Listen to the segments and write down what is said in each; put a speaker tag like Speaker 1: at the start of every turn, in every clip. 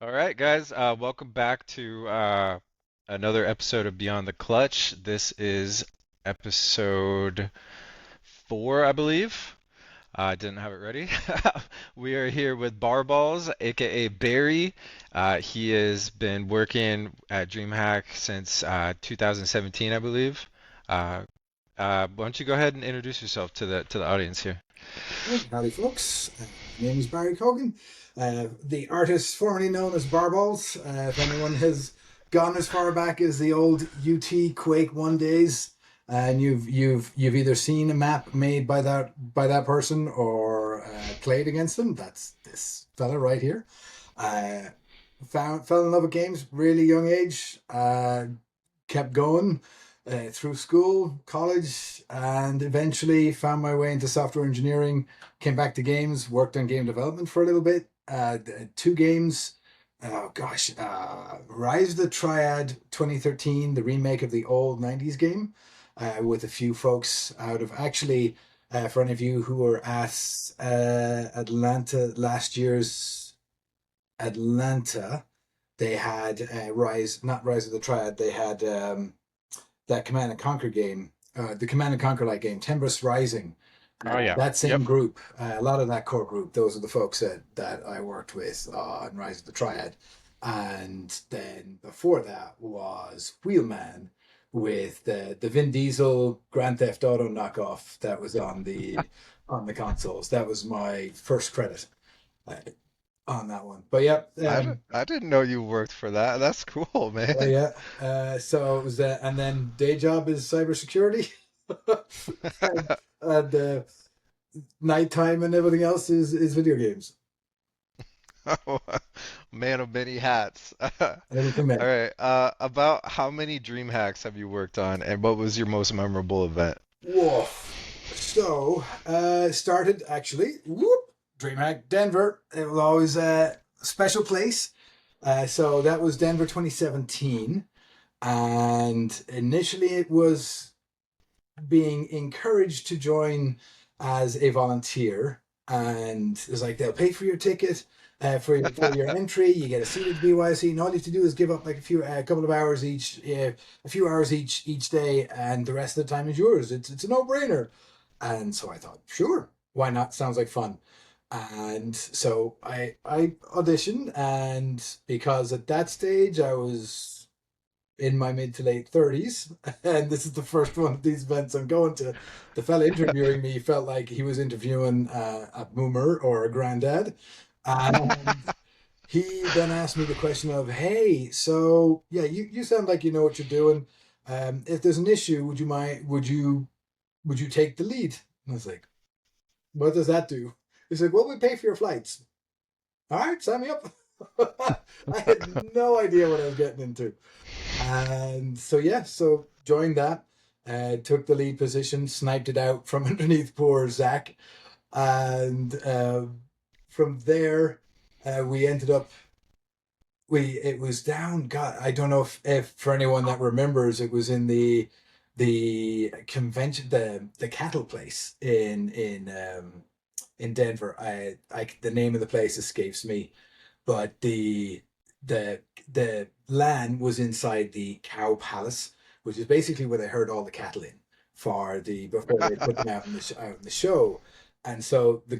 Speaker 1: All right, guys, welcome back to another episode of Beyond the Clutch. This is episode 4, I believe. I didn't have it ready. We are here with Barballs, aka Barry. He has been working at DreamHack since 2017, I believe. Uh, why don't you go ahead and introduce yourself to the audience here?
Speaker 2: Right, howdy folks. My name is Barry Cogan, the artist formerly known as Barballs. If anyone has gone as far back as the old UT Quake 1 days, and you've either seen a map made by that person or played against them, that's this fella right here. Uh, fell in love with games really young age. Kept going through school, college, and eventually found my way into software engineering. Came back to games, worked on game development for a little bit. Two games. Oh gosh, Rise of the Triad 2013, the remake of the old 90s game, with a few folks out of actually, for any of you who were at Atlanta last year's Atlanta, they had not Rise of the Triad, they had that Command and Conquer game, the Command and Conquer like game, Tempest Rising.
Speaker 1: Oh yeah,
Speaker 2: That
Speaker 1: yep.
Speaker 2: same group, a lot of that core group, those are the folks that I worked with on Rise of the Triad. And then before that was Wheelman with the Vin Diesel Grand Theft Auto knockoff that was on the consoles. That was my first credit uh, on that one. But yeah,
Speaker 1: I didn't know you worked for that. That's cool, man.
Speaker 2: yeah. So it was that, and then day job is cybersecurity, and nighttime and everything else is video games.
Speaker 1: Man of many hats. All
Speaker 2: Everything there.
Speaker 1: right. About how many dream hacks have you worked on, and what was your most memorable event?
Speaker 2: Whoa. So started actually. Whoop. DreamHack Denver. It was always a special place. So that was Denver 2017, and initially it was being encouraged to join as a volunteer, and it's like they'll pay for your ticket, for your entry. You get a seat at the BYOC, and all you have to do is give up like a couple of hours each, a few hours each day, and the rest of the time is yours. It's a no brainer. And so I thought, sure, why not? Sounds like fun. And so I auditioned, and because at that stage I was in my mid to late 30s, and this is the first one of these events I'm going to. The fella interviewing me felt like he was interviewing a boomer or a granddad. And he then asked me the question of, hey, so yeah, you sound like you know what you're doing. If there's an issue, would you take the lead? And I was like, what does that do? He's like, well, we pay for your flights. All right, sign me up. I had no idea what I was getting into. And so yeah, so joined that, took the lead position, sniped it out from underneath poor Zach, and from there we ended up. We It was down. God, I don't know if for anyone that remembers, it was in the convention, the cattle place in Denver. I the name of the place escapes me, but the LAN was inside the Cow Palace, which is basically where they herd all the cattle in for the before they put them out in the show. And so the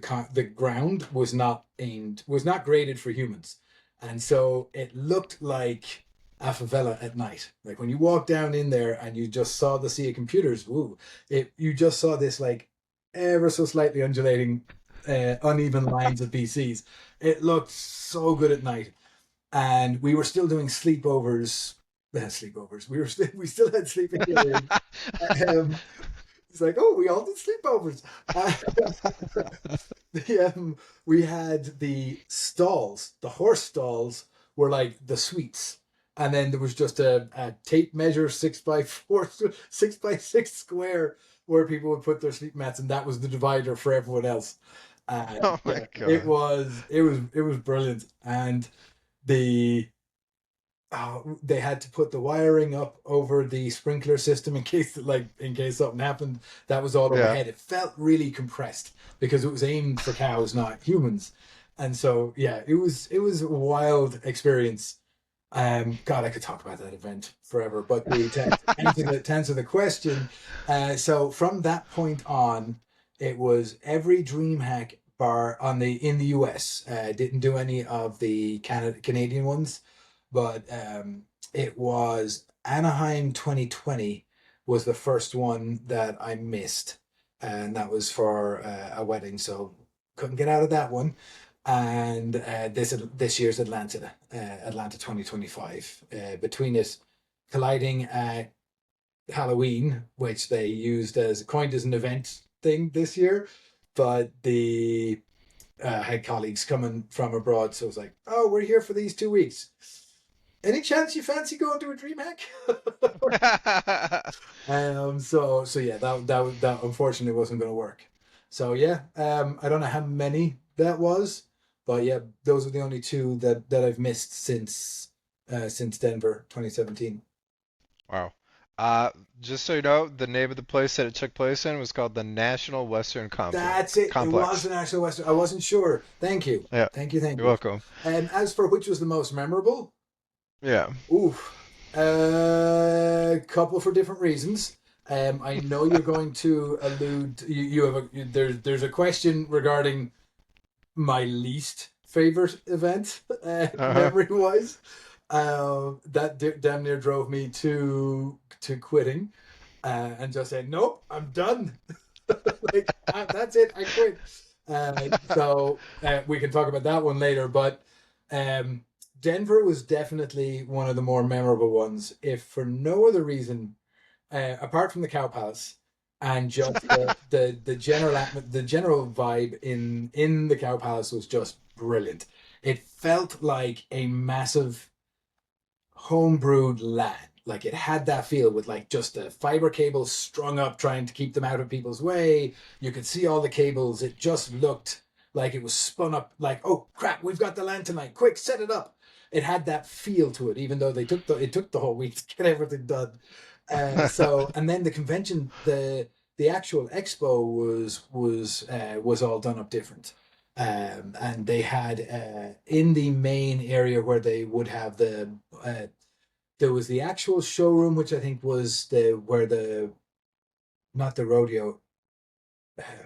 Speaker 2: ground was not graded for humans, and so it looked like a favela at night. Like when you walk down in there and you just saw the sea of computers, woo, you just saw this like ever so slightly undulating, uneven lines of PCs. It looked so good at night, and we were still doing sleepovers. Sleepovers. We still had sleeping areas. Um, it's like, oh, we all did sleepovers. We had the stalls. The horse stalls were like the suites, and then there was just a tape measure 6x4, 6x6 square where people would put their sleep mats, and that was the divider for everyone else.
Speaker 1: Oh my
Speaker 2: Yeah,
Speaker 1: God.
Speaker 2: it was brilliant, and the they had to put the wiring up over the sprinkler system in case something happened. That was all
Speaker 1: Yeah.
Speaker 2: overhead. It felt really compressed because it was aimed for cows, not humans. And so yeah, it was a wild experience. God, I could talk about that event forever. But to answer the question, so from that point on, it was every DreamHack bar on the in the US. Didn't do any of the Canadian ones, but it was Anaheim 2020 was the first one that I missed, and that was for a wedding, so couldn't get out of that one. And this year's Atlanta 2025. Between it colliding at Halloween, which they used as coined as an event thing this year, but the had colleagues coming from abroad, so it was like, oh, we're here for these 2 weeks. Any chance you fancy going to a DreamHack? So yeah, that unfortunately wasn't going to work. So yeah, I don't know how many that was, but yeah, those are the only two that I've missed since Denver 2017.
Speaker 1: Wow. Uh, just so you know, the name of the place that it took place in was called the National Western
Speaker 2: That's it. It was
Speaker 1: Complex.
Speaker 2: an actual Western. I wasn't sure. Thank you.
Speaker 1: Yeah,
Speaker 2: Thank you. Thank
Speaker 1: you're
Speaker 2: you.
Speaker 1: welcome.
Speaker 2: And as for which was the most memorable,
Speaker 1: Yeah.
Speaker 2: oof, couple for different reasons. I know you're going to allude. You have there's a question regarding my least favorite event,
Speaker 1: Uh-huh.
Speaker 2: memory wise. That damn near drove me to quitting, and just saying, nope, I'm done. Like that's it, I quit. So we can talk about that one later, but um, Denver was definitely one of the more memorable ones, if for no other reason, apart from the Cow Palace and just the general vibe in the Cow Palace was just brilliant. It felt like a massive homebrewed LAN. Like it had that feel with like just the fiber cables strung up, trying to keep them out of people's way. You could see all the cables. It just looked like it was spun up. Like, oh crap, we've got the LAN tonight. Quick, set it up. It had that feel to it, even though it took the whole week to get everything done. And then the convention, the actual expo was all done up different. And they had in the main area where they would have there was the actual showroom, which I think was the where the not the rodeo.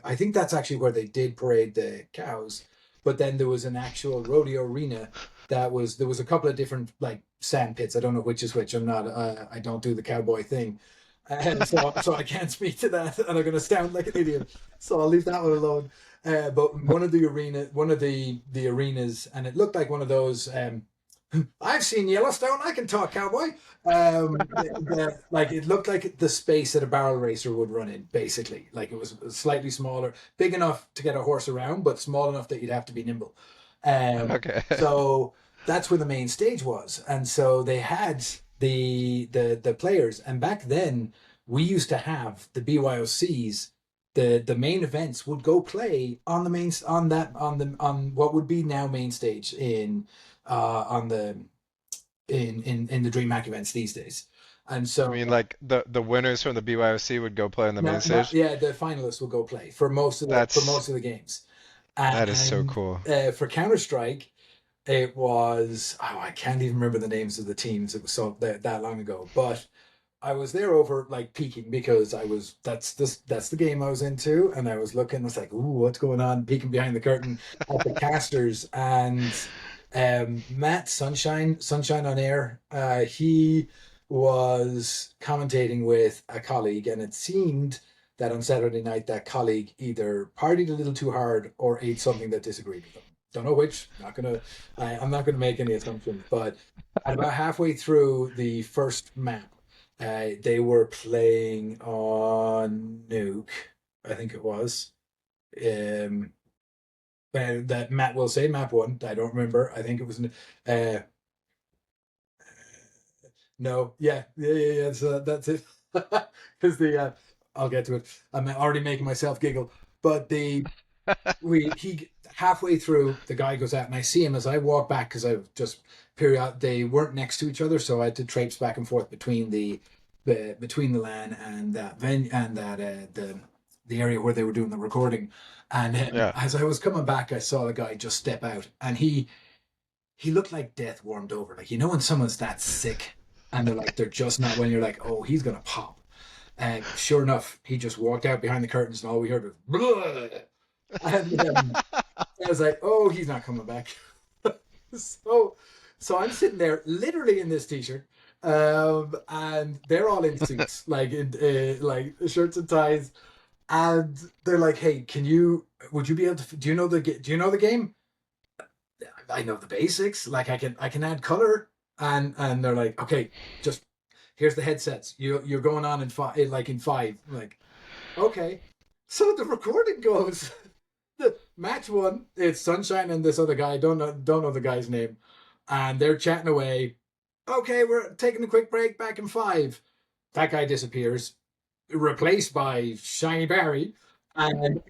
Speaker 2: I think that's actually where they did parade the cows. But then there was an actual rodeo arena that was there was a couple of different like sand pits. I don't know which is which. I'm not. I don't do the cowboy thing, and so I can't speak to that, and I'm going to sound like an idiot. So I'll leave that one alone. But one of the arenas, and it looked like one of those. I've seen Yellowstone. I can talk cowboy. Like it looked like the space that a barrel racer would run in, basically. Like it was slightly smaller, big enough to get a horse around, but small enough that you'd have to be nimble.
Speaker 1: Okay.
Speaker 2: So that's where the main stage was, and so they had the players. And back then, we used to have the BYOCs. The main events would go play on the main on what would be now main stage on the in the DreamHack events these days. And
Speaker 1: You
Speaker 2: so
Speaker 1: mean like the winners from the BYOC would go play on the main
Speaker 2: now
Speaker 1: stage?
Speaker 2: yeah, the finalists will go play for
Speaker 1: That's
Speaker 2: most of the games.
Speaker 1: that is so
Speaker 2: And
Speaker 1: cool.
Speaker 2: for Counter Strike, it was I can't even remember the names of the teams. It was so that long ago, but I was there over like peeking because that's the game I was into, and I was looking. I was like, "Ooh, what's going on?" Peeking behind the curtain at the casters, and Matt Sunshine on Air. He was commentating with a colleague, and it seemed that on Saturday night that colleague either partied a little too hard or ate something that disagreed with them. Don't know which. I'm not gonna make any assumptions, but at about halfway through the first map, they were playing on Nuke, I think it was. Um, that Matt will say map one. I don't remember. I think it was. No, yeah. So that's it. Because I'll get to it. I'm already making myself giggle. But he halfway through, the guy goes out, and I see him as I walk back because I've just period. They weren't next to each other, so I had to traipse back and forth between the LAN and that venue and that the area where they were doing the recording. And
Speaker 1: Yeah.
Speaker 2: as I was coming back, I saw a guy just step out, and he looked like death warmed over. Like, when someone's that sick and they're just not, when you're like, oh, he's gonna pop. And sure enough, he just walked out behind the curtains, and all we heard was "Bleh." And I was like, oh, he's not coming back. so so I'm sitting there literally in this t-shirt, and they're all in suits, like in like shirts and ties, and they're like, hey, would you be able to, do you know the game? I know the basics. Like, I can add color, and they're like, okay, just here's the headsets. You're going on in five, like in five. I'm like, okay. So the recording goes. The match one, it's Sunshine and this other guy. Don't know the guy's name, and they're chatting away. Okay, we're taking a quick break. Back in five. That guy disappears, replaced by Shiny Barry and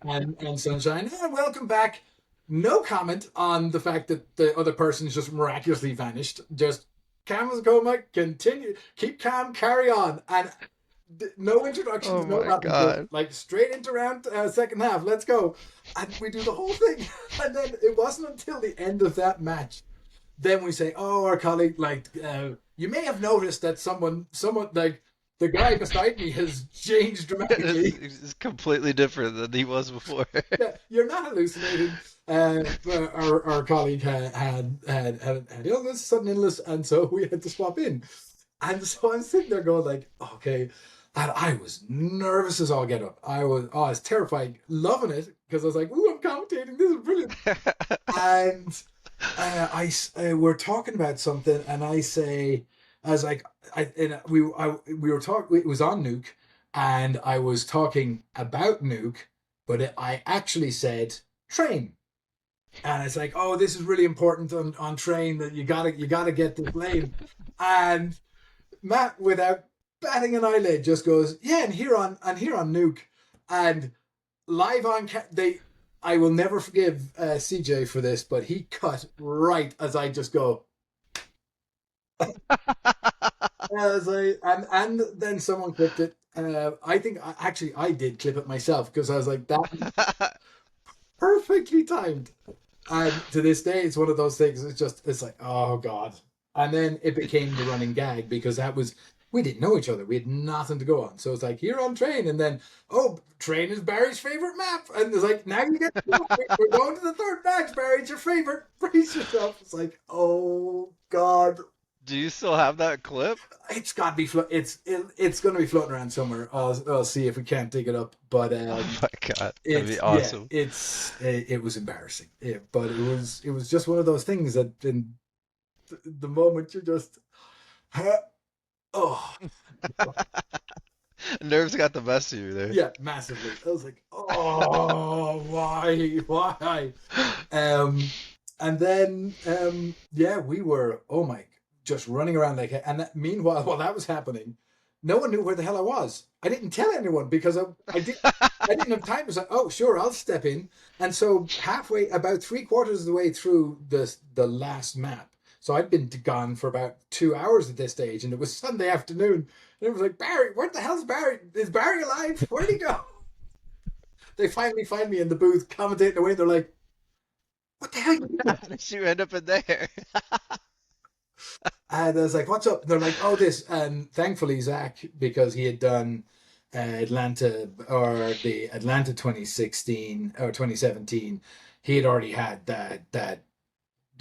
Speaker 2: Sunshine. Oh, welcome back. No comment on the fact that the other person's just miraculously vanished. Just calm as a coma, continue, keep calm, carry on. And no introductions,
Speaker 1: Oh
Speaker 2: no
Speaker 1: my
Speaker 2: nothing. Just
Speaker 1: God.
Speaker 2: like straight into round second half. Let's go. And we do the whole thing. And then it wasn't until the end of that match then we say, oh, our colleague, like, you may have noticed that someone, like, the guy beside me has changed dramatically.
Speaker 1: It's completely different than he was before.
Speaker 2: Yeah, you're not hallucinating. Our colleague had illness, sudden illness, and so we had to swap in. And so I'm sitting there going like, okay. And I was nervous as all get up. I was terrified, loving it, because I was like, ooh, I'm commentating. This is brilliant. And we're talking about something, and I was like, we were talking. It was on Nuke, and I was talking about Nuke, but I actually said train, and it's like, oh, this is really important on train, that you gotta get this lane, and Matt, without batting an eyelid, just goes, yeah, and here on Nuke, and live on they. I will never forgive CJ for this, but he cut right as I just go. As and then someone clipped it. I think actually I did clip it myself, because I was like, that perfectly timed. And to this day, it's one of those things. It's like, oh God. And then it became the running gag, because we didn't know each other. We had nothing to go on. So it's like, here on train. And then, oh, train is Barry's favorite map. And it's like, now you get to go. We're going to the third match, Barry. It's your favorite. Brace yourself. It's like, oh God.
Speaker 1: Do you still have that clip?
Speaker 2: It's got to be, it's going to be floating around somewhere. I'll see if we can't dig it up. But
Speaker 1: Oh my God, that'd be awesome.
Speaker 2: yeah, it was embarrassing. But it was just one of those things that in the moment you're just, oh.
Speaker 1: Nerves got the best of you there.
Speaker 2: Yeah, massively. I was like, oh, why? And then, yeah, we were, oh my, just running around like, and meanwhile, while that was happening, no one knew where the hell I was. I didn't tell anyone, because I didn't have time. I was like, oh, sure, I'll step in. And so halfway, about 3/4 of the way through the last map, so I'd been gone for about 2 hours at this stage, and it was Sunday afternoon. And it was like, Barry, where the hell's Barry? Is Barry alive? Where'd he go? They finally find me in the booth commentating away. They're like, what the hell?
Speaker 1: How did you end up in there?
Speaker 2: And I was like, what's up? And they're like, oh, this. And thankfully, Zach, because he had done the Atlanta 2016 or 2017, he had already had that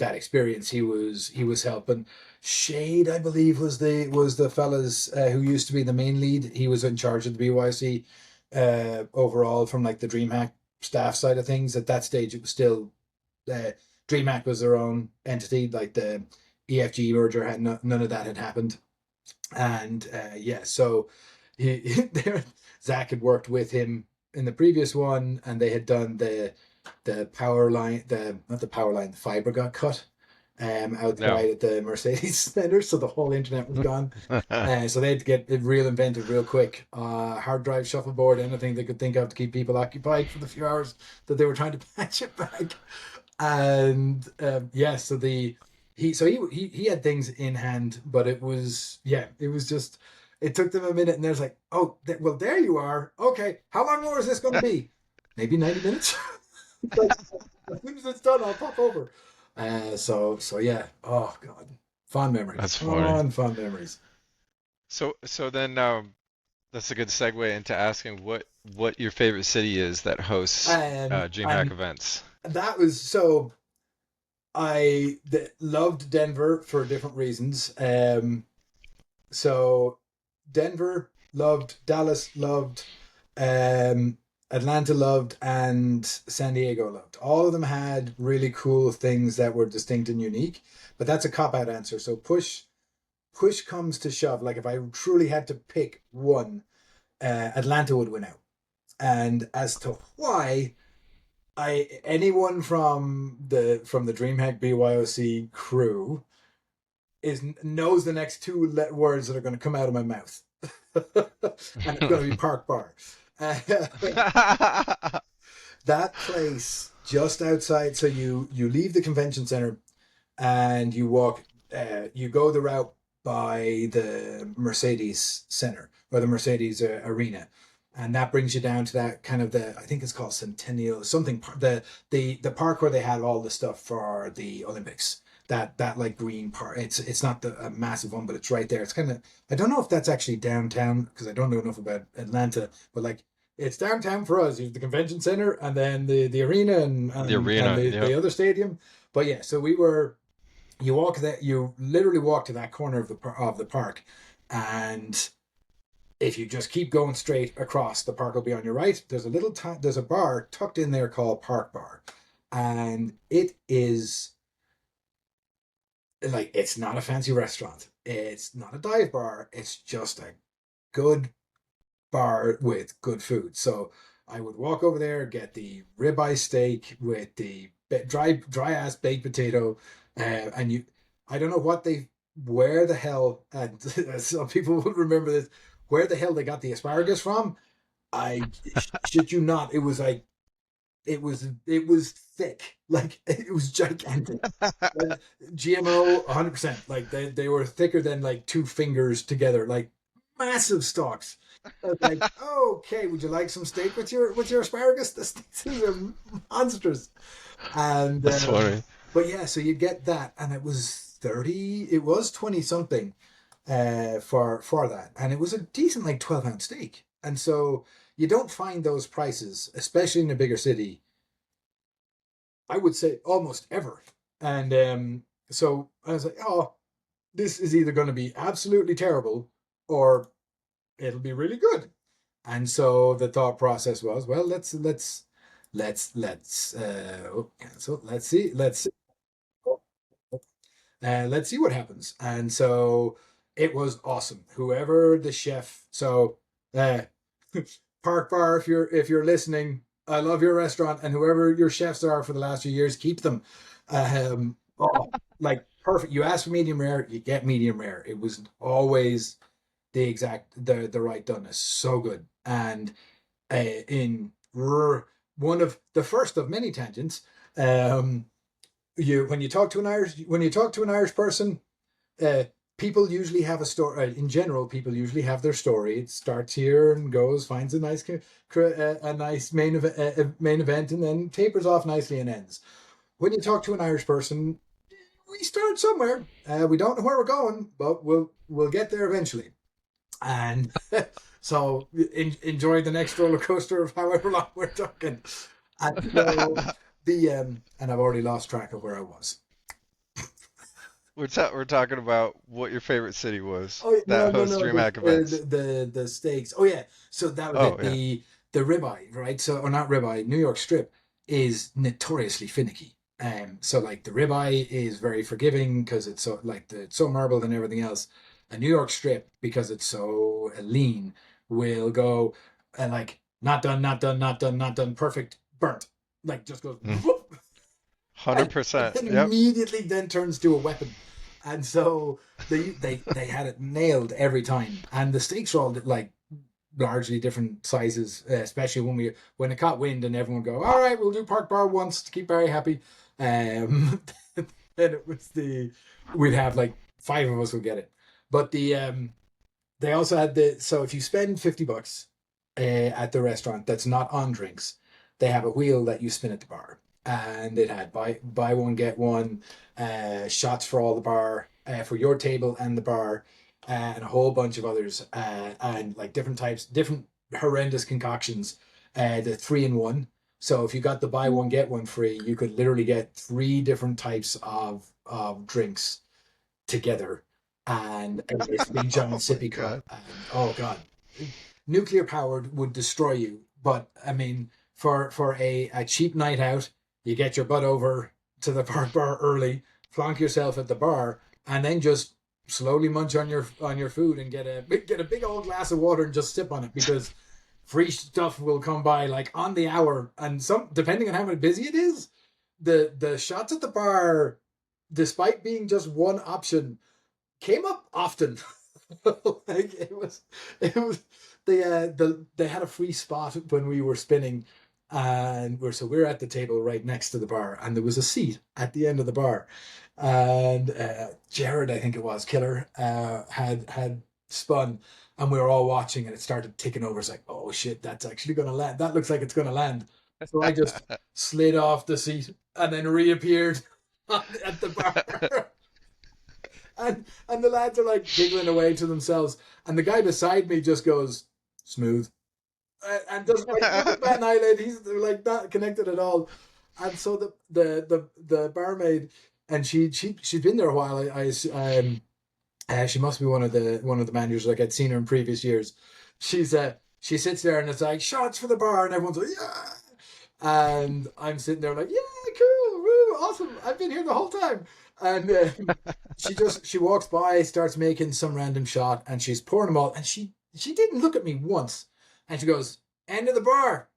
Speaker 2: experience. He was helping. Shade, I believe, was the fellas who used to be the main lead. He was in charge of the BYOC overall, from like the DreamHack staff side of things. At that stage, it was still DreamHack was their own entity. Like the EFG merger had none of that had happened, and yeah, so Zach had worked with him in the previous one, and they had done the power line, not the power line, the fiber got cut outside at the Mercedes Center, so the whole internet was gone. So they had to get it real inventive real quick. Hard drive, shuffleboard, anything they could think of to keep people occupied for the few hours that they were trying to patch it back. And yeah, so he had things in hand, but it was just it took them a minute, and there's like, oh, well, there you are. Okay, how long more is this going to be? Maybe 90 minutes. Like, as soon as it's done, I'll pop over. So yeah. Oh God, fond memories.
Speaker 1: That's funny.
Speaker 2: Fond memories.
Speaker 1: So then that's a good segue into asking what your favorite city is that hosts DreamHack
Speaker 2: And
Speaker 1: events.
Speaker 2: that was so. Loved Denver for different reasons. So Denver loved, Dallas loved, um, Atlanta loved, and San Diego loved. All of them had really cool things that were distinct and unique. But that's a cop out answer. So push comes to shove. Like if I truly had to pick one, Atlanta would win out. And as to why, I anyone from the DreamHack BYOC crew is knows the next two words that are going to come out of my mouth, and it's going to be Park Bar. That place just outside. So you leave the convention center and you walk. You go the route by the Mercedes Center or the Mercedes Arena, and that brings you down to that kind of I think it's called Centennial something, the park where they had all the stuff for the Olympics. That like green part. It's not a massive one, but it's right there. It's kind of, I don't know if that's actually downtown because I don't know enough about Atlanta, but like it's downtown for us. You have the convention center and then the arena
Speaker 1: The
Speaker 2: and
Speaker 1: arena,
Speaker 2: the
Speaker 1: yep.
Speaker 2: other stadium. But yeah, so we were, you literally walk to that corner of the park, and if you just keep going straight across, the park will be on your right. There's a bar tucked in there called Park Bar, and it is like, it's not a fancy restaurant. It's not a dive bar. It's just a good bar with good food. So I would walk over there, get the ribeye steak with the dry ass baked potato, and I don't know where the hell, and some people will remember this, where the hell they got the asparagus from. I shit you not, it was thick, like it was gigantic. GMO 100%. Like they were thicker than like two fingers together, like massive stalks. I was like, okay, would you like some steak with your asparagus? The sticks are monstrous. And
Speaker 1: That's funny.
Speaker 2: but yeah, so you get that, and it was 30. It was 20 something for that, and it was a decent like 12-ounce steak. And so you don't find those prices, especially in a bigger city, I would say almost ever. And so I was like, oh, this is either going to be absolutely terrible or it'll be really good. And so the thought process was, well, let's see what happens. And so it was awesome. Whoever the chef, so uh, Park Bar, if you're listening, I love your restaurant, and whoever your chefs are for the last few years, keep them. Like perfect. You ask for medium rare, you get medium rare. It was always the right doneness. So good. And in one of the first of many tangents, um, when you talk to an Irish person, uh, people usually have a story. In general, people usually have their story. It starts here and goes, finds a nice main event, and then tapers off nicely and ends. When you talk to an Irish person, we start somewhere. We don't know where we're going, but we'll get there eventually. And so enjoy the next roller coaster of however long we're talking. And so and I've already lost track of where I was.
Speaker 1: We're talking about what your favorite city was
Speaker 2: Oh no,
Speaker 1: that
Speaker 2: no,
Speaker 1: hosts
Speaker 2: no,
Speaker 1: DreamHack events.
Speaker 2: the steaks. Oh yeah, so that was
Speaker 1: Oh
Speaker 2: it.
Speaker 1: yeah.
Speaker 2: The ribeye, right? So, or not ribeye, New York strip is notoriously finicky. So like the ribeye is very forgiving because it's so like it's so marbled and everything else. A New York strip, because it's so lean, will go like not done, not done, not done, not done, perfect, burnt. Like just goes
Speaker 1: Mm.
Speaker 2: whoop, and
Speaker 1: 100%.
Speaker 2: then
Speaker 1: Yep.
Speaker 2: immediately then turns to a weapon. And so they had it nailed every time. And the steaks are all like largely different sizes, especially when it caught wind and everyone go, all right, we'll do Park Bar once to keep Barry happy. Then it was we'd have like five of us would get it. But They also had so if you spend $50 at the restaurant that's not on drinks, they have a wheel that you spin at the bar, and it had buy one get one, shots for all the bar, for your table and the bar, and a whole bunch of others, and like different types, different horrendous concoctions. The 3-in-1. So if you got the buy one get one free, you could literally get three different types of drinks together, and it's big giant
Speaker 1: Oh my
Speaker 2: sippy cup.
Speaker 1: God.
Speaker 2: And oh god, nuclear powered would destroy you. But I mean, for a cheap night out, you get your butt over to the bar early, flonk yourself at the bar, and then just slowly munch on your food and get a big old glass of water and just sip on it, because free stuff will come by like on the hour, and some depending on how busy it is, the shots at the bar, despite being just one option, came up often. Like it was they had a free spot when we were spinning, and we're at the table right next to the bar, and there was a seat at the end of the bar, and Jared, I think it was Killer, had spun, and we were all watching, and it started ticking over. It's like, oh shit, that's actually gonna land. That looks like it's gonna land. So I just slid off the seat and then reappeared at the bar. And the lads are like giggling away to themselves, and the guy beside me just goes smooth, and doesn't like move an eyelid. He's like not connected at all. And so the barmaid, and she's been there a while. She must be one of the managers. Like I'd seen her in previous years. She sits there and it's like shots for the bar, and everyone's like yeah. And I'm sitting there like yeah, cool, woo, awesome. I've been here the whole time. And she walks by, starts making some random shot, and she's pouring them all. And she didn't look at me once, and she goes, "End of the bar.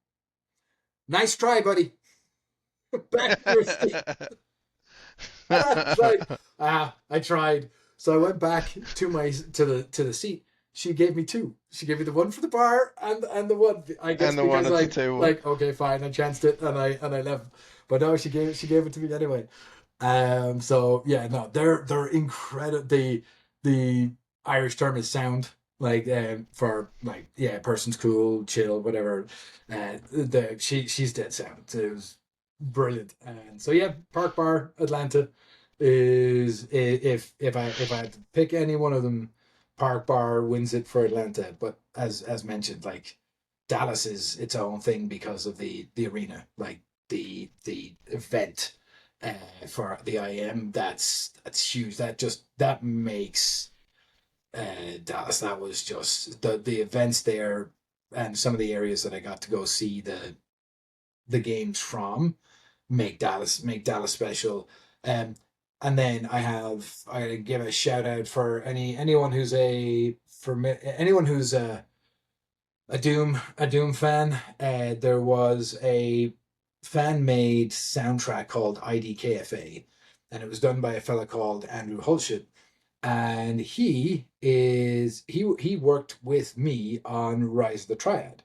Speaker 2: Nice try, buddy. Back to your seat." And I was like, I tried. So I went back to the seat. She gave me two. She gave me the one for the bar and the one, I guess,
Speaker 1: And the one
Speaker 2: because
Speaker 1: at the table.
Speaker 2: okay, fine, I chanced it and I left. But no, she gave it to me anyway. So yeah, no, they're incredible. The Irish term is sound, like for like yeah, person's cool, chill, whatever. She's dead sound. It was brilliant. And so yeah, Park Bar Atlanta is, if I had to pick any one of them, Park Bar wins it for Atlanta. But as mentioned, like Dallas is its own thing because of the arena, like the event for the IM. That's huge. That makes Dallas. That was just the events there, and some of the areas that I got to go see the games from make Dallas special. Um, and then I give a shout out for anyone who's a Doom fan. There was a fan made soundtrack called IDKFA, and it was done by a fella called Andrew Hulshit, and he worked with me on Rise of the Triad,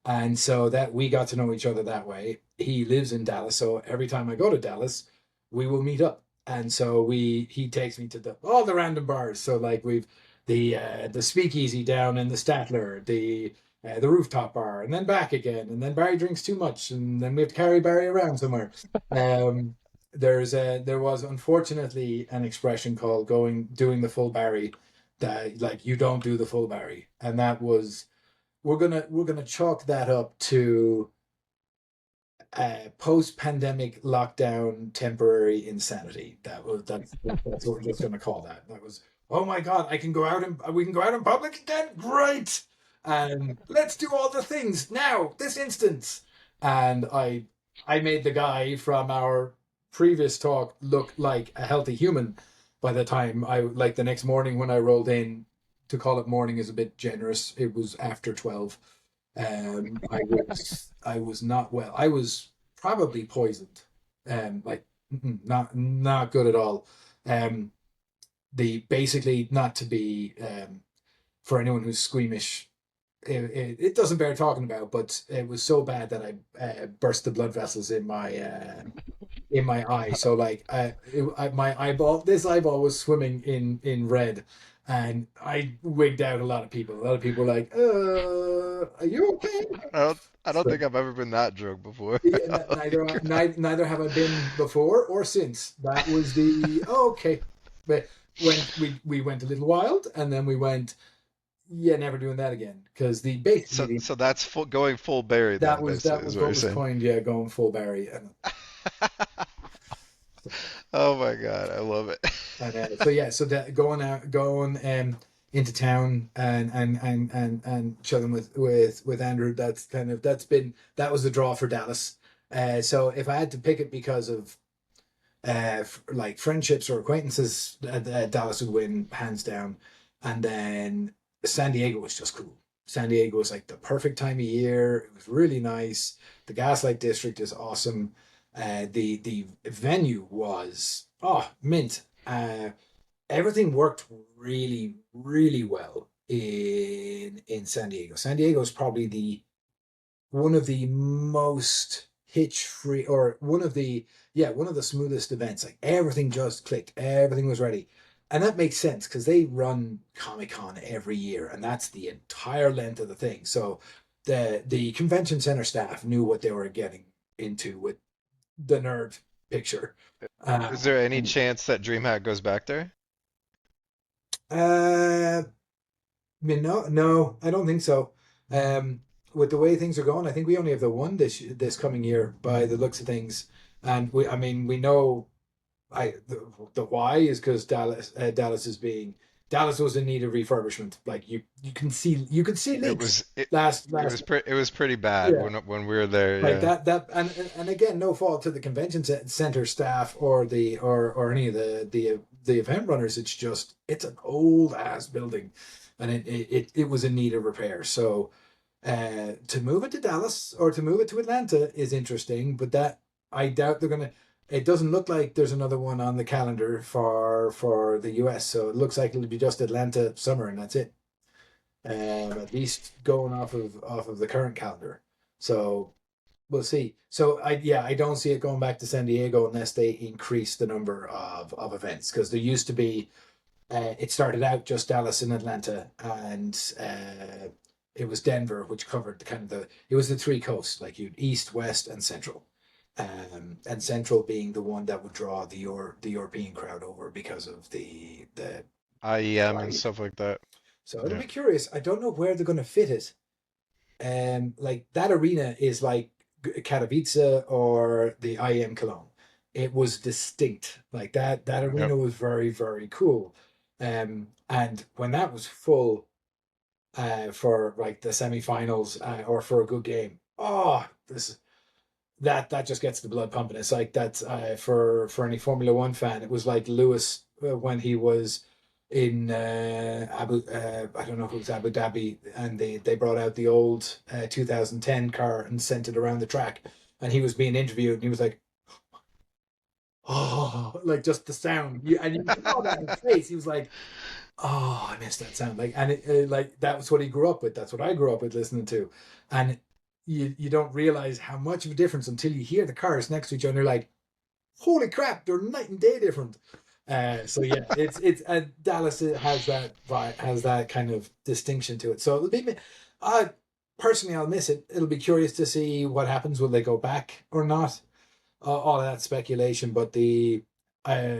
Speaker 2: and so that we got to know each other that way. He lives in Dallas, so every time I go to Dallas, we will meet up, and so he takes me to all the random bars. So like we've the Speakeasy down in the Statler, the rooftop bar, and then back again, and then Barry drinks too much, and then we have to carry Barry around somewhere. Um, there was unfortunately an expression called doing the full Barry, that like you don't do the full Barry, and that was we're gonna chalk that up to post-pandemic lockdown temporary insanity. That's what we're just gonna call that. That was, oh my god, we can go out in public again. Great, and let's do all the things now, this instance. And I made the guy from our previous talk look like a healthy human by the time I like the next morning when I rolled in. To call it morning is a bit generous. It was after 12. I was not well. I was probably poisoned. Like not good at all. Um, the basically not to be for anyone who's squeamish. It doesn't bear talking about, but it was so bad that I burst the blood vessels in my eye. So like my eyeball, this eyeball was swimming in red, And I wigged out a lot of people. A lot of people were like, are you okay?
Speaker 1: I don't
Speaker 2: So
Speaker 1: think I've ever been that drunk before.
Speaker 2: yeah,
Speaker 1: Like,
Speaker 2: neither have I been before or since. That was the okay. But when we went a little wild, and then we went, yeah, never doing that again. Because the basically
Speaker 1: so that's going full Barry then,
Speaker 2: that
Speaker 1: basically, is
Speaker 2: was
Speaker 1: what
Speaker 2: what
Speaker 1: you're
Speaker 2: was
Speaker 1: saying.
Speaker 2: coined, yeah, going full Barry.
Speaker 1: Oh my God, I love it.
Speaker 2: So yeah, so that going into town and chilling with Andrew. That's kind of that was the draw for Dallas. So if I had to pick it because of like friendships or acquaintances, Dallas would win hands down. And then San Diego was just cool. San Diego was like the perfect time of year. It was really nice. The Gaslight District is awesome. The venue was mint. Everything worked really well in San Diego. San Diego is probably the one of the most hitch free, or one of the smoothest events. Like everything just clicked, everything was ready. And that makes sense because they run Comic Con every year, and that's the entire length of the thing. So the convention center staff knew what they were getting into with the nerd picture.
Speaker 1: Is there any
Speaker 2: And
Speaker 1: chance that DreamHack goes back there?
Speaker 2: I mean, no, I don't think so. Um, with the way things are going, I think we only have the one this coming year by the looks of things. And I mean, we know the why is because Dallas was in need of refurbishment. Like you could see
Speaker 1: It
Speaker 2: leaks
Speaker 1: was it
Speaker 2: last
Speaker 1: it was pretty bad
Speaker 2: yeah.
Speaker 1: when we were there,
Speaker 2: Like
Speaker 1: yeah.
Speaker 2: and again, no fault to the convention center staff or or any of the event runners. It's just it's an old ass building, and it was in need of repair. So to move it to Dallas or to move it to Atlanta is interesting, but that I doubt they're gonna. It doesn't look like there's another one on the calendar for the US. So it looks like it'll be just Atlanta summer, and that's it. At least going off of the current calendar. So we'll see. So I don't see it going back to San Diego unless they increase the number of events, because there used to be it started out just Dallas and Atlanta, and it was Denver, which covered the kind of it was the three coasts, like you east, west, and central. And central being the one that would draw the European crowd over because of the
Speaker 1: IEM and
Speaker 2: flight.
Speaker 1: stuff like that.
Speaker 2: So it'll
Speaker 1: Yeah.
Speaker 2: be curious. I don't know where they're going to fit it. Like that arena is like Katowice or the IM Cologne. It was distinct. Like that
Speaker 1: Yep.
Speaker 2: arena was very cool. And when that was full for like the semifinals or for a good game, oh, this that just gets the blood pumping. It's like that for any Formula One fan. It was like Lewis when he was in I don't know if it was Abu Dhabi, and they brought out the old 2010 car and sent it around the track, and he was being interviewed, and he was like, oh, like just the sound, and you saw that in his face. He was like, oh, I missed that sound. Like, and like that was what he grew up with. That's what I grew up with listening to, and you don't realize how much of a difference until you hear the cars next to each other. You're like, holy crap, they're night and day different. So yeah, it's Dallas has that kind of distinction to it. So it'll be, personally, I'll miss it. It'll be curious to see what happens. Will they go back or not? All of that speculation, but the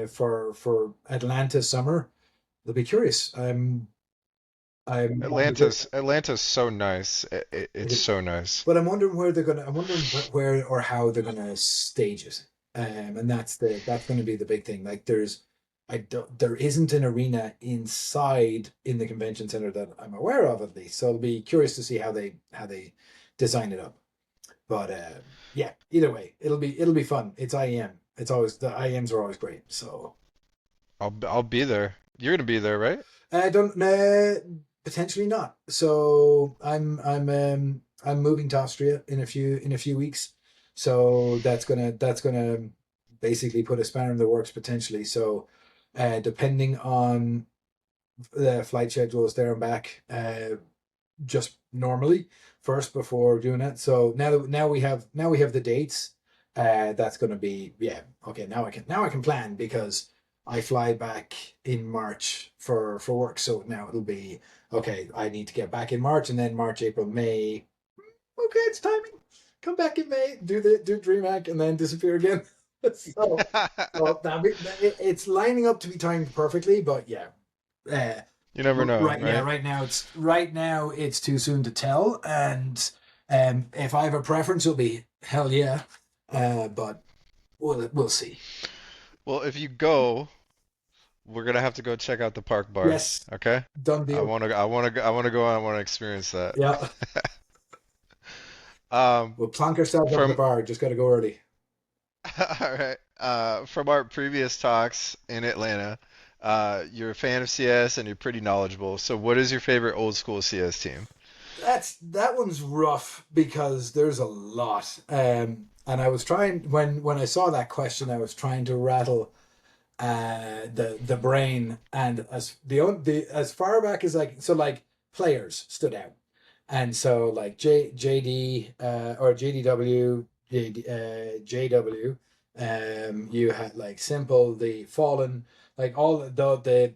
Speaker 2: for Atlanta summer, it'll be curious. I'm wondering,
Speaker 1: Atlanta's so nice. It's so nice.
Speaker 2: but I'm wondering where they're gonna. I'm wondering where or how they're gonna stage it. And that's going to be the big thing. Like there isn't an arena inside in the convention center that I'm aware of, at least. So I'll be curious to see how they design it up. But yeah, either way, it'll be fun. It's IEM. It's always the IEMs are always great. So
Speaker 1: I'll be there. You're gonna be there, right?
Speaker 2: I don't potentially not. So I'm moving to Austria in a few weeks. So that's gonna basically put a spanner in the works potentially. So depending on the flight schedules there and back, just normally first before doing it. So now we have the dates. That's gonna be, yeah, okay. Now I can plan, because I fly back in March for work. So now it'll be okay. I need to get back in March, and then March, April, May. Okay, it's timing. Come back in May, do DreamHack, and then disappear again. So, it's lining up to be timed perfectly. But yeah, uh,
Speaker 1: You never know,
Speaker 2: right, yeah,
Speaker 1: right?
Speaker 2: right now it's too soon to tell. And if I have a preference, it'll be hell yeah. But we'll see.
Speaker 1: Well, if you go, we're gonna have to go check out the park bar.
Speaker 2: Yes,
Speaker 1: Okay?
Speaker 2: done deal.
Speaker 1: I wanna go and I wanna experience that.
Speaker 2: Yeah,
Speaker 1: Um,
Speaker 2: we'll plonk ourselves up at the
Speaker 1: from
Speaker 2: bar. Just got to go early.
Speaker 1: all right. From our previous talks in Atlanta, you're a fan of CS and you're pretty knowledgeable. So, what is your favorite old school CS team?
Speaker 2: That one's rough because there's a lot. And I was trying when I saw that question, I was trying to rattle the brain, and as far back as like so like players stood out, and so like JD or JDW JW, you had like Simple, the Fallen, like all the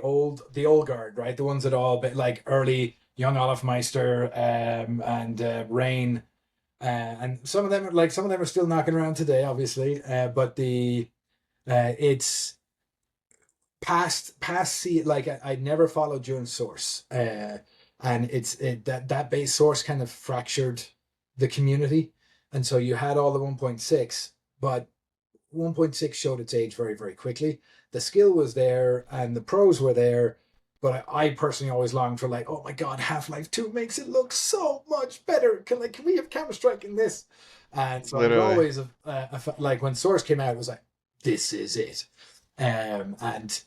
Speaker 2: old guard, right, the ones that all but like early young Olaf Meister, and Rain, and some of them are still knocking around today, obviously, but the it's past see like I never followed during source, and that base source kind of fractured the community, and so you had all the 1.6, but 1.6 showed its age very very quickly. The skill was there and the pros were there, but I personally always longed for like, oh my god, Half-Life 2 makes it look so much better. Can we have Counter Strike in this? And so I was
Speaker 1: Literally.
Speaker 2: always like when Source came out, it was like, this is it. And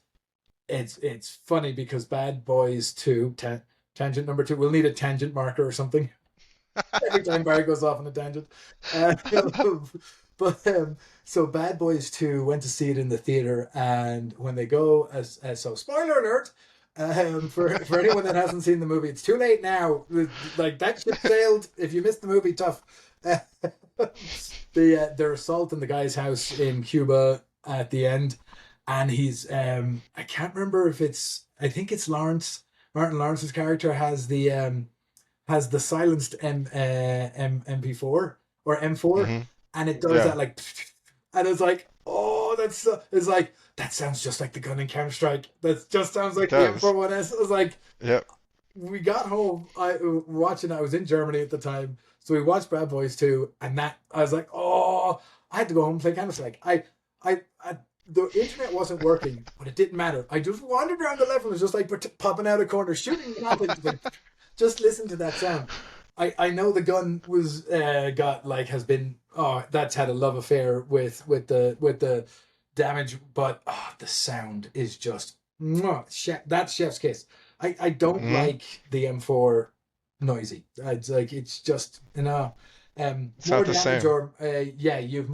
Speaker 2: it's funny because Bad Boys 2, tangent number 2, we'll need a tangent marker or something every time Barry goes off on a tangent. Uh, but so Bad Boys 2 went to see it in the theater, and when they go, as so spoiler alert, for anyone that hasn't seen the movie, it's too late now. Like that ship sailed. If you missed the movie, tough. Their assault in the guy's house in Cuba at the end, and he's I can't remember if it's, I think it's Martin Lawrence's character has the silenced MP4 or M4,
Speaker 1: Hmm.
Speaker 2: and it does
Speaker 1: Yeah,
Speaker 2: that like, and it's like, oh, it's like that sounds just like the gun in Counter Strike. That just sounds
Speaker 1: it
Speaker 2: like the
Speaker 1: does.
Speaker 2: M41S. It was like,
Speaker 1: Yep.
Speaker 2: we got home. I was in Germany at the time, so we watched Bad Boys 2, and that I was like, oh, I had to go home and play Counter Strike. I the internet wasn't working, but it didn't matter. I just wandered around the level and was just like popping out of corners, shooting nothing. Like, just listen to that sound. I know the gun was got like has been, oh, that's had a love affair with the damage, but the sound is just that's chef's kiss. I don't
Speaker 1: Hmm.
Speaker 2: like the M4 noisy. It's like it's just
Speaker 1: It's
Speaker 2: more
Speaker 1: not the
Speaker 2: damage,
Speaker 1: same.
Speaker 2: or yeah, you have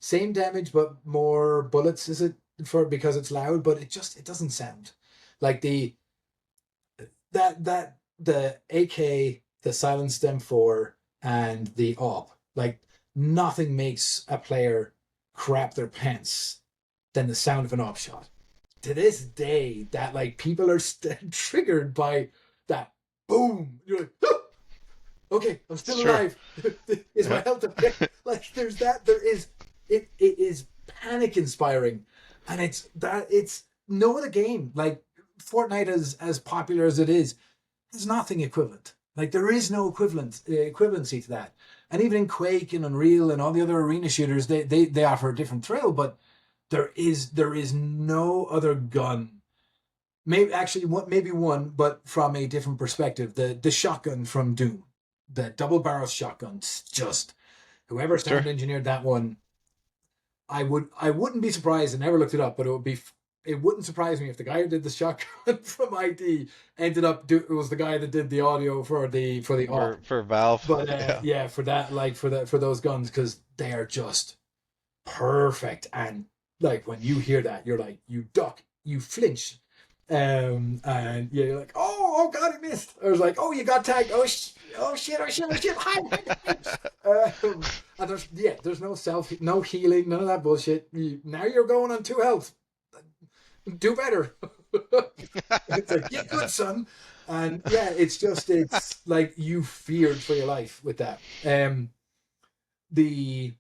Speaker 2: same damage but more bullets, is it, for because it's loud, but it doesn't sound like the AK, the silenced M4, and the op, like nothing makes a player crap their pants than the sound of an op shot. To this day, that like people are triggered by that boom. You're like, "Oh, okay, I'm
Speaker 1: It's
Speaker 2: still
Speaker 1: true.
Speaker 2: alive. Is my
Speaker 1: Yep.
Speaker 2: health okay?" Like there's that. There is it is panic inspiring, and it's no other game like Fortnite, as popular as it is. There's nothing equivalent. Like there is no equivalency to that. And even in Quake and Unreal and all the other arena shooters, they offer a different thrill, but there is no other gun. Maybe actually maybe one, but from a different perspective. The shotgun from Doom, the double barrel shotgun, just whoever
Speaker 1: Sure.
Speaker 2: sound engineered that one, I wouldn't be surprised. I never looked it up, but it wouldn't surprise me if the guy who did the shotgun from ID ended up it was the guy that did the audio for the op.
Speaker 1: For Valve.
Speaker 2: But
Speaker 1: Yeah.
Speaker 2: yeah, for that, like for those guns, because they are just perfect. And like when you hear that, you're like, you duck, you flinch, and yeah, you're like, oh god, he missed. I was like, oh, you got tagged. Oh shit, oh shit, oh shit, hide. And there's no healing, none of that bullshit. Now you're going on 2 health. Do better. It's like, yeah, good son. And yeah, it's like you feared for your life with that. The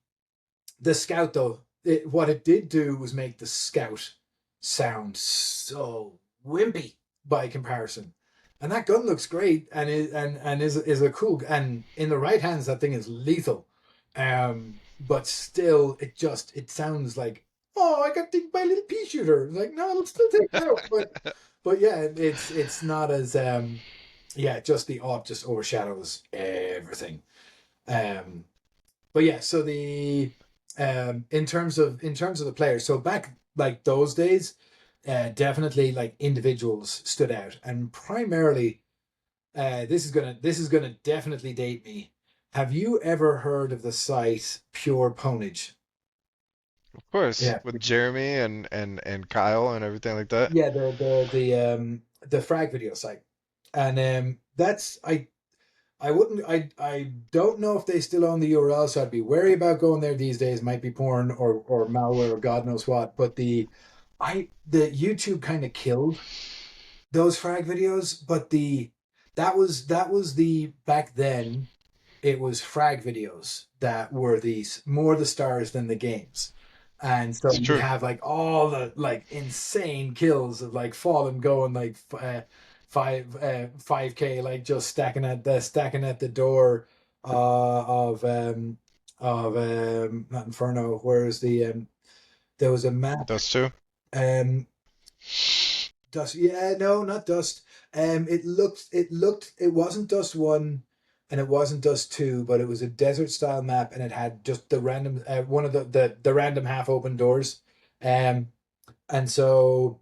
Speaker 2: the scout though, what it did do was make the scout sound so wimpy by comparison. And that gun looks great and is a cool, and in the right hands that thing is lethal. But still it sounds like, oh, I got to take my little pea shooter. It's like, no, it'll still take it out. But yeah, it's not as yeah, just the art just overshadows everything. Um but yeah, so the in terms of the players, so back like those days, definitely like individuals stood out, and primarily, this is gonna definitely date me. Have you ever heard of the site Pure Ponage?
Speaker 1: Of course,
Speaker 2: Yeah,
Speaker 1: with Jeremy and Kyle and everything like that.
Speaker 2: yeah, the frag video site, and that's I wouldn't. I don't know if they still own the URL, so I'd be wary about going there these days. Might be porn or malware or God knows what. But the YouTube kind of killed those frag videos. But that was the back then. It was frag videos that were these more the stars than the games. And so
Speaker 1: It's
Speaker 2: you
Speaker 1: true.
Speaker 2: have like all the like insane kills of like Fallen going like 5K, like just stacking at the door of not Inferno. Whereas there was a map,
Speaker 1: Those two.
Speaker 2: um Dust, yeah, no, not Dust. It wasn't Dust 1 and it wasn't Dust 2, but it was a desert style map and it had just the random one of the random half open doors. Um and so,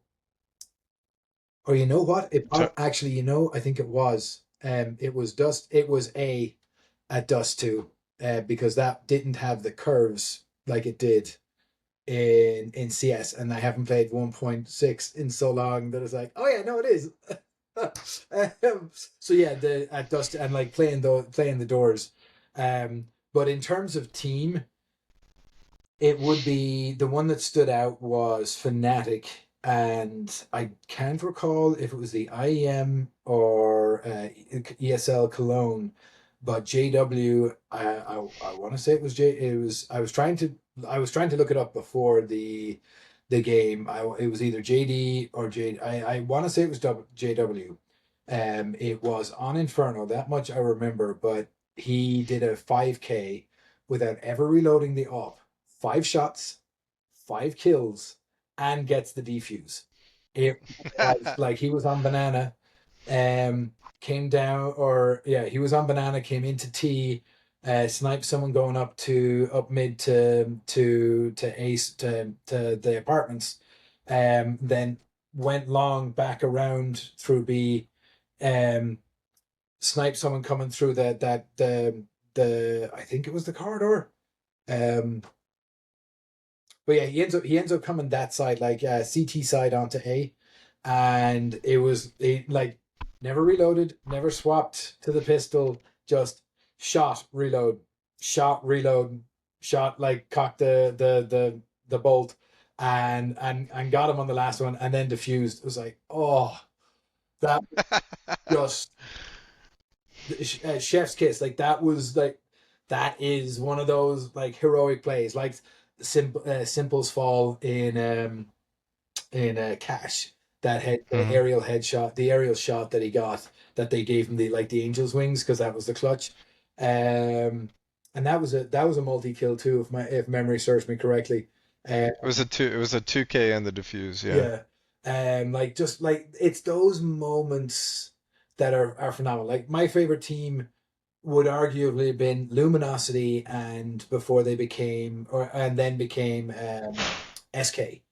Speaker 2: or you know what?
Speaker 1: So,
Speaker 2: Actually, I think it was A at Dust 2, because that didn't have the curves like it did in CS, and I haven't played 1.6 in so long that it's like, oh yeah, no, it is. So yeah, the at Dust and like playing the doors. But in terms of team, it would be the one that stood out was Fnatic, and I can't recall if it was the IEM or ESL Cologne, but JW. I want to say it was J. It was. I was trying to look it up before the game. It was either JD or J. I want to say it was JW. It was on Inferno. That much I remember, but he did a 5K without ever reloading the op, 5 shots, 5 kills, and gets the defuse. It was like he was on banana, came down, or yeah, he was on banana, came into T, sniped someone going up mid to ace to the apartments, then went long back around through B, um, sniped someone coming through the I think it was the corridor. Um, but yeah, he ends up coming that side, like CT side onto A, and like never reloaded, never swapped to the pistol, just shot, reload, shot, like cocked the bolt, and got him on the last one, and then defused. It was like, oh, that just chef's kiss. Like that was like that is one of those like heroic plays, like Simple's fall in Cash, that the
Speaker 1: mhm.
Speaker 2: aerial headshot, the aerial shot that he got, that they gave him the angel's wings because that was the clutch. And that was a multi kill too, if memory serves me correctly. Uh,
Speaker 1: It was a 2K and the diffuse, yeah.
Speaker 2: yeah. Like just like it's those moments that are phenomenal. Like my favorite team would arguably have been Luminosity, and before they became, or and then became SK.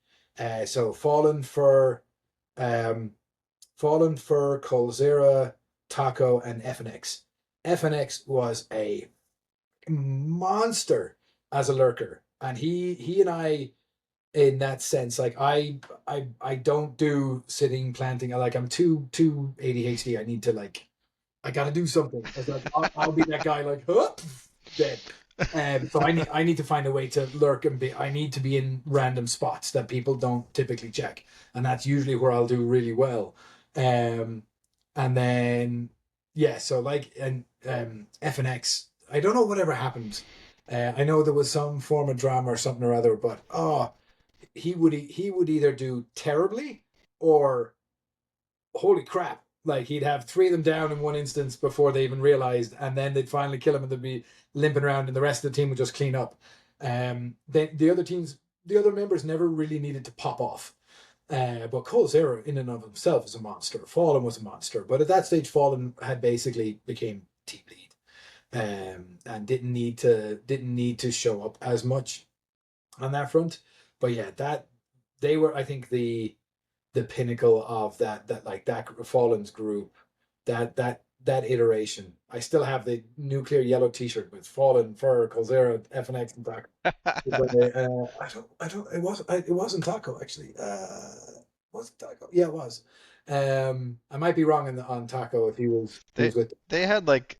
Speaker 2: So um Fallen for Colzera, Taco, and FNX. FNX was a monster as a lurker, and he and I, in that sense, like I don't do sitting planting. I'm too ADHD. I need to like I gotta do something. It's like I'll be that guy like, huh, dead. So I need to find a way to lurk and be. I need to be in random spots that people don't typically check, and that's usually where I'll do really well. Um, and then yeah, so like and FNX, I don't know whatever happened. I know there was some form of drama or something or other, but he would either do terribly or holy crap. Like he'd have three of them down in one instance before they even realized, and then they'd finally kill him, and they'd be limping around, and the rest of the team would just clean up. The other teams, the other members never really needed to pop off. But Cole Zero, in and of himself, is a monster. Fallen was a monster, but at that stage, Fallen had basically became team lead, and didn't need to show up as much on that front. But yeah, that they were, I think, the pinnacle of that like that Fallen's group, that iteration. I still have the nuclear yellow T-shirt with Fallen, Fur, Colzera, FNX, and Taco. But I don't. It wasn't Taco actually. Was it Taco? Yeah, it was. I might be wrong on Taco if he
Speaker 1: They
Speaker 2: was with
Speaker 1: they had like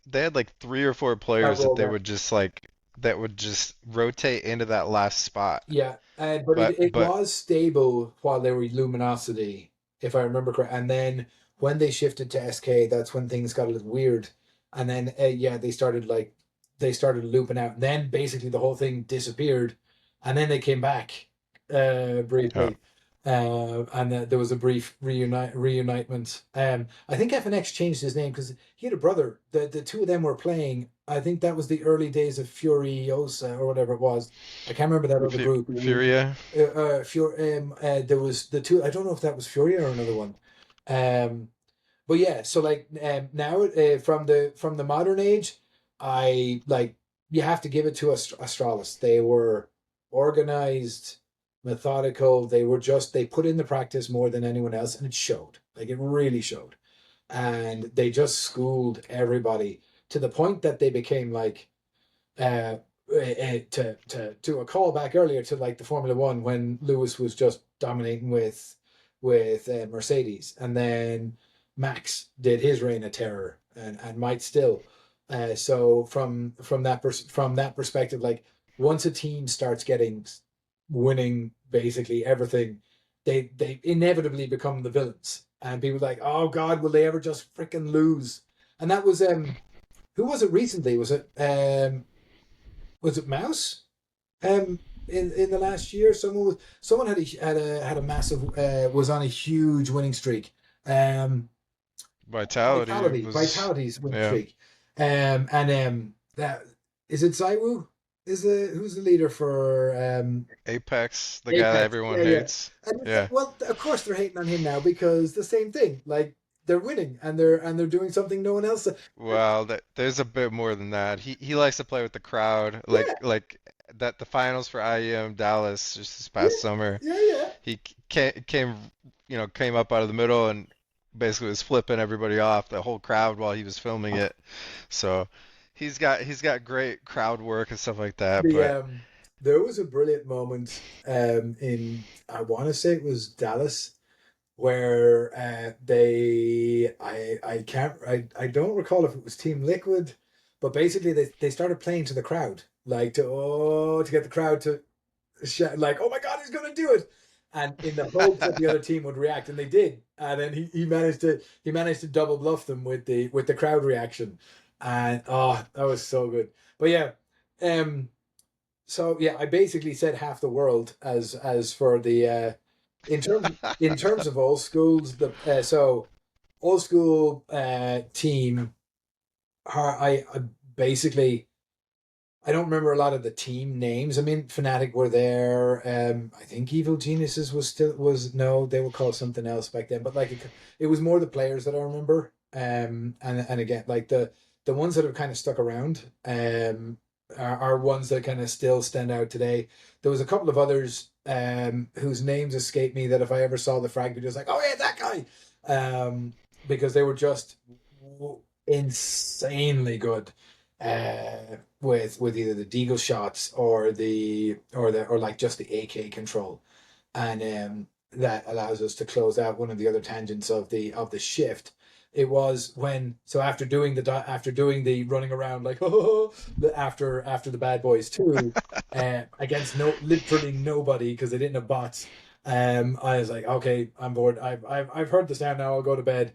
Speaker 1: three or four
Speaker 2: that
Speaker 1: players that
Speaker 2: role
Speaker 1: they
Speaker 2: there.
Speaker 1: would just like that would just rotate into that last spot.
Speaker 2: Yeah, but it,
Speaker 1: But
Speaker 2: it
Speaker 1: but
Speaker 2: was stable while they were Luminosity, if I remember correct. And then when they shifted to SK, that's when things got a little weird. And then yeah, they started looping out. And then basically the whole thing disappeared, and then they came back
Speaker 1: oh,
Speaker 2: briefly. And there was a brief reunitement. I think FNX changed his name because he had a brother. The two of them were playing. I think that was the early days of Furiosa or whatever it was. I can't remember that other group.
Speaker 1: Furia.
Speaker 2: There was the two. I don't know if that was Furia or another one. Um, but yeah, so like now from the modern age, I like you have to give it to Astralis. They were organized, methodical. They put in the practice more than anyone else, and it showed. Like it really showed, and they just schooled everybody to the point that they became like to a call back earlier to like the Formula One when Lewis was just dominating with Mercedes, and then Max did his reign of terror and might still. So from that perspective, like once a team starts getting winning basically everything, they inevitably become the villains, and people are like, oh God, will they ever just freaking lose? And that was who was it recently? Was it Mouse? In the last year, someone had a massive was on a huge winning streak. Um,
Speaker 1: Vitality was
Speaker 2: Vitality's winning
Speaker 1: yeah.
Speaker 2: streak. And that is it. Zaiwu is the who's the leader for
Speaker 1: Apex, the guy that
Speaker 2: Apex?
Speaker 1: everyone
Speaker 2: Yeah, yeah.
Speaker 1: hates.
Speaker 2: And it's
Speaker 1: Yeah.
Speaker 2: like, well, of course they're hating on him now because the same thing. Like they're winning and they're doing something no one else.
Speaker 1: Well, there's a bit more than that. He likes to play with the crowd,
Speaker 2: Yeah,
Speaker 1: like that the finals for IEM Dallas just this
Speaker 2: yeah,
Speaker 1: past summer.
Speaker 2: yeah, yeah.
Speaker 1: He came up out of the middle and basically was flipping everybody off, the whole crowd while he was filming it. So he's got great crowd work and stuff like that.
Speaker 2: The
Speaker 1: But
Speaker 2: there was a brilliant moment in I want to say it was Dallas where I can't I don't recall if it was Team Liquid, but basically they started playing to the crowd like to get the crowd to shout like, oh my God, he's gonna do it, and in the hopes that the other team would react, and they did, and then he managed to double bluff them with the crowd reaction, and oh, that was so good. But yeah, um so yeah, I basically said half the world as for the in terms of old schools. So old school team. I basically I don't remember a lot of the team names. I mean, Fnatic were there. I think Evil Geniuses was no, they were called something else back then. But like it was more the players that I remember. And again, like the ones that have kind of stuck around. Are ones that kind of still stand out today. There was a couple of others whose names escape me that if I ever saw the frag videos, like, oh yeah, that guy, because they were just insanely good with either the deagle shots or like just the AK control, and that allows us to close out one of the other tangents of the shift It was after doing the running around like after the Bad Boys 2, against literally nobody because they didn't have bots. I was like, okay, I'm bored. I've heard the sound now. I'll go to bed.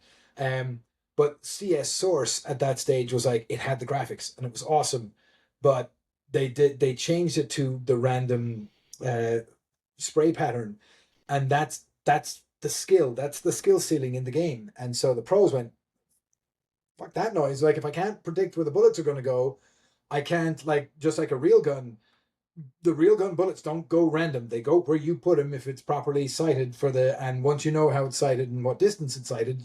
Speaker 2: But CS Source at that stage was like, it had the graphics and it was awesome, but they changed it to the random uh, spray pattern, and that's the skill. That's the skill ceiling in the game. And so the pros went, fuck that noise. Like, if I can't predict where the bullets are going to go, I can't, like, just like a real gun. The real gun bullets don't go random. They go where you put them if it's properly sighted and once you know how it's sighted and what distance it's sighted,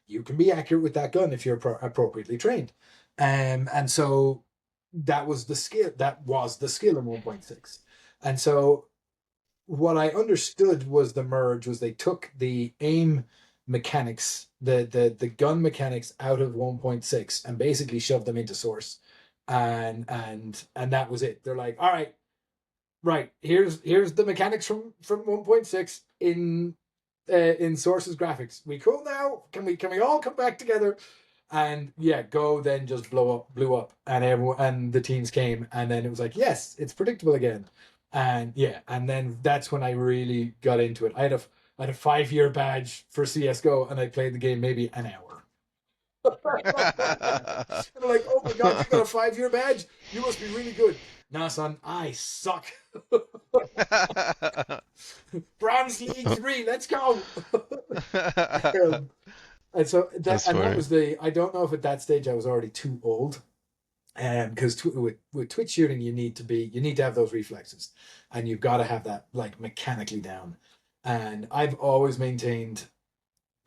Speaker 2: you can be accurate with that gun if you're appropriately trained. And so that was the skill. That was the skill in 1.6. And so what I understood was the merge was they took the aim mechanics, the gun mechanics out of 1.6 and basically shoved them into Source. And that was it. They're like, all right, right, here's the mechanics from 1.6 in Source's graphics. We cool now? Can we all come back together? And yeah, Go then just blew up, and everyone and the teams came, and then it was like, yes, it's predictable again. And yeah, and then that's when I really got into it. I had a 5-year badge for CS:GO, and I played the game maybe an hour. And I'm like, oh my god, you got a 5-year badge? You must be really good. Nah, son, I suck. Bronze League 3, let's go. And so that was I don't know if at that stage I was already too old. Because with Twitch shooting, you need to have those reflexes, and you've got to have that like mechanically down. And I've always maintained,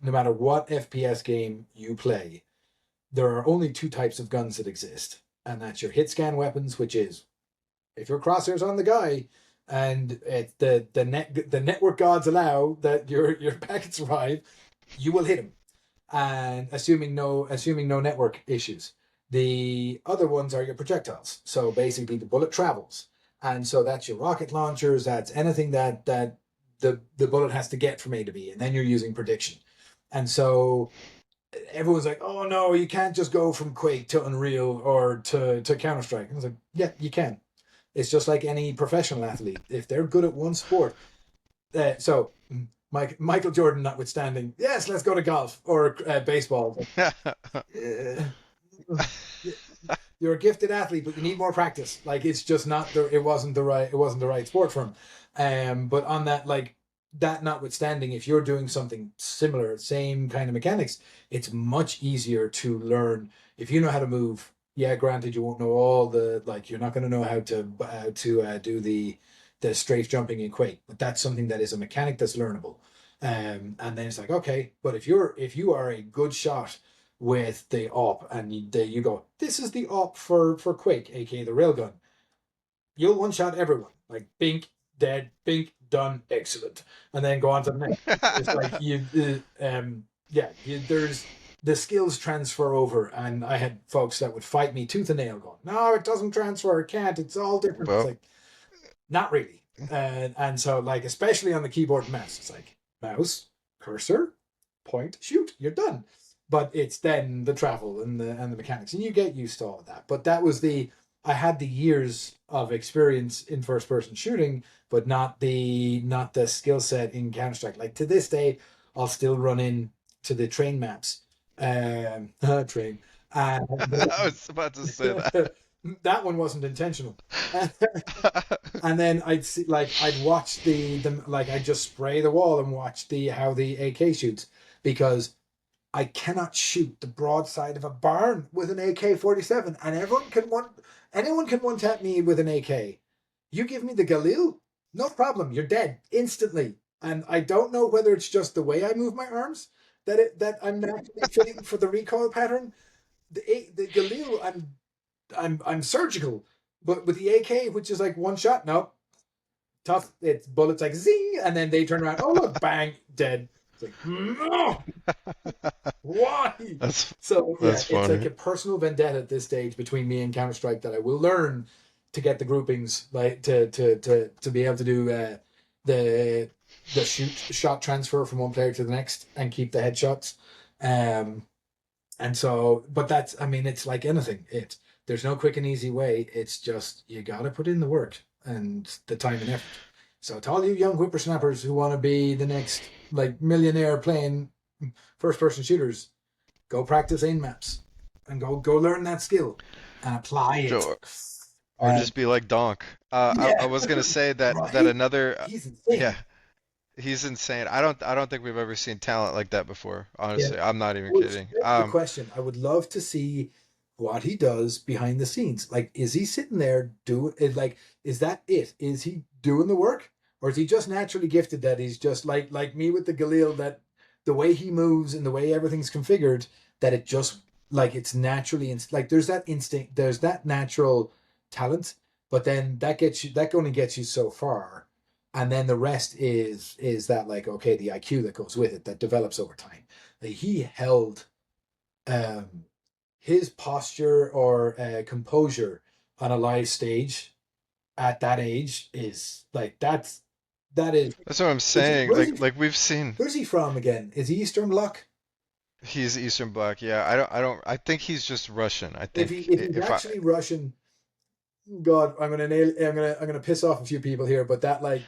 Speaker 2: no matter what FPS game you play, there are only two types of guns that exist, and that's your hit scan weapons, which is if your crosshairs on the guy, and the network gods allow that your packets arrive, you will hit him, and assuming no network issues. The other ones are your projectiles. So basically, the bullet travels, and so that's your rocket launchers. That's anything that the bullet has to get from A to B, and then you're using prediction. And so everyone's like, "Oh no, you can't just go from Quake to Unreal or to Counter Strike." And I was like, "Yeah, you can. It's just like any professional athlete. If they're good at one sport, so." Michael Jordan notwithstanding, yes, let's go to golf or baseball. You're a gifted athlete, but you need more practice. Like, it's just not it wasn't the right sport for him. But on that, like, that notwithstanding, if you're doing something similar, same kind of mechanics, it's much easier to learn if you know how to move. Yeah, granted, you won't know all you're not going to know how to do the strafe jumping in Quake, but that's something that is a mechanic that's learnable. And then it's like, okay, but if you are a good shot with the op, and you go, this is the op for Quake, aka the railgun, you'll one shot everyone. Like, bink, dead, bink, done, excellent, and then go on to the next. It's like there's the skills transfer over, and I had folks that would fight me tooth and nail, going, no, it doesn't transfer, it can't, it's all different. Well, it's like, not really. And so, like, especially on the keyboard and mouse, it's like mouse, cursor, point, shoot, you're done. But it's then the travel and the mechanics, and you get used to all of that. But that was I had the years of experience in first person shooting, but not the skill set in Counter Strike. Like, to this day, I'll still run in to the train maps. Train.
Speaker 1: I was about to say that.
Speaker 2: That one wasn't intentional. And then I'd watch I'd just spray the wall and watch how the AK shoots, because I cannot shoot the broadside of a barn with an AK-47, and anyone can one tap me with an AK. You give me the Galil, no problem, you're dead instantly. And I don't know whether it's just the way I move my arms that I'm naturally fitting for the recoil pattern. The Galil, I'm surgical, but with the AK, which is like one shot, no, tough. It's bullets like zing, and then they turn around. Oh look, bang, dead. It's like, no, why? That's it's like a personal vendetta at this stage between me and Counter Strike that I will learn to get the groupings, like to be able to do the shot transfer from one player to the next and keep the headshots. And so, but that's, I mean, it's like anything. There's no quick and easy way. It's just you got to put in the work and the time and effort. So to all you young whippersnappers who want to be the next like millionaire playing first person shooters, go practice aim maps and go learn that skill and apply it.
Speaker 1: Sure. Or
Speaker 2: Um,
Speaker 1: just be like Donk. I
Speaker 2: yeah,
Speaker 1: was gonna say that
Speaker 2: right.
Speaker 1: another,
Speaker 2: He's
Speaker 1: yeah,
Speaker 2: insane.
Speaker 1: he's insane. I don't think we've ever seen talent like that before.
Speaker 2: Yeah.
Speaker 1: Honestly, I'm not even
Speaker 2: Well,
Speaker 1: kidding.
Speaker 2: here's the question. I would love to see what he does behind the scenes. Like, is he sitting there doing it? Like, is that it? Is he doing the work, or is he just naturally gifted that he's just like me with the Galil, that the way he moves and the way everything's configured, that it just like it's naturally like there's that instinct, there's that natural talent, but then that only gets you so far, and then the rest is that like okay the IQ that goes with it that develops over time. Like he held um, his posture or composure on a live stage at that age is like that is.
Speaker 1: That's what I'm saying.
Speaker 2: Where's he?
Speaker 1: Like we've seen.
Speaker 2: Where's he from again? Is he Eastern Bloc?
Speaker 1: He's Eastern Bloc. Yeah, I think he's just Russian. I think
Speaker 2: If he's
Speaker 1: if I
Speaker 2: actually Russian, God, I'm gonna piss off a few people here, but that like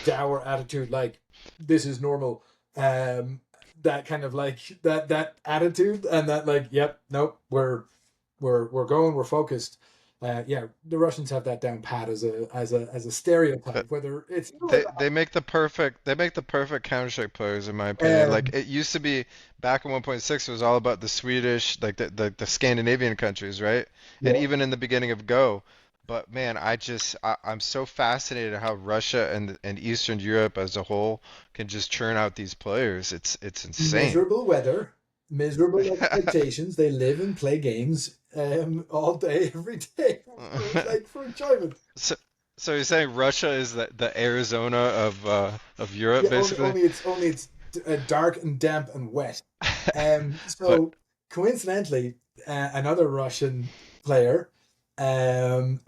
Speaker 2: dour attitude, like this is normal, um, that kind of like that attitude, and that like, yep, nope, we're going, we're focused. Yeah, the Russians have that down pat as a
Speaker 1: uh,
Speaker 2: stereotype, whether it's true or
Speaker 1: they make the perfect Counter-Strike players in my opinion.
Speaker 2: not.
Speaker 1: Like it used to be back in 1.6 it was all about the Swedish, like the Scandinavian countries, right? And
Speaker 2: Yeah,
Speaker 1: even in the beginning of Go. But man, I'm so fascinated how Russia and Eastern Europe as a whole can just churn out these players. It's insane.
Speaker 2: miserable weather, miserable expectations. They live and play games all day, every day, for enjoyment.
Speaker 1: So, so you're saying Russia is the Arizona of Europe,
Speaker 2: Yeah,
Speaker 1: basically?
Speaker 2: only it's dark and damp and wet.
Speaker 1: But
Speaker 2: So coincidentally, another Russian player, Anton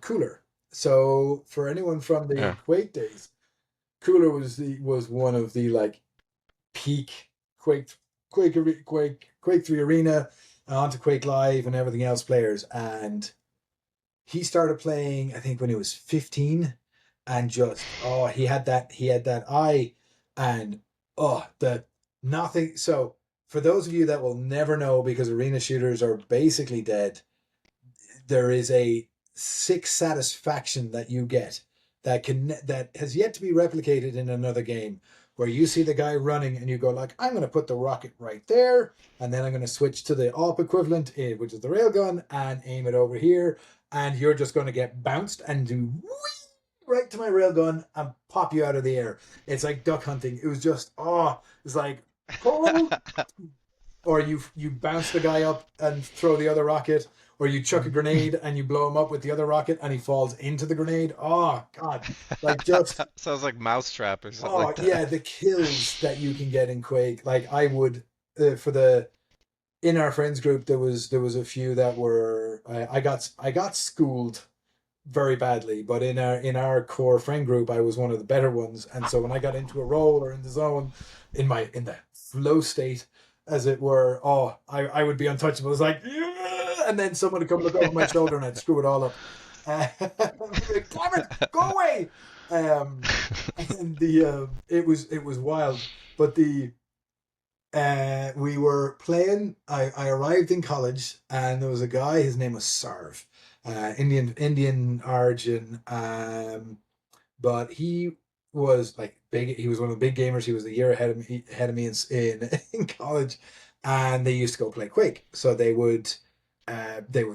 Speaker 2: Cooler. So for anyone from the
Speaker 1: yeah,
Speaker 2: Quake days, Cooler was one of the like peak Quake 3 Arena, onto Quake Live and everything else players, and he started playing I think when he was 15, and just he had that eye, and the nothing. So for those of you that will never know because arena shooters are basically dead, there is a sick satisfaction that you get that has yet to be replicated in another game, where you see the guy running and you go like, I'm going to put the rocket right there, and then I'm going to switch to the AWP equivalent, which is the railgun, and aim it over here, and you're just going to get bounced and do right to my railgun and pop you out of the air. It's like duck hunting. It was just it's like oh, or you bounce the guy up and throw the other rocket, or you chuck a grenade and you blow him up with the other rocket and he falls into the grenade. Oh God, like just
Speaker 1: sounds like Mousetrap or something
Speaker 2: oh
Speaker 1: like
Speaker 2: yeah,
Speaker 1: that.
Speaker 2: the kills that you can get in Quake. Like I would for the in our friends group there was a few that were I got schooled very badly, but in our core friend group, I was one of the better ones. And so when I got into a role or in the zone, in the flow state, as it were, I would be untouchable. It's like, yeah! And then someone would come look over my shoulder and I'd screw it all up. Like, damn it, go away. And it was wild, but the we were playing. I arrived in college, and there was a guy. His name was Sarv, Indian origin. But he was like big. He was one of the big gamers. He was a year ahead of me in in college, and they used to go play Quake. So they would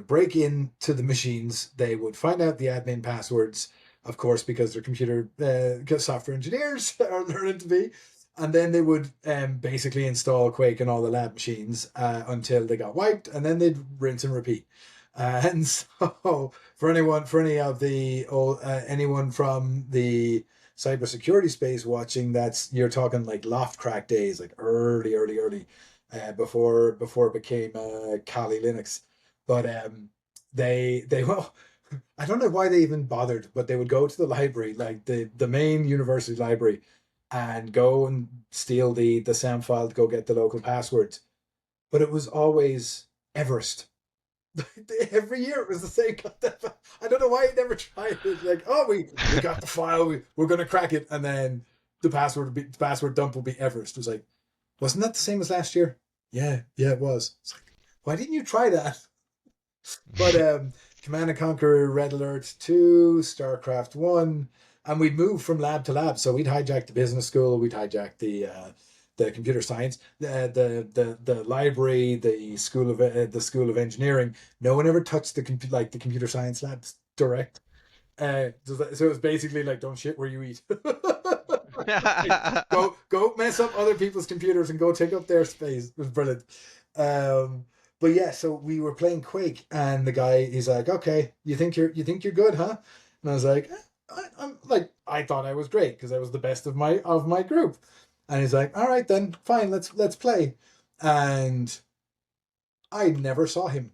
Speaker 2: break into the machines. They would find out the admin passwords, of course, because they're computer software engineers are learning to be. And then they would basically install Quake on all the lab machines until they got wiped, and then they'd rinse and repeat. And so, for any of the old, anyone from the cybersecurity space watching, that's you're talking like loft crack days, like early, before it became Kali Linux. But they well, I don't know why they even bothered, but they would go to the library, like the main university library, and go and steal the SAM file to go get the local passwords. but it was always Everest. Every year it was the same content. I don't know why I never tried it. Like, oh, we got the file, we're gonna crack it, and then the password dump will be Everest. It was like, wasn't that the same as last year? Yeah, yeah, it was. It's like, why didn't you try that? But Command and Conquer, Red Alert 2, StarCraft 1, and we'd move from lab to lab. So we'd hijack the business school, we'd hijack the computer science, the library, the school of engineering. No one ever touched the computer science labs direct. So it was basically like, don't shit where you eat. Like, go mess up other people's computers and go take up their space. It was brilliant. But yeah, so we were playing Quake, and the guy he's like, "Okay, you think you're good, huh?" And I was like, I'm like, I thought I was great because I was the best of my group. And he's like, "All right then, fine, let's play." And I never saw him.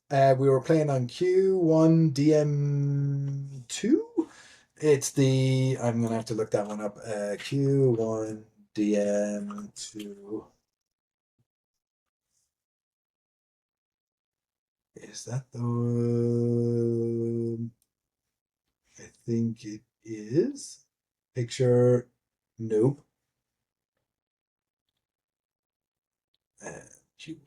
Speaker 2: We were playing on Q1DM2. It's the I'm gonna have to look that one up. Q1DM2. Is that the? I think it is. Picture. Nope. Uh, Q.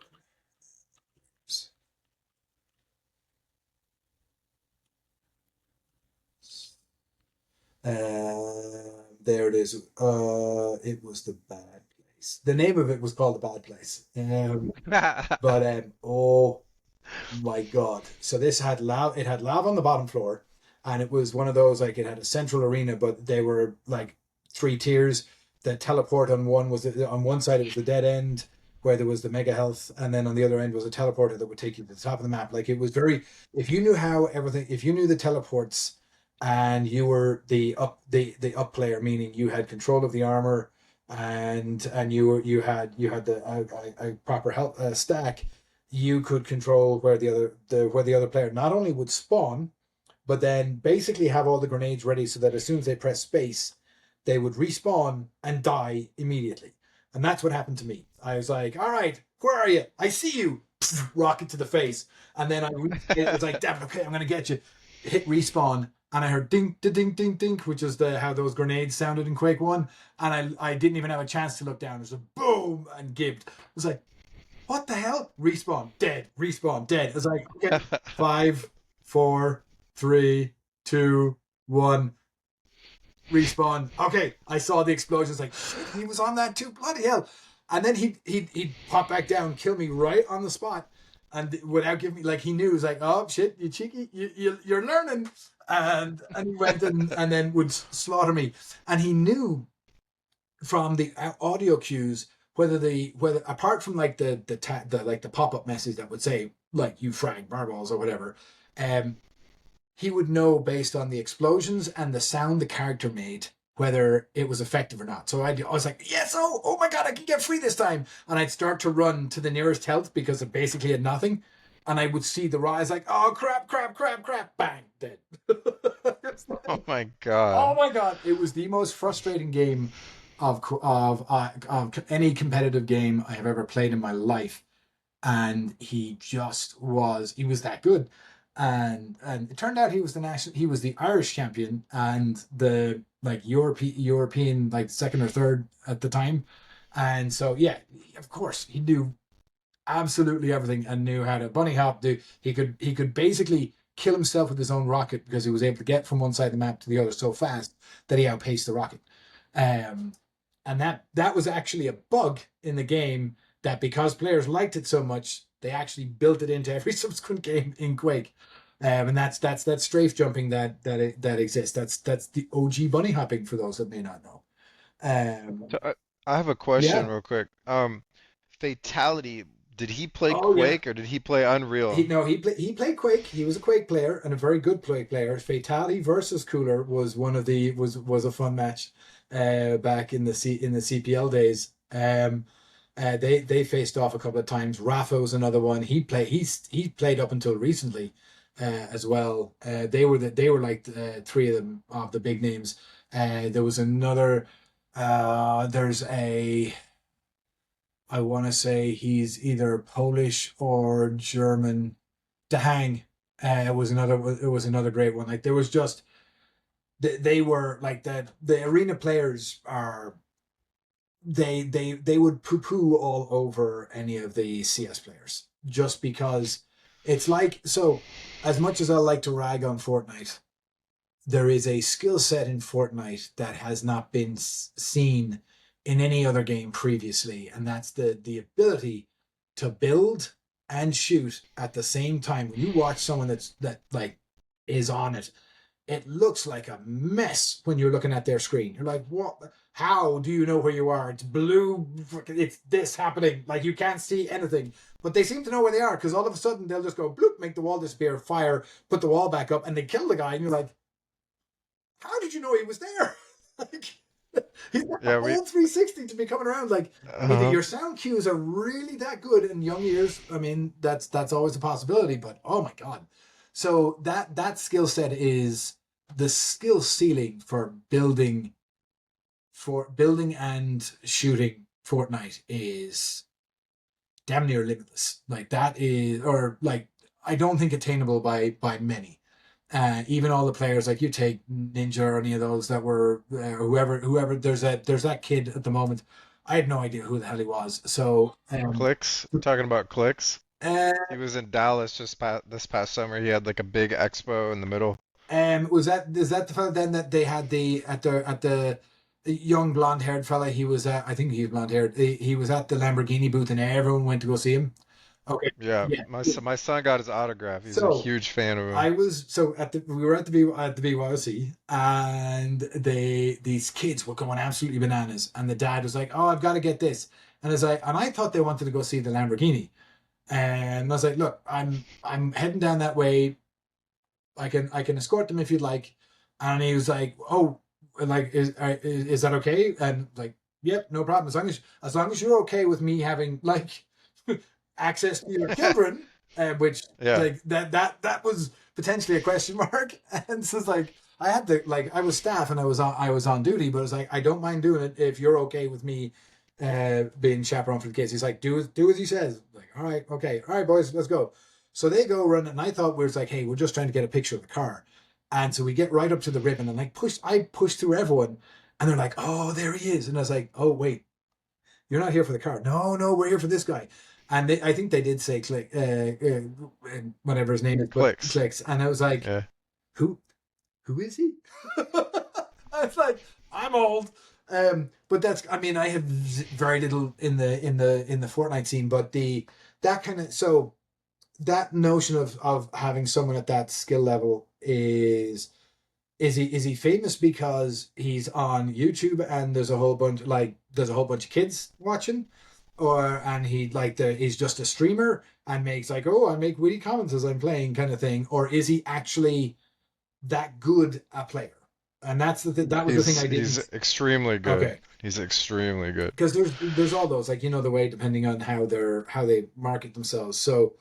Speaker 2: There it is. It was the Bad Place. The name of it was called the Bad Place. But oh my God. So this had lava. It had lava on the bottom floor, and it was one of those like it had a central arena, but they were like three tiers. The teleport on on one side it was the dead end where there was the mega health, and then on the other end was a teleporter that would take you to the top of the map. Like it was very. If you knew how everything, if you knew the teleports, and you were the up player, meaning you had control of the armor, and you had a proper health stack, you could control where the other player not only would spawn, but then basically have all the grenades ready so that as soon as they press space, they would respawn and die immediately. And that's what happened to me. I was like, "All right, where are you? I see you." Rocket to the face, and then it was like, "Damn, okay, I'm gonna get you." Hit respawn, and I heard ding, ding, ding, ding, ding, which is how those grenades sounded in Quake One. And I didn't even have a chance to look down. It was a boom and gibbed. It was like, what the hell? Respawn, dead. Respawn, dead. It's like, okay, five, four, three, two, one. Respawn. Okay, I saw the explosions. Like, shit, he was on that too. Bloody hell! And then he'd pop back down, kill me right on the spot, and without giving me like he knew. He was like, "Oh shit, you cheeky, you're learning." And he went and then would slaughter me, and he knew from the audio cues whether apart from like the pop-up message that would say like you frag barballs or whatever, um he would know based on the explosions and the sound the character made whether it was effective or not. So I was like, yes, oh my God, I can get free this time. And I'd start to run to the nearest health because it basically had nothing. And I would see the rise like, oh crap, crap, crap, crap, bang, dead.
Speaker 1: Oh my
Speaker 2: Oh
Speaker 1: God.
Speaker 2: my God, it was the most frustrating game of any competitive game I have ever played in my life. And he was that good. And it turned out he was the Irish champion and the like European like second or third at the time. And so yeah, of course he knew absolutely everything and knew how to bunny hop. He could basically kill himself with his own rocket because he was able to get from one side of the map to the other so fast that he outpaced the rocket. Um, and that was actually a bug in the game that because players liked it so much, they actually built it into every subsequent game in Quake. And that's strafe jumping that exists. That's the OG bunny hopping for those that may not know.
Speaker 1: So
Speaker 2: Um,
Speaker 1: I have a question
Speaker 2: yeah.
Speaker 1: real quick. Fatality, did he play
Speaker 2: Oh yeah.
Speaker 1: Quake or did he play Unreal?
Speaker 2: He played Quake. He was a Quake player and a very good Quake player. Fatality versus Cooler was one of the was a fun match back in the CPL days. They faced off a couple of times. Rafa was another one. He played up until recently as well. They were like three of them of the big names. There was another. There's a I want to say he's either Polish or German. De Hang it was another great one. Like there was just they were like the arena players are they would poo poo all over any of the CS players just because it's like so as much as I like to rag on Fortnite, there is a skill set in Fortnite that has not been seen in any other game previously, and that's the ability to build and shoot at the same time. When you watch someone that like is on it, it looks like a mess when you're looking at their screen. You're like, what? How do you know where you are? It's blue. It's this happening. Like you can't see anything. But they seem to know where they are because all of a sudden they'll just go bloop, make the wall disappear, fire, put the wall back up, and they kill the guy. And you're like, how did you know he was there? Like, he's got the
Speaker 1: Yeah, we.
Speaker 2: whole 360 to be coming around. Like, either
Speaker 1: Uh,
Speaker 2: your sound cues are really that good in young years. I mean, that's always a possibility. But oh my god, so that skill set is the skill ceiling for building and shooting Fortnite is damn near limitless. Like that is, or like I don't think attainable by many. Even all the players like you take Ninja or any of those that were whoever there's that kid at the moment. I had no idea who the hell he was. So
Speaker 1: Clicks. Talking about clicks.
Speaker 2: uh,
Speaker 1: He was in Dallas this past summer. He had like a big expo in the middle.
Speaker 2: was that is that the fella then that they had the young blonde haired fella? He was I think he was blonde haired. He was at the Lamborghini booth and everyone went to go see him. Okay,
Speaker 1: Yeah,
Speaker 2: yeah.
Speaker 1: my son got his autograph. He's a
Speaker 2: So
Speaker 1: huge fan of him.
Speaker 2: I was so at the we were at the BYOC and these kids were going absolutely bananas and the dad was like, "Oh, I've got to get this," and I thought they wanted to go see the Lamborghini, and I was like, "Look, I'm heading down that way. I can escort them if you'd like," and he was like, "Oh, like is that okay?" And like, "Yep, no problem as long as you're okay with me having like." Access to your children, which
Speaker 1: Yeah.
Speaker 2: like that was potentially a question mark. And so it's like I had to like I was staff and I was on duty, but it's like I don't mind doing it if you're okay with me being chaperone for the kids. He's like, do as he says. Like, all right, okay, all right, boys, let's go. So they go run, and I thought we was like, hey, we're just trying to get a picture of the car. And so we get right up to the ribbon, and I push through everyone, and they're like, oh, there he is. And I was like, oh wait, you're not here for the car. No, no, we're here for this guy. And I think they did say click, whatever his name is, but
Speaker 1: Clicks.
Speaker 2: clicks. And I was like,
Speaker 1: Yeah.
Speaker 2: who, who is he? I was like, I'm old. But I mean, I have very little in the Fortnite scene, but that kind of, so that notion of having someone at that skill level is he famous because he's on YouTube and there's a whole bunch of kids watching, or and he's just a streamer and makes like, oh, I make witty comments as I'm playing kind of thing, or is he actually that good a player? And that was the thing I
Speaker 1: He's
Speaker 2: didn't.
Speaker 1: extremely good.
Speaker 2: Okay,
Speaker 1: He's extremely good.
Speaker 2: because there's all those like the way depending on how they market themselves. So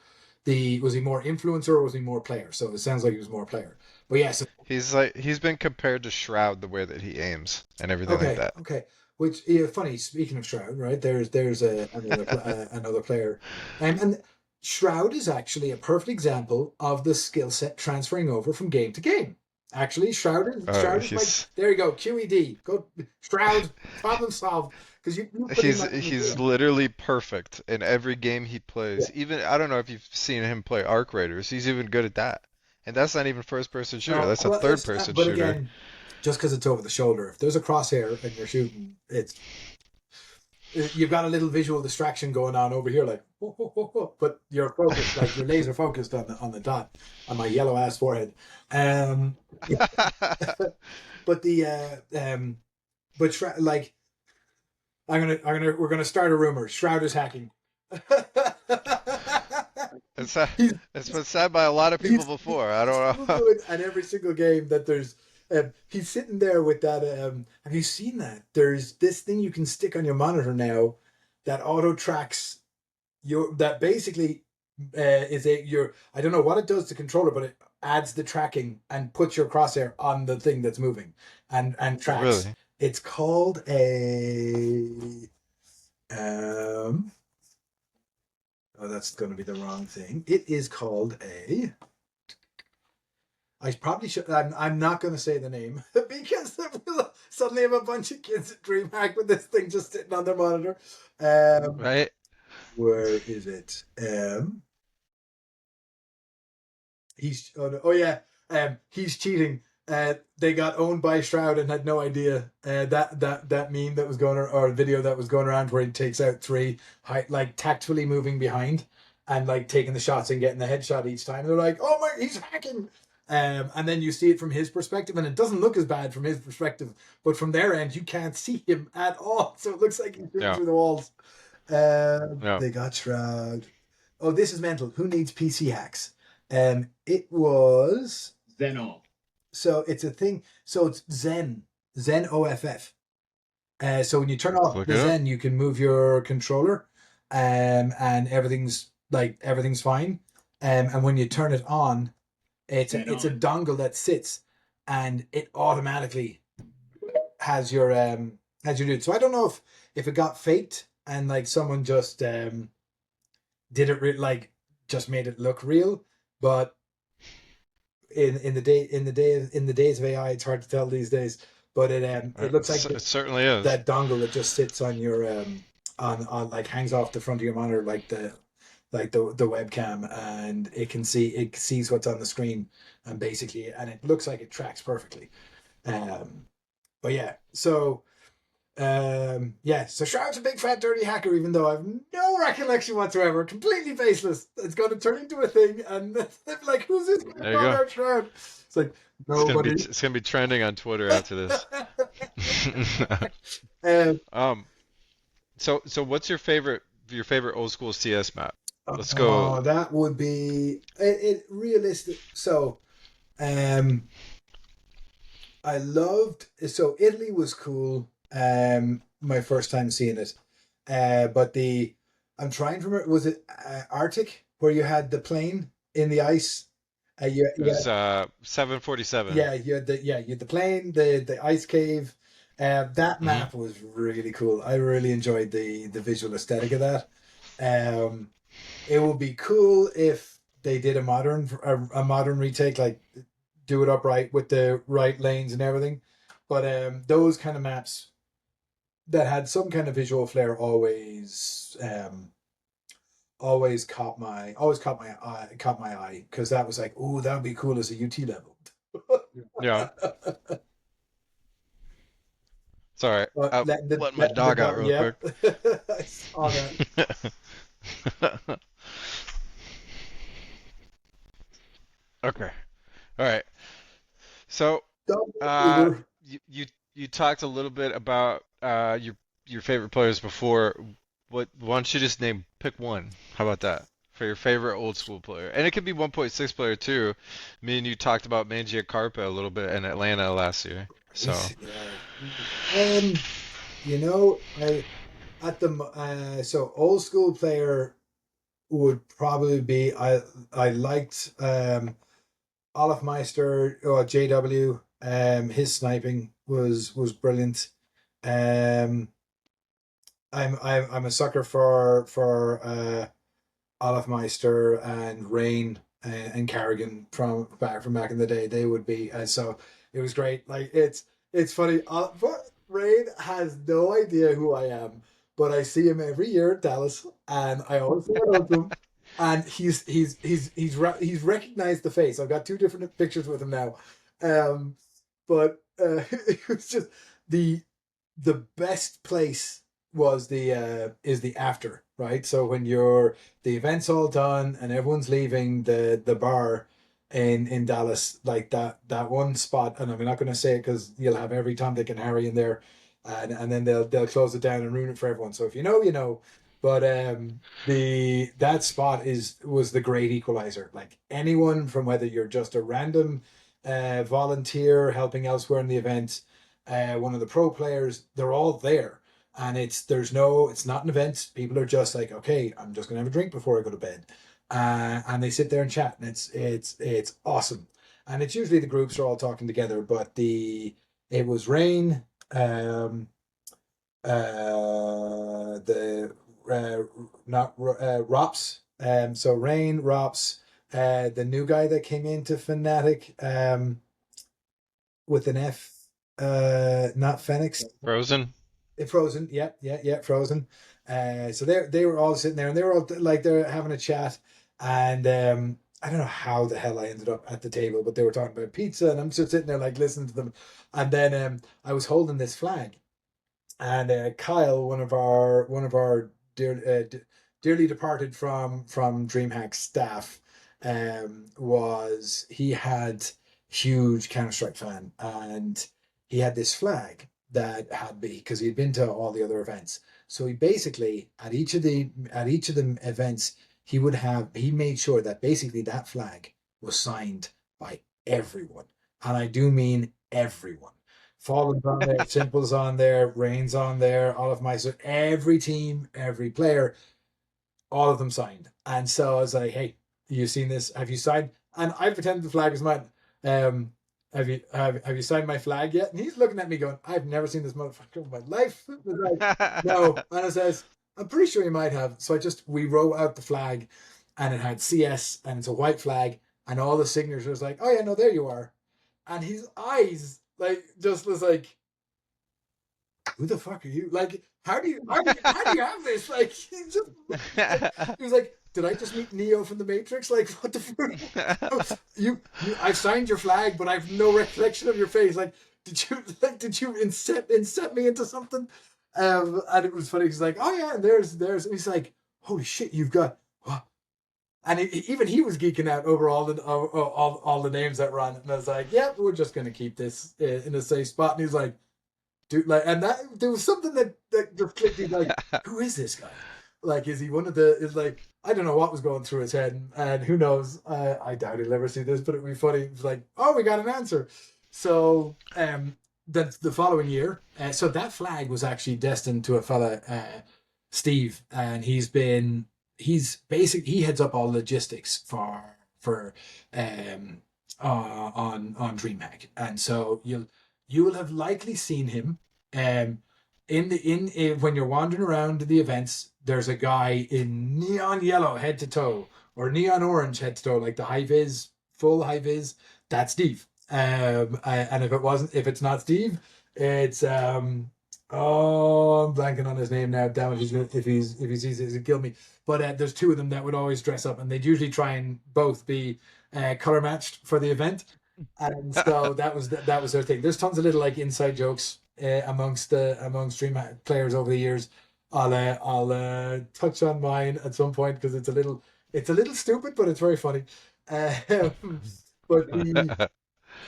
Speaker 2: the was he more influencer or was he more player? So it sounds like he was more player. But yes,
Speaker 1: He's been compared to Shroud the way that he aims and everything like
Speaker 2: okay,
Speaker 1: that.
Speaker 2: okay. Which yeah, funny. Speaking of Shroud, right? There's another player, and Shroud is actually a perfect example of the skill set transferring over from game to game. Actually, Shroud is like
Speaker 1: He's
Speaker 2: there you go. QED, go Shroud, problem solved. Because you put him in the
Speaker 1: he's
Speaker 2: game.
Speaker 1: literally perfect in every game he
Speaker 2: Yeah.
Speaker 1: plays. Even I don't know if you've seen him play Arc Raiders. He's even good at that. And that's not even first person shooter.
Speaker 2: No,
Speaker 1: That's a
Speaker 2: well,
Speaker 1: third person
Speaker 2: but
Speaker 1: shooter.
Speaker 2: again, just because it's over the shoulder, if there's a crosshair and you're shooting, you've got a little visual distraction going on over here, like whoa, whoa, whoa, whoa, but you're focused, like you're laser focused on the dot on my yellow ass forehead. Um, but like we're gonna start a rumor. Shroud is hacking.
Speaker 1: It's
Speaker 2: he's
Speaker 1: it's been said by a lot of people before. I
Speaker 2: he's
Speaker 1: don't
Speaker 2: so
Speaker 1: know.
Speaker 2: good at every single game that there's. He's sitting there with that. Have you seen that? There's this thing you can stick on your monitor now that auto tracks your. That basically is a your. I don't know what it does to controller, but it adds the tracking and puts your crosshair on the thing that's moving and tracks.
Speaker 1: Really?
Speaker 2: It's called Um, oh, that's going to be the wrong thing. It is called a. I probably should. I'm not going to say the name because we'll suddenly have a bunch of kids at DreamHack with this thing just sitting on their monitor. Um,
Speaker 1: Right?
Speaker 2: where is it? He's oh, no, oh yeah, he's cheating. They got owned by Shroud and had no idea. That meme that was going or video that was going around where he takes out three, like tactfully moving behind and like taking the shots and getting the headshot each time. They're like, oh my, he's hacking. And then you see it from his perspective, and it doesn't look as bad from his perspective, but from their end, you can't see him at all. So it looks like he's shooting
Speaker 1: Yeah.
Speaker 2: through the walls.
Speaker 1: Yeah.
Speaker 2: They got Shroud. Oh, this is mental. Who needs PC hacks? It was
Speaker 3: Zeno.
Speaker 2: so it's a thing. So it's Zen OFF. So when you turn off
Speaker 1: Look
Speaker 2: the
Speaker 1: it up.
Speaker 2: Zen, you can move your controller, and everything's fine. And when you turn it on, it's a dongle that sits, and it automatically has your dude. So I don't know if it got faked and like someone just did it like just made it look real, but in the days of AI, it's hard to tell these days. But it looks like
Speaker 1: It certainly is.
Speaker 2: that dongle that just sits on your on like hangs off the front of your monitor like the webcam, and it sees what's on the screen, and basically and it looks like it tracks perfectly. But yeah, so so Shroud's a big fat dirty hacker, even though I have no recollection whatsoever, completely baseless. It's going to turn into a thing, and they're like, "Who's this guy
Speaker 1: There you go.
Speaker 2: out Shroud?" It's like nobody.
Speaker 1: It's gonna be trending on Twitter after this.
Speaker 2: um,
Speaker 1: So what's your favorite old school CS map? Let's go.
Speaker 2: that would be it realistic. So, um, I loved so Italy was cool. My first time seeing it. But I'm trying to remember, was it Arctic where you had the plane in the ice?
Speaker 1: It was 747.
Speaker 2: You had the plane, the ice cave. That
Speaker 1: Hmm.
Speaker 2: map was really cool. I really enjoyed the visual aesthetic of that. Um, it would be cool if they did a modern retake, like do it upright with the right lanes and everything. But those kind of maps that had some kind of visual flair always caught my eye, because that was like, oh, that would be cool as a UT level.
Speaker 1: Yeah. Sorry.
Speaker 2: But
Speaker 1: Let my dog out real
Speaker 2: yep.
Speaker 1: quick.
Speaker 2: I saw that.
Speaker 1: Okay. All right. So,
Speaker 2: Double
Speaker 1: uh,
Speaker 2: Uber.
Speaker 1: you talked a little bit about your favorite players before. Why don't you just pick one? How about that? For your favorite old school player. And it could be 1.6 player too. Me and you talked about Mangiacarpa a little bit in Atlanta last year. So,
Speaker 2: Yeah. I at the so old school player would probably be I liked Olafmeister or JW. His sniping was brilliant. Um, I'm a sucker for Olafmeister and Rain and Carrigan from back in the day. They would be so it was great. Like it's funny. But Rain has no idea who I am, but I see him every year at Dallas, and I always say hello to him. And he's recognized the face. I've got two different pictures with him now, but it was just the the best place was the is the after, right? So when the event's all done and everyone's leaving the bar in Dallas, like that one spot, and I'm not going to say it because you'll have every Tom, Dick, and Harry in there, and then they'll close it down and ruin it for everyone. So if you know, you know. But the that spot was the great equalizer. Like anyone, from whether you're just a random volunteer helping elsewhere in the event, one of the pro players, they're all there, and it's not an event. People are just like, okay, I'm just gonna have a drink before I go to bed, and they sit there and chat, and it's awesome. And it's usually the groups are all talking together, but it was Rain, The not Rops. So Rain, Rops, the new guy that came into Fnatic, with an F, not Phoenix.
Speaker 1: Frozen.
Speaker 2: Frozen, yeah, yeah, yeah, Frozen. So they were all sitting there, and they were all like they're having a chat, and I don't know how the hell I ended up at the table, but they were talking about pizza, and I'm just sitting there like listening to them, and then I was holding this flag, and Kyle, one of our dearly departed from DreamHack staff, was he had huge Counter Strike fan, and he had this flag that had because he'd been to all the other events. So he basically at each of the events he made sure that basically that flag was signed by everyone, and I do mean everyone. Fallen's on there, Simple's on there, Rain's on there, all of my so every team, every player, all of them signed. And so I was like, "Hey, you seen this? Have you signed?" And I pretended the flag was mine. Um, have you signed my flag yet? And he's looking at me going, "I've never seen this motherfucker in my life." I was like, no, and I says, "I'm pretty sure you might have." So we wrote out the flag, and it had CS, and it's a white flag, and all the signatures was like, "Oh yeah, no, there you are." And his eyes like just was like, who the fuck are you? Like, how do you have this? Like, he was like, did I just meet Neo from the Matrix? Like, what the fuck? I've signed your flag, but I've no recollection of your face. Like, did you inset me into something? And it was funny. He's like, oh yeah, and there's. And he's like, holy shit, you've got. What? And even he was geeking out over all the names that were on it. And I was like, yeah, we're just gonna keep this in a safe spot. And he's like, dude, like, and that there was something that just clicked. He's like, who is this guy? Like, is he one of the? Is like, I don't know what was going through his head, and who knows? I doubt he'll ever see this, but it'd be funny. It's like, oh, we got an answer. So, the following year, so that flag was actually destined to a fella, Steve, and he heads up all logistics for on DreamHack, and so you will have likely seen him in when you're wandering around the events. There's a guy in neon yellow head to toe, or neon orange head to toe, like the high vis, full high vis. That's Steve. And if it's not Steve, it's oh, I'm blanking on his name now. Damn it, if he sees it, he'll kill me. But there's two of them that would always dress up, and they'd usually try and both be color matched for the event. And so that was their thing. There's tons of little like inside jokes amongst Dream players over the years. I'll touch on mine at some point because it's a little stupid, but it's very funny. But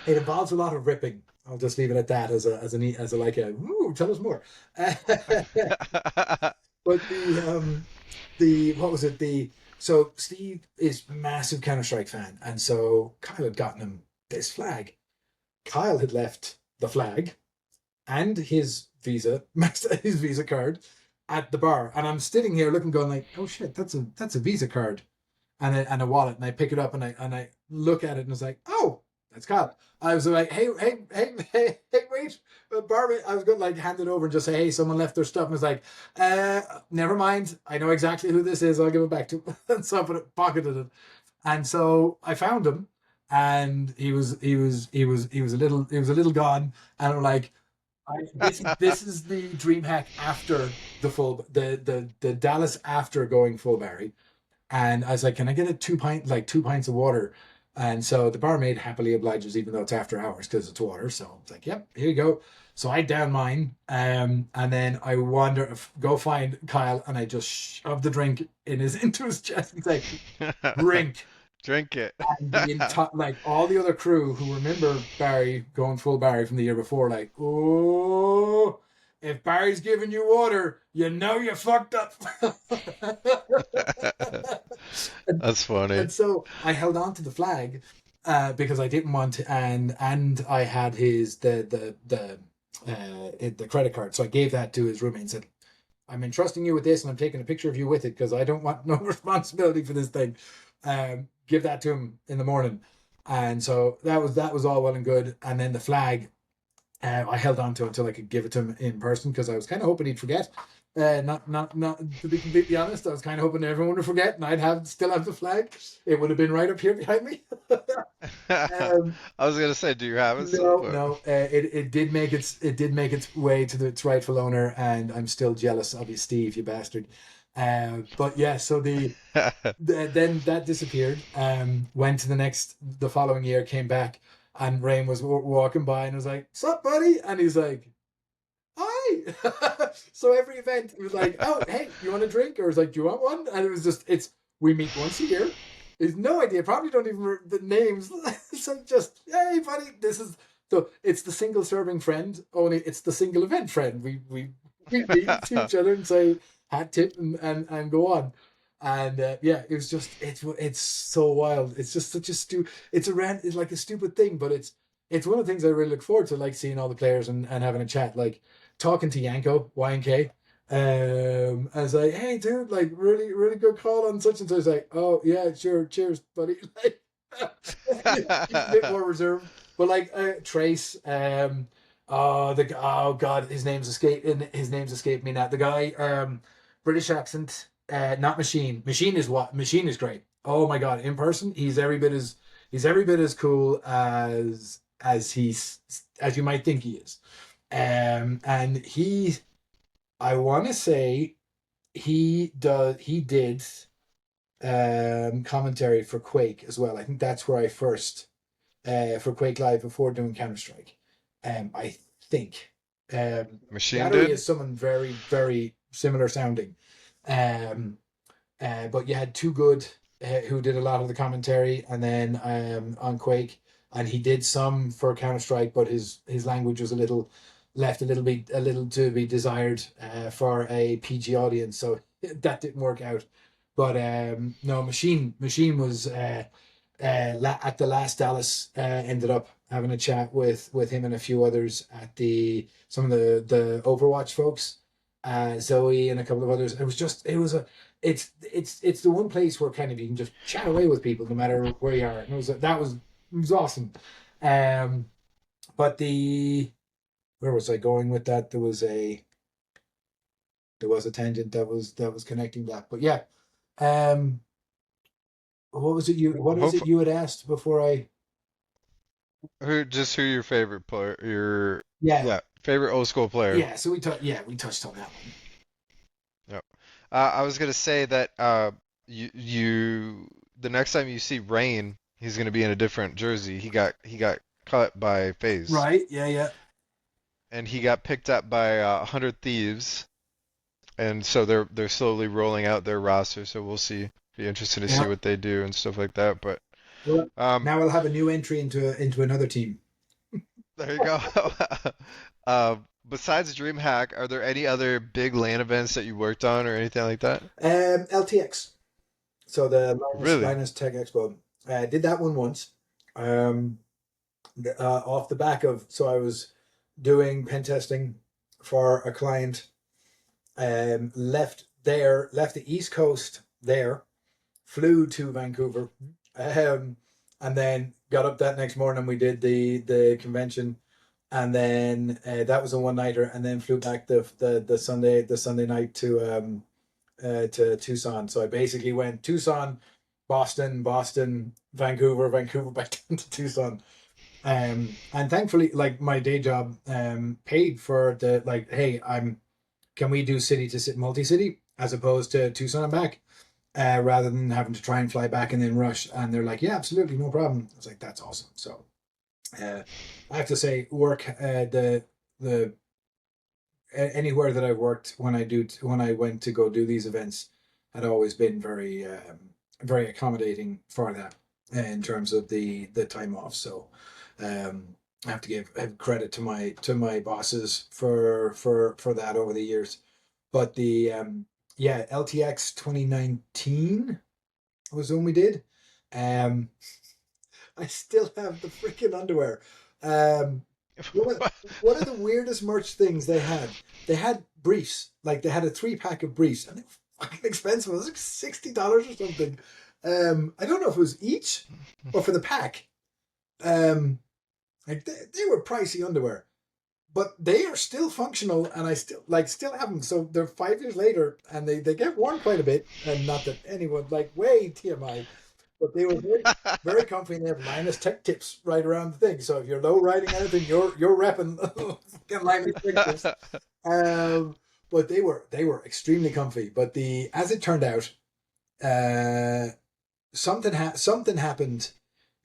Speaker 2: it involves a lot of ripping. I'll just leave it at that as a like a woo, tell us more. But the what was it so Steve is massive Counter Strike fan, and so Kyle had gotten him this flag. Kyle had left the flag and his Visa card at the bar, and I'm sitting here looking, going like, oh shit, that's a Visa card and a wallet, and I pick it up and I look at it and it's like, oh, that's Kyle. I was like, hey, wait, Barbie. I was going to like hand it over and just say, hey, someone left their stuff, and was like, never mind. I know exactly who this is. I'll give it back to him. And so I pocketed it, and so I found him, and he was a little gone, and I'm like, this is the dream hack after the Dallas after going full Barry. And I was like, can I get a 2 pints of water? And so the barmaid happily obliges, even though it's after hours because it's water. So it's like, yep, here you go. So I down mine, and then I go find Kyle, and I just shove the drink into his chest and say, drink.
Speaker 1: Drink it.
Speaker 2: And the entire, like, all the other crew who remember Barry going full Barry from the year before, like, oh, if Barry's giving you water, you know you fucked up.
Speaker 1: That's funny.
Speaker 2: And so I held on to the flag, because I didn't want to, and I had the credit card, so I gave that to his roommate and said, "I'm entrusting you with this, and I'm taking a picture of you with it because I don't want no responsibility for this thing. Give that to him in the morning." And so that was all well and good, and then the flag. I held on to it until I could give it to him in person because I was kind of hoping he'd forget. Not to be completely honest, I was kind of hoping everyone would forget, and still have the flag. It would have been right up here behind me.
Speaker 1: I
Speaker 2: um,
Speaker 1: was gonna say, do you have it still?
Speaker 2: no,
Speaker 1: But
Speaker 2: no, it did make its way to its rightful owner, and I'm still jealous of you, Steve, you bastard. But yeah, so then that disappeared. Went to the following year, came back, and Rain was walking by and was like, "Sup, buddy?" And he's like, "Hi." So every event, it was like, "Oh, hey, you want a drink?" Or it's like, "Do you want one?" And it was just, we meet once a year. There's no idea, probably don't even remember the names. So just, "Hey, buddy, this is." So it's the single serving friend, only it's the single event friend. We meet to each other and say hat tip and go on. And yeah, it was just it's so wild. It's just such a it's like a stupid thing, but it's one of the things I really look forward to, like seeing all the players and having a chat, like talking to Yanko YNK. I was like, "Hey, dude, like really, really good call on such and such." Like, "Oh yeah, sure, cheers, buddy." Like, he's a bit more reserved, but like Trace, oh god, his name's escaped me now. The guy, British accent, not Machine. Machine is great. Oh my god, in person, he's every bit as cool as you might think he is. And I want to say he did commentary for Quake as well. I think that's where I first for Quake Live before doing Counter Strike. I think
Speaker 1: Machine
Speaker 2: Battery
Speaker 1: did?
Speaker 2: is someone very very similar sounding. Um, but you had Too Good, who did a lot of the commentary, and then on Quake, and he did some for Counter Strike, but his language was left a little to be desired for a PG audience, so that didn't work out. But no, Machine was at the last Dallas. Ended up having a chat with him and a few others at the some of the Overwatch folks, Zoe and a couple of others. It's the one place where kind of you can just chat away with people no matter where you are. And it was awesome. Um, but the where was I going with that? There was a tangent that was connecting that. But yeah, um, what was it
Speaker 1: Hopefully,
Speaker 2: you had asked before I?
Speaker 1: who your favorite player? Your
Speaker 2: Yeah,
Speaker 1: yeah, favorite old school player.
Speaker 2: yeah. So we touched on that one.
Speaker 1: Yep. I was gonna say that you the next time you see Rain, he's gonna be in a different jersey. He got cut by FaZe,
Speaker 2: Right? Yeah, yeah,
Speaker 1: and he got picked up by 100 Thieves, and so they're slowly rolling out their roster. So we'll see. Be interested to see
Speaker 2: yeah.
Speaker 1: what they do and stuff like that. But
Speaker 2: Well,
Speaker 1: um,
Speaker 2: now we'll have a new entry into another team.
Speaker 1: there you go. Besides DreamHack, are there any other big LAN events that you worked on or anything like that?
Speaker 2: LTX. So the
Speaker 1: Really?
Speaker 2: Linus Tech Expo. Did that one once. Um, Off the back of so I was doing pen testing for a client. Left the East Coast there, flew to Vancouver, and then got up that next morning. We did the convention, and then that was a one nighter, and then flew back the Sunday night to Tucson. So I basically went Tucson, Boston, Vancouver, Vancouver back down to Tucson. And thankfully, like my day job paid for the like, hey, can we do city to city multi city as opposed to Tucson and back, rather than having to try and fly back and then rush. And they're like, yeah, absolutely, no problem. I was like, that's awesome. So I have to say, work the anywhere that I've worked when I went to go do these events had always been very accommodating for that in terms of the time off. So I have to have credit to my bosses for that over the years. But the yeah, LTX 2019 was when we did. Um, I still have the freaking underwear. Um, one of, one of the weirdest merch things they had. They had briefs, like they had a 3 pack of briefs, and they were fucking expensive. It was like $60 or something. I don't know if it was each or for the pack. Um, like they were pricey underwear. but they are still functional, and I still have them. So they're 5 years later, and they get worn quite a bit. And not that anyone like way TMI, but they were very comfy, and they have Linus Tech Tips right around the thing. So if you're low riding anything, you're repping fucking Linus Tech Tips. But they were extremely comfy. But the as it turned out, uh, something happened.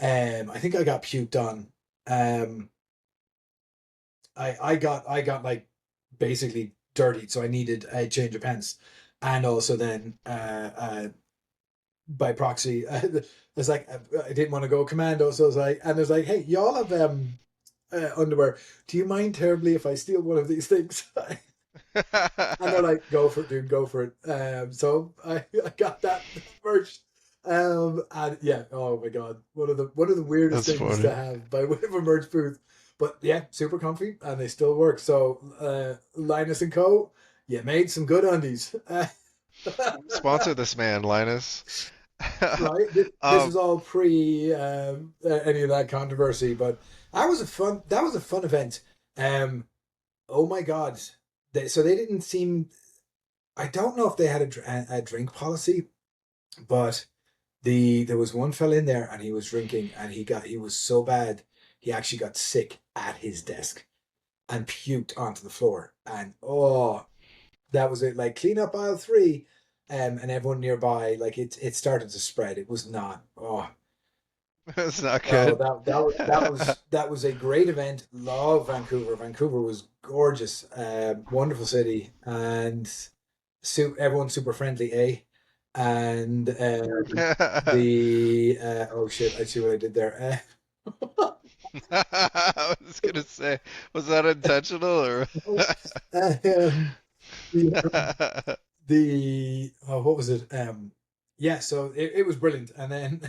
Speaker 2: I think I got puked on. Um, I got like basically dirtied, so I needed a change of pants, and also then by proxy, it's like I didn't want to go commando, so I was like, and it's like, hey, y'all have underwear. Do you mind terribly if I steal one of these things? And they're like, go for it, dude, go for it. So I got that merch. And yeah, oh my god, one of the weirdest
Speaker 1: That's
Speaker 2: things
Speaker 1: funny.
Speaker 2: to have by way of a merch booth. But yeah, super comfy, and they still work. So Linus and Co, you made some good undies.
Speaker 1: Sponsor this man, Linus.
Speaker 2: Right, this
Speaker 1: Um,
Speaker 2: is all pre any of that controversy, but that was a fun event. Um, oh my god, so they didn't seem. I don't know if they had a drink policy, but there was one fella in there, and he was drinking, and he was so bad he actually got sick at his desk and puked onto the floor. And oh, that was it. Like clean up aisle three, and everyone nearby, like it started to spread. It was not. Oh,
Speaker 1: it's not
Speaker 2: oh,
Speaker 1: good.
Speaker 2: that was a great event. Love Vancouver. Vancouver was gorgeous, wonderful city, and everyone's super friendly, eh? And the oh shit, I see what I did there.
Speaker 1: I was gonna say, was that intentional or?
Speaker 2: Um, the what was it? Yeah, so it was brilliant. And then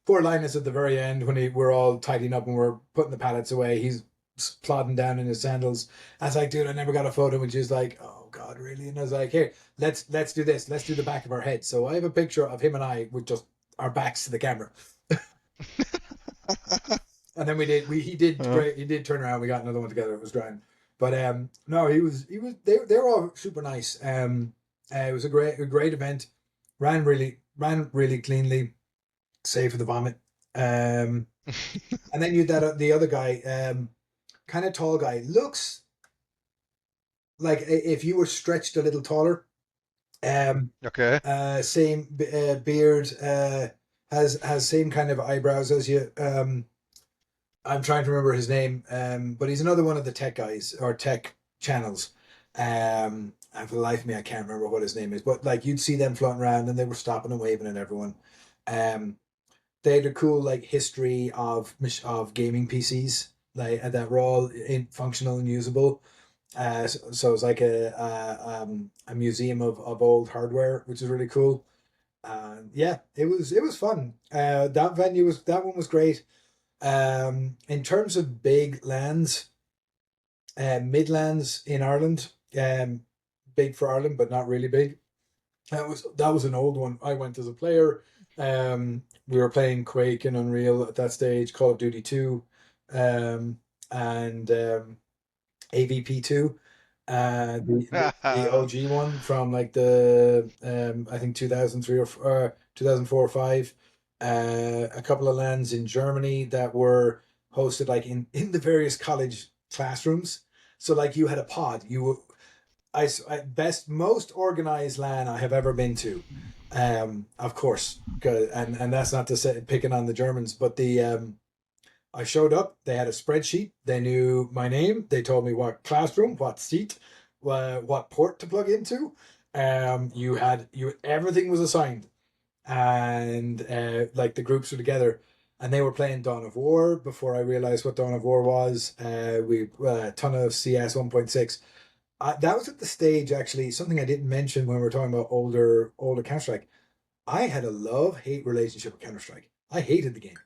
Speaker 2: poor Linus at the very end, when we're all tidying up and we're putting the pallets away, he's plodding down in his sandals. I was like, dude, I never got a photo. And she's like, oh God, really? And I was like, here, let's do this. Let's do the back of our head. So I have a picture of him and I with just our backs to the camera. And then he did
Speaker 1: Uh,
Speaker 2: great. He did turn around. We got another one together. It was grand. But no, they were all super nice. It was a great event. Ran really cleanly, save for the vomit. Um, and then you had that the other guy, kind of tall guy, looks like if you were stretched a little taller. Um,
Speaker 1: okay.
Speaker 2: Same beard, has same kind of eyebrows as you. I'm trying to remember his name, but he's another one of the tech guys or tech channels. And for the life of me, I can't remember what his name is. But like you'd see them floating around, and they were stopping and waving at everyone. Um, they had a cool like history of gaming PCs, like that were all functional and usable. So it's like a museum of old hardware, which is really cool. Yeah, it was fun. That one was great. In terms of big lands, Midlands in Ireland, big for Ireland, but not really big. That was an old one. I went as a player. We were playing Quake and Unreal at that stage, Call of Duty 2, and AVP 2, the OG one from like the I think 2003 or 2004 or 5. A couple of lands in Germany that were hosted like in the various college classrooms. So like you had a pod. You were best most organized LAN I have ever been to. Of course, and that's not to say picking on the Germans, but I showed up. They had a spreadsheet. They knew my name. They told me what classroom, what seat, what port to plug into. You everything was assigned, and like the groups were together, and they were playing Dawn of War before I realized what Dawn of War was. We a ton of CS 1.6. That was at the stage actually. Something I didn't mention when we were talking about older Counter Strike. I had a love hate relationship with Counter Strike. I hated the game.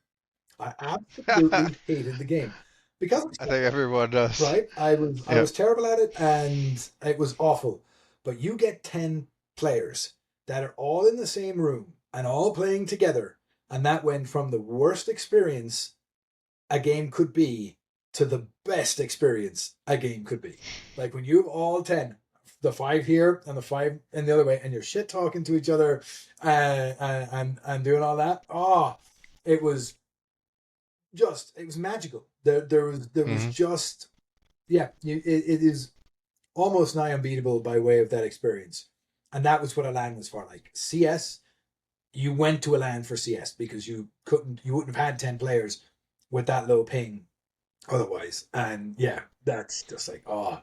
Speaker 2: I absolutely hated the game because
Speaker 1: I think everyone does.
Speaker 2: right. I
Speaker 1: Yeah.
Speaker 2: was terrible at it, and it was awful. But you get 10 players that are all in the same room and all playing together, and that went from the worst experience a game could be to the best experience a game could be. Like when you have all 10, the 5 here and the 5 in the other way, and you're shit talking to each other and doing all that. Oh, it was it was magical. There was
Speaker 1: Hmm.
Speaker 2: just, yeah, it is almost nigh unbeatable by way of that experience. And that was what a LAN was for. Like CS, you went to a LAN for CS because you wouldn't have had 10 players with that low ping otherwise. And yeah, that's just like, oh,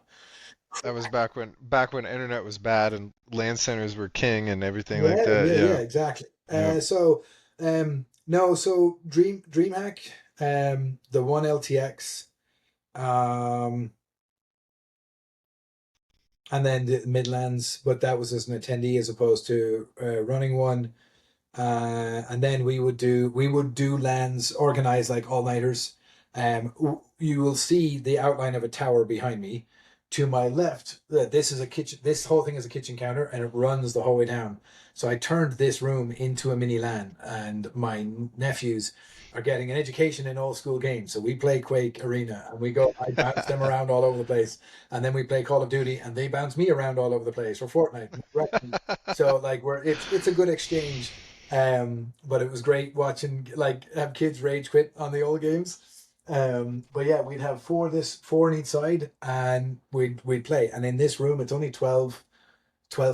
Speaker 1: That was back when internet was bad and LAN centers were king and everything like
Speaker 2: yeah,
Speaker 1: that.
Speaker 2: yeah,
Speaker 1: Yeah.
Speaker 2: exactly.
Speaker 1: Yep.
Speaker 2: No, so DreamHack, the one LTX, um, and then the Midlands, but that was as an attendee as opposed to running one. And then we would do lands organized like all nighters. You will see the outline of a tower behind me. To my left, this is a kitchen. This whole thing is a kitchen counter, and it runs the whole way down. So I turned this room into a mini LAN, and my nephews are getting an education in old school games. So we play Quake Arena, and we go. I bounce them around all over the place, and then we play Call of Duty, and they bounce me around all over the place, or Fortnite. So like it's a good exchange, but it was great watching like have kids rage quit on the old games. But yeah, we'd have four on each side, and we'd play. And in this room, it's only 12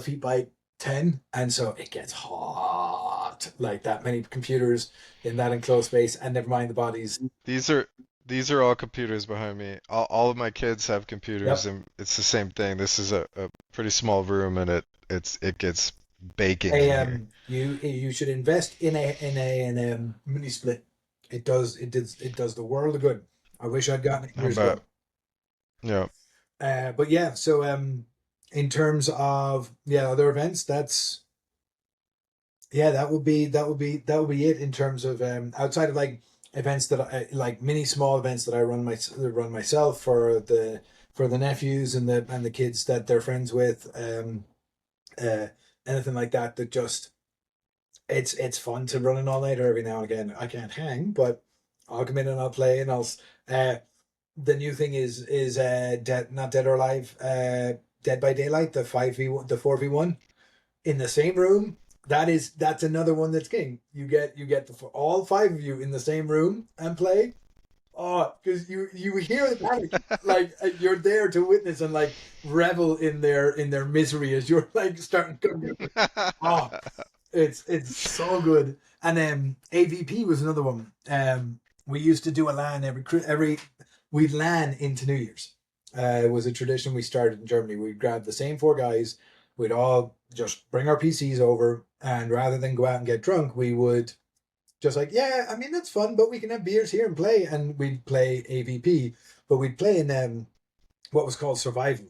Speaker 2: feet by 10, and so it gets hot. Like that many computers in that enclosed space, and never mind the bodies.
Speaker 1: These are these are all computers behind me. All of my kids have computers,
Speaker 2: Yep.
Speaker 1: and it's the same thing. This is a pretty small room, and it gets baking
Speaker 2: A
Speaker 1: in here.
Speaker 2: you should invest in a mini split. It does the world of good. I wish I'd gotten it
Speaker 1: How
Speaker 2: years
Speaker 1: about
Speaker 2: ago.
Speaker 1: yeah?
Speaker 2: But yeah, so in terms of yeah other events, that's yeah that would be it in terms of outside of like events that I like mini small events that I run myself for the nephews and the kids that they're friends with, uh anything like that that just it's fun to run an all nighter every now and again. I can't hang, but I'll come in and I'll play and uh the new thing is dead not Dead or Alive, Dead by Daylight, the 5v1, the 4v1 in the same room. That's another one that's king. You get all 5 of you in the same room and play. Oh, because you hear the panic, like you're there to witness and like revel in their misery as you're like starting to. Oh, it's so good. And AVP was another one. We used to do a LAN every we'd LAN into New Year's. It was a tradition we started in Germany. We'd grab the same 4 guys. We'd all just bring our PCs over, and rather than go out and get drunk, we would just like, yeah, I mean that's fun, but we can have beers here and play. And we'd play AVP, but we'd play in what was called survival.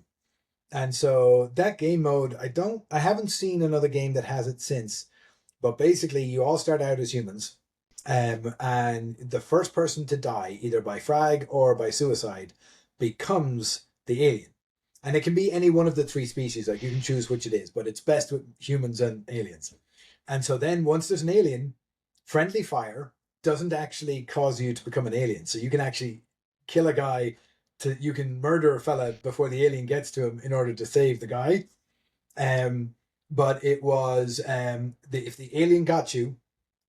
Speaker 2: And so that game mode, I haven't seen another game that has it since, but basically, you all start out as humans, and the first person to die, either by frag or by suicide, becomes the alien. And it can be any one of the 3 species. Like you can choose which it is, but it's best with humans and aliens. And so then, once there's an alien, friendly fire doesn't actually cause you to become an alien. So you can actually kill a guy. You can murder a fella before the alien gets to him in order to save the guy. Um, but it was if the alien got you,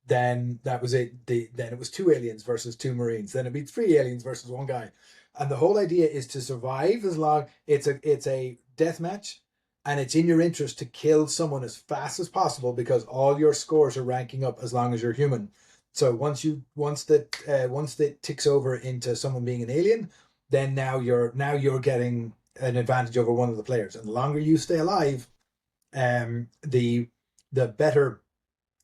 Speaker 2: then that was it. Then it was 2 aliens versus 2 Marines. Then it'd be 3 aliens versus 1 guy. And the whole idea is to survive as long. It's a death match, and it's in your interest to kill someone as fast as possible because all your scores are ranking up as long as you're human. So once that ticks over into someone being an alien, then now you're getting an advantage over one of the players. And the longer you stay alive, the better,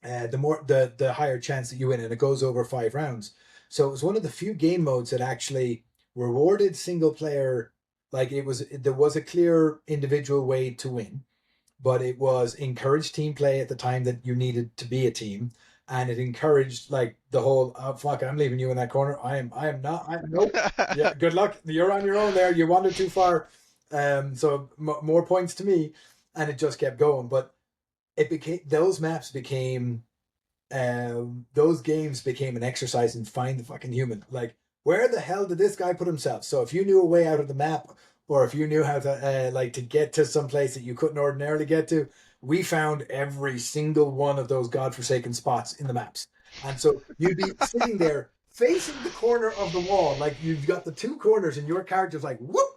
Speaker 2: the higher chance that you win, and it goes over 5 rounds. So it was one of the few game modes that actually rewarded single player. Like there was a clear individual way to win, but it was encouraged team play at the time that you needed to be a team, and it encouraged like the whole, oh, fuck, I'm leaving you in that corner. I am not. I nope. Yeah, good luck. You're on your own there. You wandered too far. So more points to me, and it just kept going. But it became those games became an exercise in find the fucking human. Like where the hell did this guy put himself? So if you knew a way out of the map, or if you knew how to like to get to some place that you couldn't ordinarily get to, we found every single one of those godforsaken spots in the maps. And so you'd be sitting there facing the corner of the wall, like you've got the two corners, and your character's like whoop,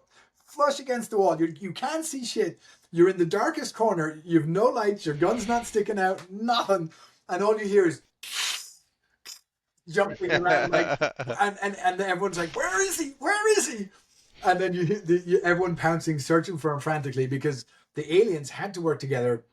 Speaker 2: flush against the wall. You can't see shit. You're in the darkest corner. You've no lights. Your gun's not sticking out. Nothing, and all you hear is jumping around like, and everyone's like, "Where is he? Where is he?" And then everyone pouncing, searching for him frantically because the aliens had to work together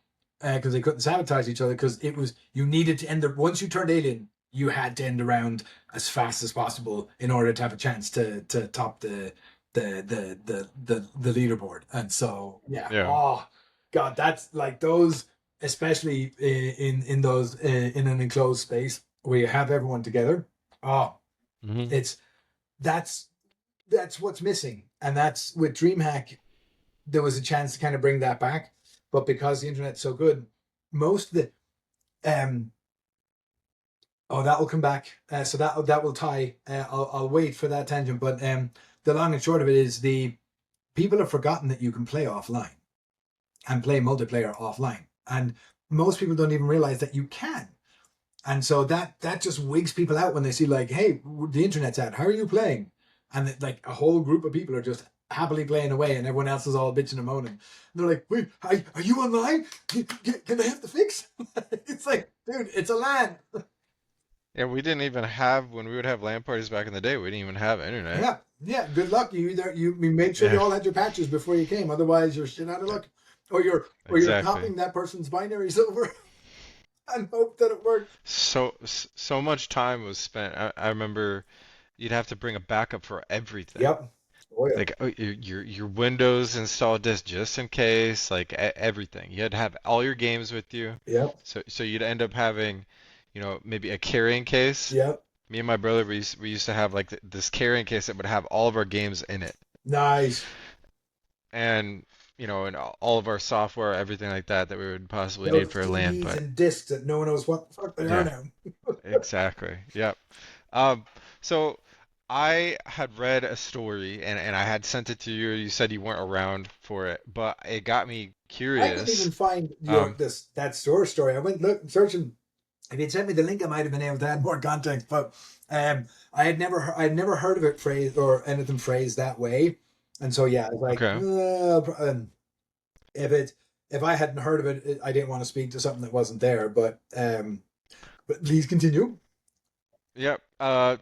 Speaker 2: because they couldn't sabotage each other because it was you needed to end the once you turned alien, you had to end the round as fast as possible in order to have a chance to top the leaderboard. And so yeah,
Speaker 1: Yeah.
Speaker 2: oh god, that's like those, especially in those in an enclosed space where you have everyone together. Oh,
Speaker 1: Hmm.
Speaker 2: it's that's what's missing, and that's with DreamHack. There was a chance to kind of bring that back, but because the internet's so good, most of the oh, that will come back. So that will tie. I'll wait for that tangent, but the long and short of it is the people have forgotten that you can play offline and play multiplayer offline, and most people don't even realize that you can. And so that just wigs people out when they see like, hey, the internet's out. How are you playing? And like a whole group of people are just happily playing away, and everyone else is all bitching and moaning. And they're like, wait, are you online? Can I have the fix? It's like, dude, it's a LAN.
Speaker 1: Yeah, we didn't even have when we would have LAN parties back in the day. We didn't even have internet.
Speaker 2: Yeah, yeah. Good luck. You made sure you
Speaker 1: Yeah,
Speaker 2: all had your patches before you came. Otherwise, you're shit out of luck. Or you're
Speaker 1: exactly.
Speaker 2: copying that person's binaries over and hope that it works.
Speaker 1: So much time was spent. I remember you'd have to bring a backup for everything.
Speaker 2: Yep. Oh yeah.
Speaker 1: Like your Windows installed disk just in case, like everything. You had to have all your games with you.
Speaker 2: Yep.
Speaker 1: So you'd end up having, maybe a carrying case.
Speaker 2: Yep.
Speaker 1: Me and my brother, we used to have like this carrying case that would have all of our games in it,
Speaker 2: Nice.
Speaker 1: and and all of our software, everything like that we would possibly need
Speaker 2: Those
Speaker 1: for a LAN.
Speaker 2: CDs
Speaker 1: But
Speaker 2: and discs that no one knows what the fuck they are
Speaker 1: yeah,
Speaker 2: now.
Speaker 1: exactly. Yep. Um, so I had read a story and I had sent it to you. You said you weren't around for it, but it got me
Speaker 2: I couldn't even
Speaker 1: curious.
Speaker 2: find
Speaker 1: Um,
Speaker 2: that store story. I went searching. If you'd sent me the link, I might have been able to add more context. But I had never heard of it phrased or anything phrased that way. And so yeah, I was like,
Speaker 1: okay.
Speaker 2: if it if I hadn't heard of it, I didn't want to speak to something that wasn't there. But please continue.
Speaker 1: Yep.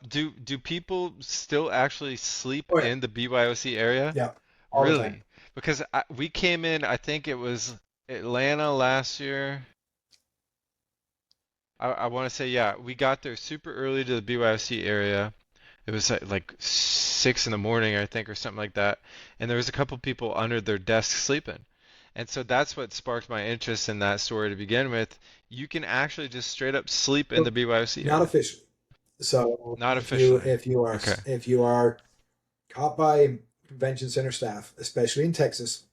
Speaker 1: Do people still actually sleep
Speaker 2: Oh yeah,
Speaker 1: in the BYOC area?
Speaker 2: yeah, all the time.
Speaker 1: Really? Because we came in, I think it was Atlanta last year. I want to say, yeah, we got there super early to the BYOC area. It was at like 6 in the morning, I think, or something like that. And there was a couple people under their desks sleeping. And so that's what sparked my interest in that story to begin with. You can actually just straight up sleep in
Speaker 2: But
Speaker 1: the BYOC
Speaker 2: not
Speaker 1: area.
Speaker 2: officially. So
Speaker 1: Not officially. Okay.
Speaker 2: if you are caught by convention center staff, especially in Texas,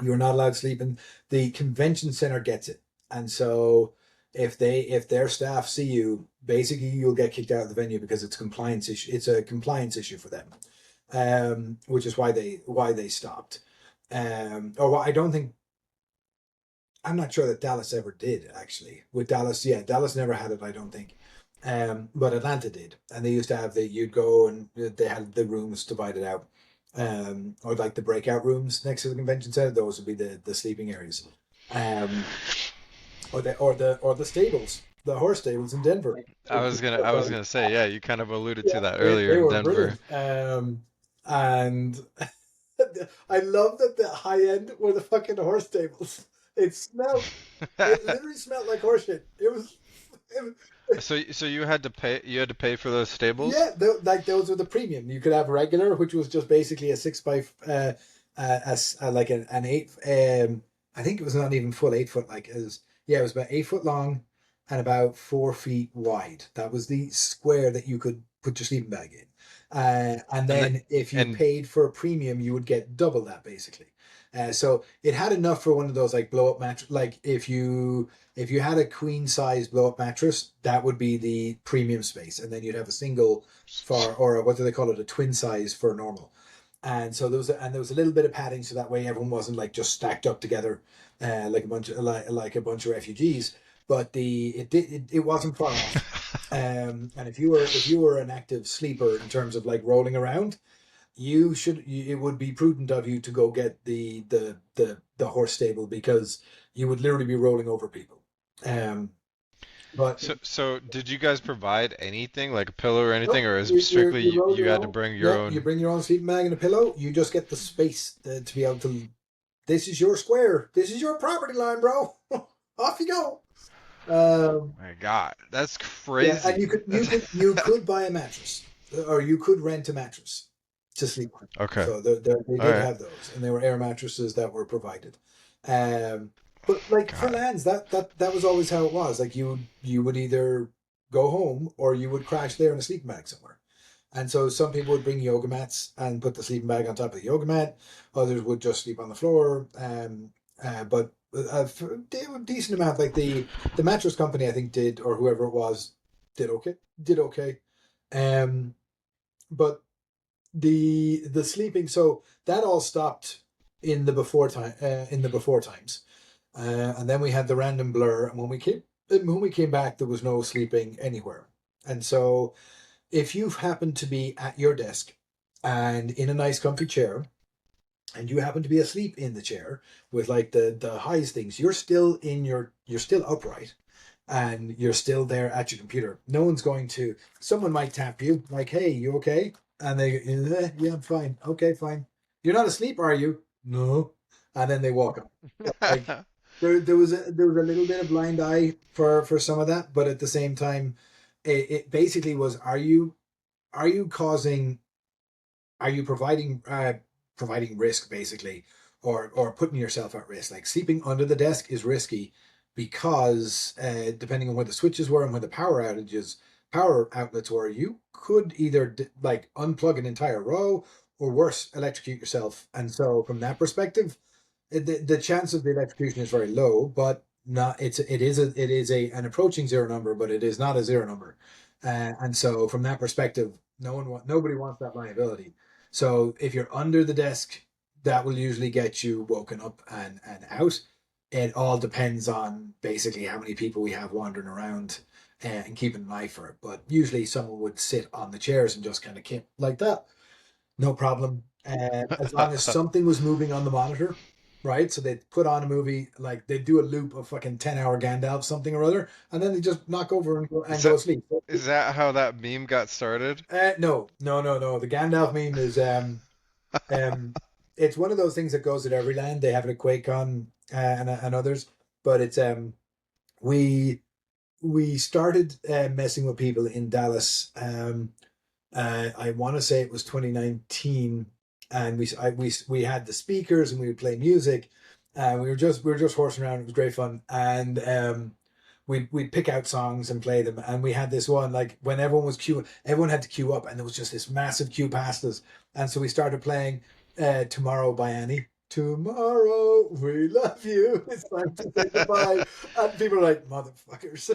Speaker 2: you're not allowed to sleep in the convention center gets it. And so if their staff see you, basically you'll get kicked out of the venue because it's compliance issue. It's a compliance issue for them. Which is why they stopped. Or well, I don't think I'm not sure that Dallas ever did actually. With Dallas, yeah, Dallas never had it, I don't think. But Atlanta did, and they used to have the you'd go and they had the rooms divided out, or like the breakout rooms next to the convention center. Those would be the sleeping areas, um, or the stables, the horse stables in Denver.
Speaker 1: I was gonna say, yeah, you kind of alluded
Speaker 2: Yeah,
Speaker 1: to that earlier
Speaker 2: they
Speaker 1: in
Speaker 2: were
Speaker 1: Denver.
Speaker 2: brilliant. And I love that the high end were the fucking horse stables. It smelled. It literally smelled like horse shit. It
Speaker 1: So you had to pay for those stables?
Speaker 2: yeah, like those were the premium. You could have regular, which was just basically a six by, like an eight. I think it was not even full 8 foot. Like it was, yeah, it was about 8 foot long and about 4 feet wide. That was the square that you could put your sleeping bag in. And
Speaker 1: And the,
Speaker 2: then if you
Speaker 1: and
Speaker 2: paid for a premium, you would get double that basically. So it had enough for one of those like blow up mattress. Like if you had a queen size blow up mattress, that would be the premium space, and then you'd have a single for, or what do they call it, a twin size for normal. And so there was a little bit of padding, so that way everyone wasn't like just stacked up together, like a bunch of like a bunch of refugees. But it wasn't far off. And if you were an active sleeper in terms of like rolling around, it would be prudent of you to go get the horse stable, because you would literally be rolling over people. Um, but
Speaker 1: So did you guys provide anything like a pillow or anything,
Speaker 2: no,
Speaker 1: or is it
Speaker 2: you
Speaker 1: strictly
Speaker 2: roll
Speaker 1: you
Speaker 2: your
Speaker 1: had to
Speaker 2: own.
Speaker 1: bring your
Speaker 2: Yep, you
Speaker 1: own?
Speaker 2: bring your own sleeping bag and a pillow. You just get the space to be able to. This is your square. This is your property line, bro. Off you go. Um,
Speaker 1: My God, that's
Speaker 2: yeah, and
Speaker 1: crazy.
Speaker 2: you could buy a mattress, or you could rent a mattress to sleep on.
Speaker 1: Okay.
Speaker 2: So they
Speaker 1: All
Speaker 2: did
Speaker 1: right.
Speaker 2: have those, and they were air mattresses that were provided. Um, but like for
Speaker 1: God.
Speaker 2: lands, that was always how it was. Like you would either go home or you would crash there in a sleeping bag somewhere. And so some people would bring yoga mats and put the sleeping bag on top of the yoga mat. Others would just sleep on the floor. But a decent amount, like the mattress company, I think did, or whoever it was, did okay. Did okay. Um, but the sleeping, so that all stopped in the before times, and then we had the random blur. And when we came back, there was no sleeping anywhere. And so if you happen to be at your desk and in a nice comfy chair, and you happen to be asleep in the chair with like the highest things, you're still upright, and you're still there at your computer. No one's going to. Someone might tap you like, "Hey, you okay?" And yeah, I'm fine. Okay, fine. You're not asleep, are you? No. And then they walk up. Like there was a little bit of blind eye for some of that, but at the same time, it basically was: are you causing, are you providing risk, basically, or putting yourself at risk? Like sleeping under the desk is risky, because depending on where the switches were and where the power outlets were, you could either like unplug an entire row, or worse, electrocute yourself. And so from that perspective, the chance of the electrocution is very low, but not it is a an approaching zero number, but it is not a zero number. And so from that perspective, nobody wants that liability. So if you're under the desk, that will usually get you woken up and out. It all depends on basically how many people we have wandering around, and keeping an eye for it. But usually someone would sit on the chairs and just kind of keep like that, no problem. As long as something was moving on the monitor, right? So they'd put on a movie, like they'd do a loop of fucking 10-hour Gandalf something or other, and then they just knock over
Speaker 1: Is
Speaker 2: go
Speaker 1: that
Speaker 2: sleep.
Speaker 1: is that how that meme got started?
Speaker 2: No, no, no, no. The Gandalf meme is um, it's one of those things that goes at every land. They have it at QuakeCon, and others, but it's we we started messing with people in Dallas. I want to say it was 2019, and we had the speakers and we would play music, and we were just horsing around. It was great fun, and we'd pick out songs and play them. And we had this one, like when everyone had to queue up, and there was just this massive queue past us. And so we started playing "Tomorrow" by Annie. Tomorrow we love you. It's time to say goodbye. And people are like, motherfuckers.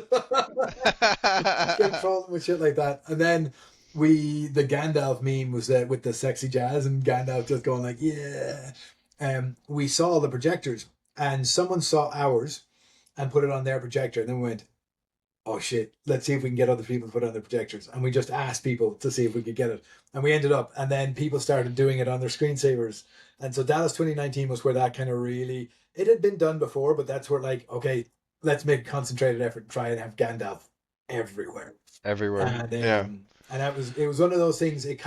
Speaker 2: Getting trolling with shit like that. And then the Gandalf meme was with the sexy jazz and Gandalf just going like, yeah. We saw the projectors, and someone saw ours and put it on their projector, and then we went, oh shit, let's see if we can get other people to put on the projectors. And we just asked people to see if we could get it. And we ended up, and then people started doing it on their screensavers. And so Dallas 2019 was where that kind of really, it had been done before, but that's where like, okay, let's make a concentrated effort and try and have Gandalf everywhere.
Speaker 1: Everywhere.
Speaker 2: And
Speaker 1: Yeah.
Speaker 2: it was one of those things. It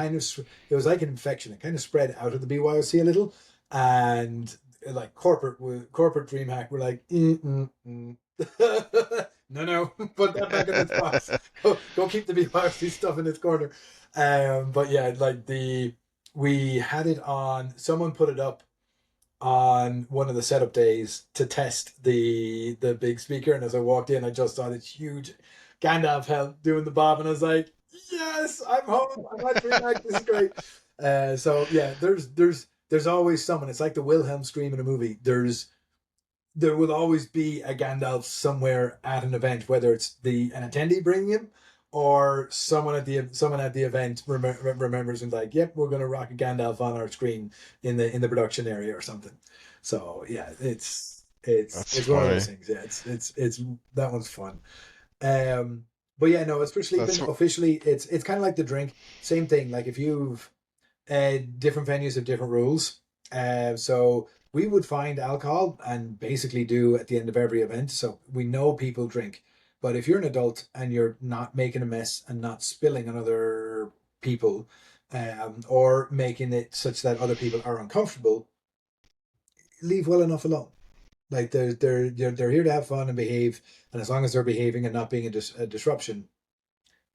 Speaker 2: was like an infection. It kind of spread out of the BYOC a little, and like corporate DreamHack were like, no, no, put that back in its box. Go keep the BYOC stuff in its corner. But yeah, like we had it on. Someone put it up on one of the setup days to test the big speaker, and as I walked in, I just saw this huge Gandalf held doing the bob, and I was like, "Yes, I'm home. I'm at DreamHack. This is great." So yeah, there's always someone. It's like the Wilhelm scream in a movie. There will always be a Gandalf somewhere at an event, whether it's an attendee bringing him, or someone at the event remembers and like, yep, we're gonna rock a Gandalf on our screen in the production area or something. So yeah,
Speaker 1: That's
Speaker 2: it's one of those
Speaker 1: funny.
Speaker 2: things. Yeah, it's that one's fun. But yeah, no, as for
Speaker 1: That's
Speaker 2: sleeping, officially, it's kind of like the drink. Same thing. Like if you've different venues have different rules. So we would find alcohol and basically do at the end of every event. So we know people drink, but if you're an adult and you're not making a mess and not spilling on other people, or making it such that other people are uncomfortable, leave well enough alone. Like they're here to have fun and behave, and as long as they're behaving and not being a disruption,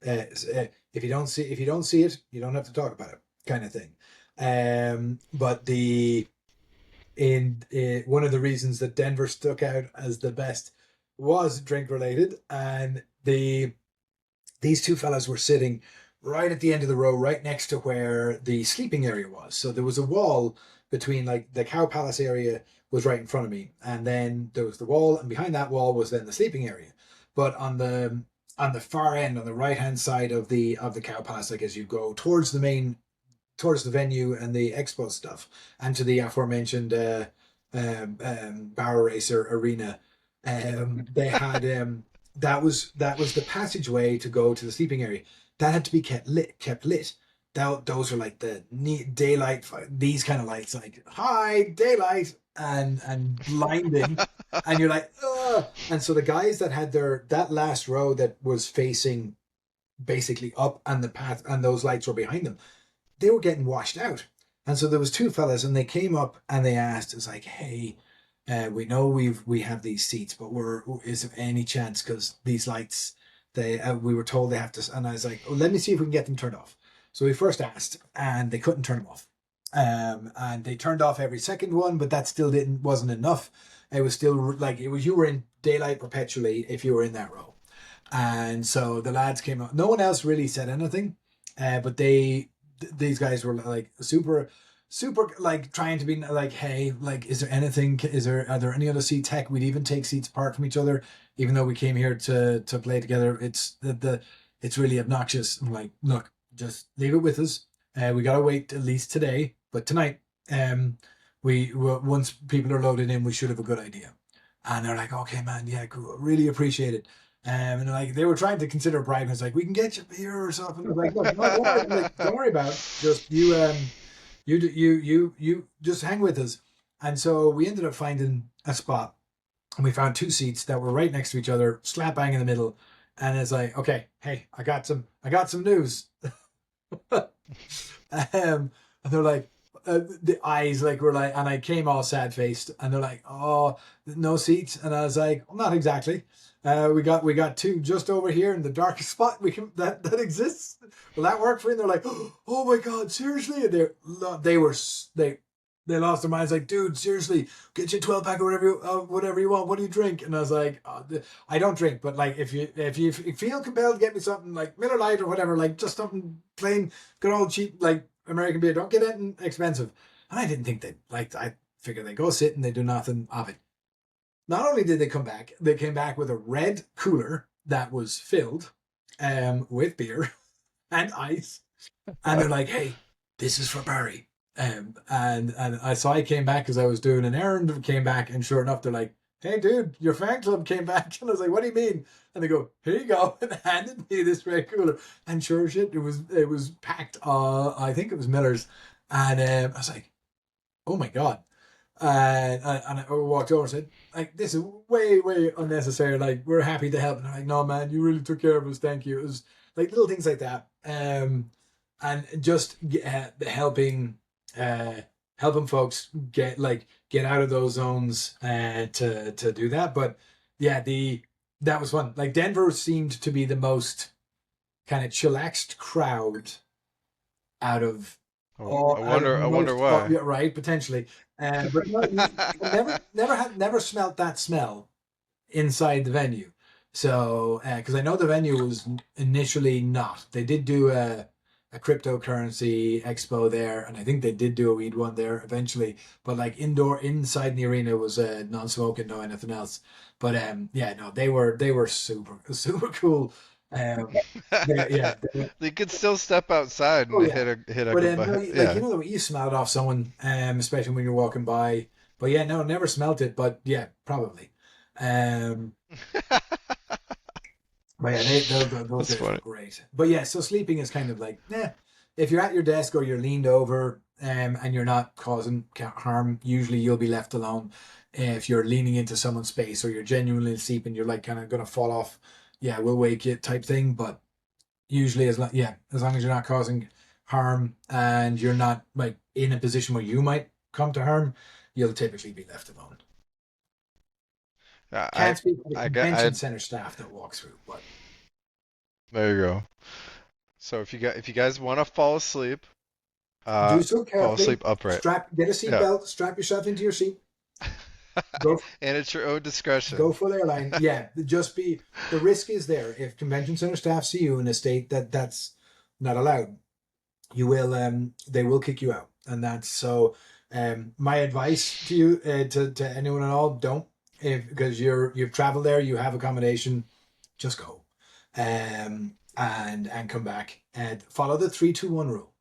Speaker 2: if you don't see it, you don't have to talk about it, kind of thing. But one of the reasons that Denver stuck out as the best was drink related, and these two fellas were sitting right at the end of the row, right next to where the sleeping area was. So there was a wall between, like, the Cow Palace area was right in front of me, and then there was the wall, and behind that wall was then the sleeping area. But on the far end, on the right hand side of the Cow Palace, like as you go towards the venue and the expo stuff, and to the aforementioned Barrow Racer arena, they had that was the passageway to go to the sleeping area. That had to be kept lit. Those are like the neat daylight, these kind of lights, like hi daylight and blinding, and you're like, ugh. And so the guys that had that last row that was facing basically up, and the path and those lights were behind them, they were getting washed out. And so there was two fellas, and they came up and they asked, it's like, hey, we know we have these seats, but is there any chance, because these lights, we were told they have to, and I was like, oh, let me see if we can get them turned off. So we first asked, and they couldn't turn them off. And they turned off every second one, but that still wasn't enough. It was still like, you were in daylight perpetually if you were in that row. And so the lads came up. No one else really said anything, but these guys were like super like trying to be like, hey, like, is there anything, are there any other seats? Heck, we'd even take seats apart from each other, even though we came here to play together. It's really obnoxious. I'm like, look, just leave it with us. We gotta wait at least today, but tonight, we once people are loaded in, we should have a good idea. And they're like, okay, man, yeah, cool, really appreciate it. And like, they were trying to consider bribe. It's like, we can get you beer or something. I'm like, look, no, don't worry. I'm like, don't worry about it. Just you just hang with us. And so we ended up finding a spot, and we found two seats that were right next to each other, slap bang in the middle. And it's like, okay, hey, I got some news. And they're like, the eyes like were like, and I came all sad faced, and they're like, oh, no seats. And I was like, well, not exactly. We got two just over here in the darkest spot that exists. Will that work for you? And they're like, oh my god, seriously? And they lost their minds. Like, dude, seriously, get you a 12-pack or whatever you want. What do you drink? And I was like, oh, I don't drink, but like, if you feel compelled to get me something like Miller Lite or whatever, like just something plain, good old cheap like American beer. Don't get anything expensive. And I didn't think they'd like. I figured they go sit and they do nothing of it. Not only did they came back with a red cooler that was filled with beer and ice. And they're like, hey, this is for Barry. So I came back because I was doing an errand, came back, and sure enough, they're like, hey, dude, your fan club came back. And I was like, what do you mean? And they go, here you go, and handed me this red cooler. And sure shit, it was packed, I think it was Miller's. And I was like, oh my God. And I walked over and said, like, this is way, way unnecessary. Like, we're happy to help. And I'm like, no, man, you really took care of us. Thank you. It was like little things like that. And just helping, helping folks get out of those zones, to do that. But yeah, that was fun. Like, Denver seemed to be the most kind of chillaxed crowd out of
Speaker 1: Oh, I wonder why.
Speaker 2: yeah, right, potentially. But no, never smelt that smell inside the venue. So, because I know the venue was initially not. They did do a cryptocurrency expo there, and I think they did do a weed one there eventually. But like indoor, inside the arena was non-smoking, no anything else. But yeah, no, they were super super cool. Um, yeah,
Speaker 1: They could still step outside and
Speaker 2: oh yeah.
Speaker 1: hit a
Speaker 2: But
Speaker 1: good
Speaker 2: no, like
Speaker 1: yeah.
Speaker 2: the way you smell it off someone, especially when you're walking by. But yeah, no, never smelt it. But yeah, probably. Um, but yeah, those
Speaker 1: That's
Speaker 2: days were
Speaker 1: funny.
Speaker 2: great. But yeah, so sleeping is kind of like, if you're at your desk or you're leaned over, and you're not causing harm, usually you'll be left alone. If you're leaning into someone's space or you're genuinely sleeping, you're like kind of gonna fall off. Yeah, we'll wake you type thing. But usually, as long as you're not causing harm and you're not like in a position where you might come to harm, you'll typically be left alone.
Speaker 1: Yeah,
Speaker 2: Can't speak for the
Speaker 1: I
Speaker 2: convention center staff that walks through, but
Speaker 1: there you go. So if you guys want to fall asleep,
Speaker 2: do so
Speaker 1: fall
Speaker 2: carefully.
Speaker 1: asleep upright.
Speaker 2: Get a
Speaker 1: Yeah.
Speaker 2: seatbelt, strap yourself into your seat. Go
Speaker 1: And it's your own discretion.
Speaker 2: go full airline. Yeah, just be the risk is there. If convention center staff see you in a state that's not allowed, you will they will kick you out, and that's so. My advice to you to anyone at all, don't, if because you've traveled there, you have accommodation, just go, and come back and follow the 3-2-1 rule.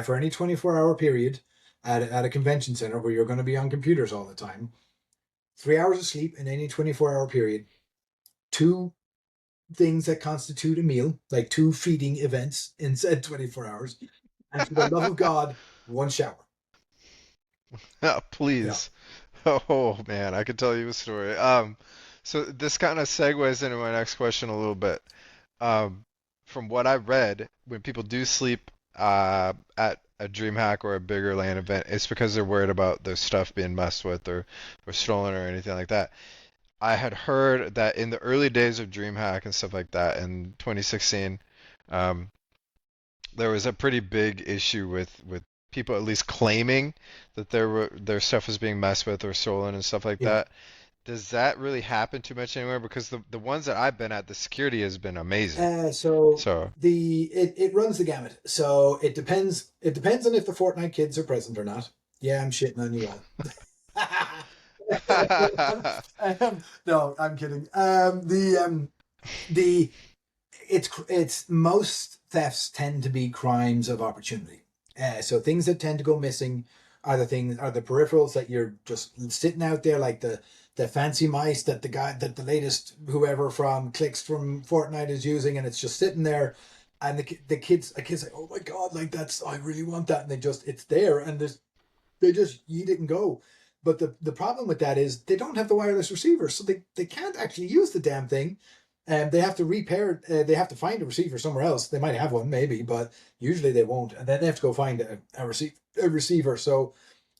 Speaker 2: For any 24-hour period at a convention center where you're going to be on computers all the time, 3 hours of sleep in any 24-hour period, two things that constitute a meal, like two feeding events in said 24 hours, and for the love of God, one shower. Yeah.
Speaker 1: Please. Oh man, I could tell you a story. So this kind of segues into my next question a little bit. Um, from what I read, when people do sleep at a DreamHack or a bigger LAN event, it's because they're worried about their stuff being messed with or stolen or anything like that. I had heard that in the early days of DreamHack and stuff like that in 2016, um, there was a pretty big issue with people at least claiming that their stuff was being messed with or stolen and stuff like
Speaker 2: Yeah.
Speaker 1: that. Does that really happen too much anywhere? Because the ones that I've been at, the security has been amazing.
Speaker 2: So
Speaker 1: So,
Speaker 2: it runs the gamut. So it depends. It depends on if the Fortnite kids are present or not. Yeah, I'm shitting on you all. No, I'm kidding. The it's most thefts tend to be crimes of opportunity. So things that tend to go missing are the peripherals that you're just sitting out there, like the fancy mice that the latest whoever from clicks from Fortnite is using, and it's just sitting there, and the kids like, oh my god, like that's, I really want that, and it's there, and they just eat it and go. But the problem with that is they don't have the wireless receiver, so they can't actually use the damn thing. And they have to repair. They have to find a receiver somewhere else. They might have one, maybe, but usually they won't. And then they have to go find a receiver. So,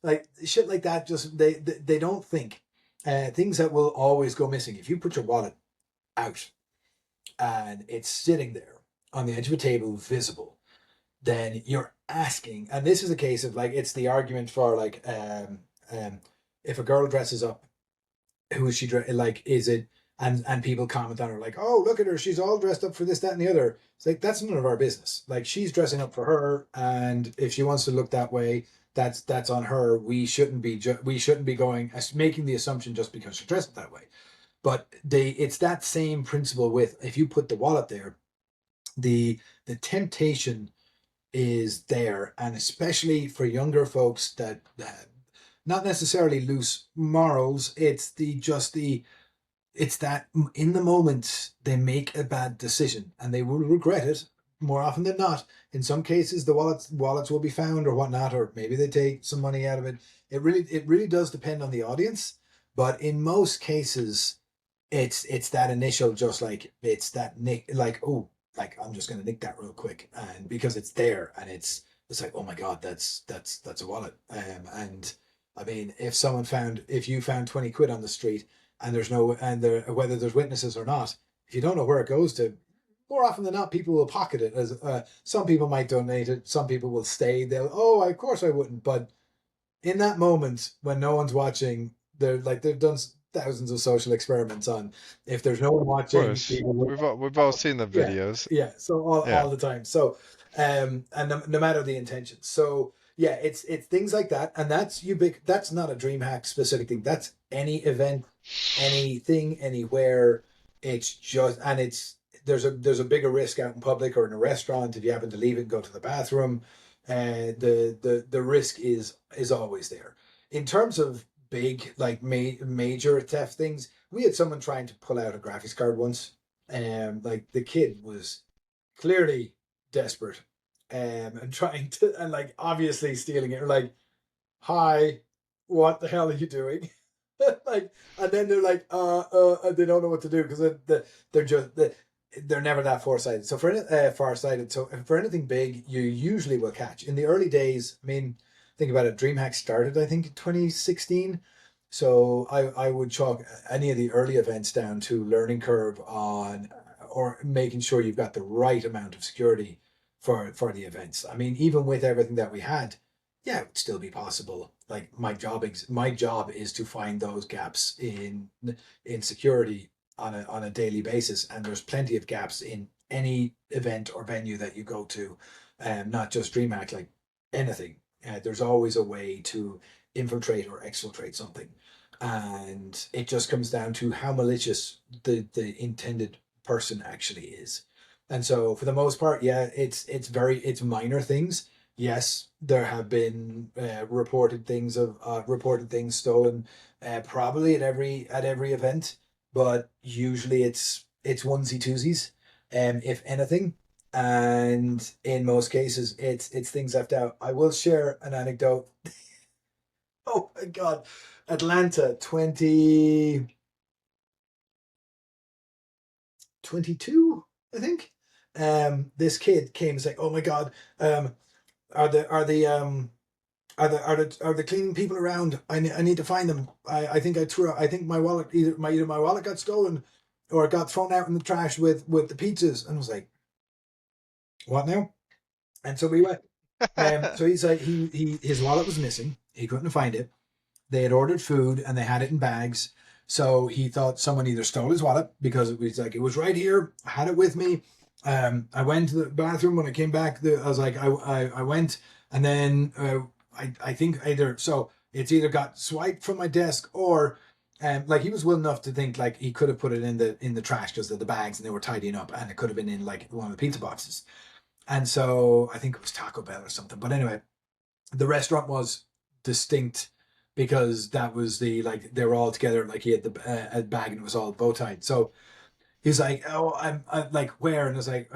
Speaker 2: like shit like that, just they don't think. Things that will always go missing. If you put your wallet out and it's sitting there on the edge of a table, visible, then you're asking. And this is a case of like, it's the argument for like, if a girl dresses up, who is she like, is it, and people comment on her like, oh, look at her, she's all dressed up for this, that, and the other. It's like, that's none of our business. Like, she's dressing up for her, and if she wants to look that way, that's on her. We shouldn't be going making the assumption just because she dressed that way. But it's that same principle with, if you put the wallet there, the temptation is there, and especially for younger folks that not necessarily loose morals. It's that in the moment they make a bad decision and they will regret it more often than not. In some cases, the wallets will be found or whatnot, or maybe they take some money out of it. It really does depend on the audience, but in most cases, it's that initial, just like it's that nick, like, oh, like I'm just gonna nick that real quick, and because it's there and it's like, oh my god, that's a wallet. And I mean, if you found 20 quid on the street, and there's no, and there, whether there's witnesses or not, if you don't know where it goes to, more often than not, people will pocket it. As some people might donate it, some people will stay. They'll, oh, of course I wouldn't. But in that moment when no one's watching, they've done. thousands of social experiments on. If there's no one
Speaker 1: Of
Speaker 2: watching,
Speaker 1: course.
Speaker 2: people will.
Speaker 1: We've all seen the
Speaker 2: Yeah,
Speaker 1: videos.
Speaker 2: yeah. So all
Speaker 1: Yeah.
Speaker 2: the time. So and no matter the intention. So yeah, it's things like that, and that's That's not a dream hack specific thing. That's any event, anything, anywhere. It's just and it's there's a bigger risk out in public or in a restaurant if you happen to leave it and go to the bathroom. The risk is always there. In terms of big like major theft things, we had someone trying to pull out a graphics card once, like the kid was clearly desperate, and trying to and like obviously stealing it. Or like, hi, what the hell are you doing? Like, and then they're like, they don't know what to do because they're just they're never that foresighted. So for farsighted, so for anything big, you usually will catch. In the early days, I mean, think about it. DreamHack started, I think, in 2016. So I would chalk any of the early events down to learning curve on or making sure you've got the right amount of security for the events. I mean, even with everything that we had, yeah, it would still be possible. Like my job is to find those gaps in security on a daily basis, and there's plenty of gaps in any event or venue that you go to, not just DreamHack, like anything. There's always a way to infiltrate or exfiltrate something, and it just comes down to how malicious the intended person actually is. And so, for the most part, yeah, it's minor things. Yes, there have been reported things stolen, probably at every event, but usually it's onesie twosies, if anything, and in most cases it's things left out. I will share an anecdote. Oh my God, Atlanta 2022, I think. This kid came and said, "Oh my God, um, are the are the cleaning people around? I need to find them. I think I threw. I think my wallet either my wallet got stolen, or it got thrown out in the trash with the pizzas." And I was like, "What now?" And so we went. So he's like, his wallet was missing. He couldn't find it. They had ordered food and they had it in bags. So he thought someone either stole his wallet because it was like, it was right here. I had it with me. I went to the bathroom when I came back. I was like, I went and then I think either, so it's either got swiped from my desk or like he was well enough to think like he could have put it in the trash because of the bags and they were tidying up and it could have been in like one of the pizza boxes. And so I think it was Taco Bell or something. But anyway, the restaurant was distinct because that was the like they were all together. Like he had a bag and it was all bow tied. So he's like, "Oh, I'm like where?" And I was like,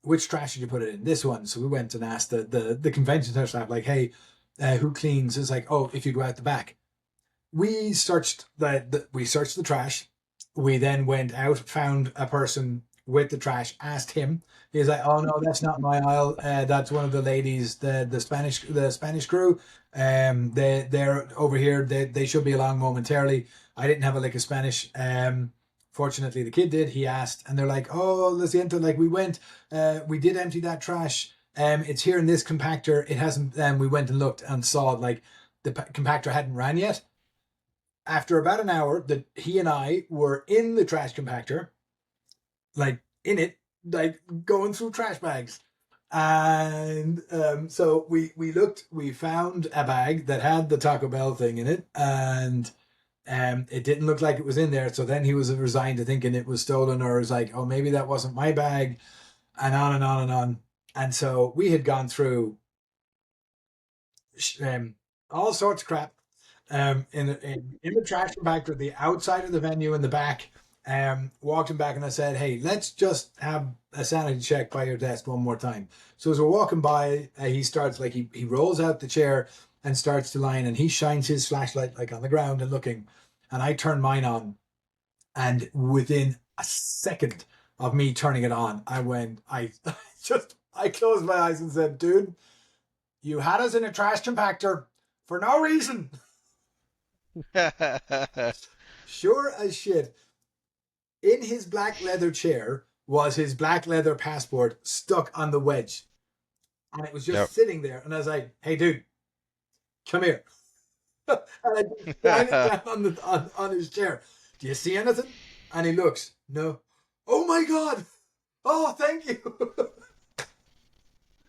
Speaker 2: "Which trash did you put it in?" This one. So we went and asked the convention center staff, like, "Hey, who cleans?" It's like, "Oh, if you go out the back." We searched the trash. We then went out, found a person with the trash, asked him. He's like, "Oh no, that's not my aisle. That's one of the ladies, the Spanish crew. They're over here. They should be along momentarily. I didn't have a lick of Spanish. Fortunately, the kid did. He asked, and they're like, "Oh, lo siento. Like we went, we did empty that trash. It's here in this compactor. It hasn't." We went and looked and saw like the compactor hadn't ran yet. After about an hour, that he and I were in the trash compactor, like in it, like going through trash bags. And so we looked, we found a bag that had the Taco Bell thing in it, and it didn't look like it was in there. So then he was resigned to thinking it was stolen, or was like, oh, maybe that wasn't my bag, and on and on and on. And so we had gone through um, all sorts of crap in the trash compactor, the outside of the venue in the back. Walked him back and I said, "Hey, let's just have a sanity check by your desk one more time." So as we're walking by, he starts like he rolls out the chair and starts to line, and he shines his flashlight like on the ground and looking, and I turn mine on, and within a second of me turning it on, I just I closed my eyes and said, "Dude, you had us in a trash compactor for no reason." Sure as shit, in his black leather chair was his black leather passport stuck on the wedge. And it was
Speaker 1: Yep.
Speaker 2: just sitting there. And I was like, "Hey, dude, come here." And I just slammed it down on his chair. do you see anything? And he looks, no. Oh my God. Oh, thank you.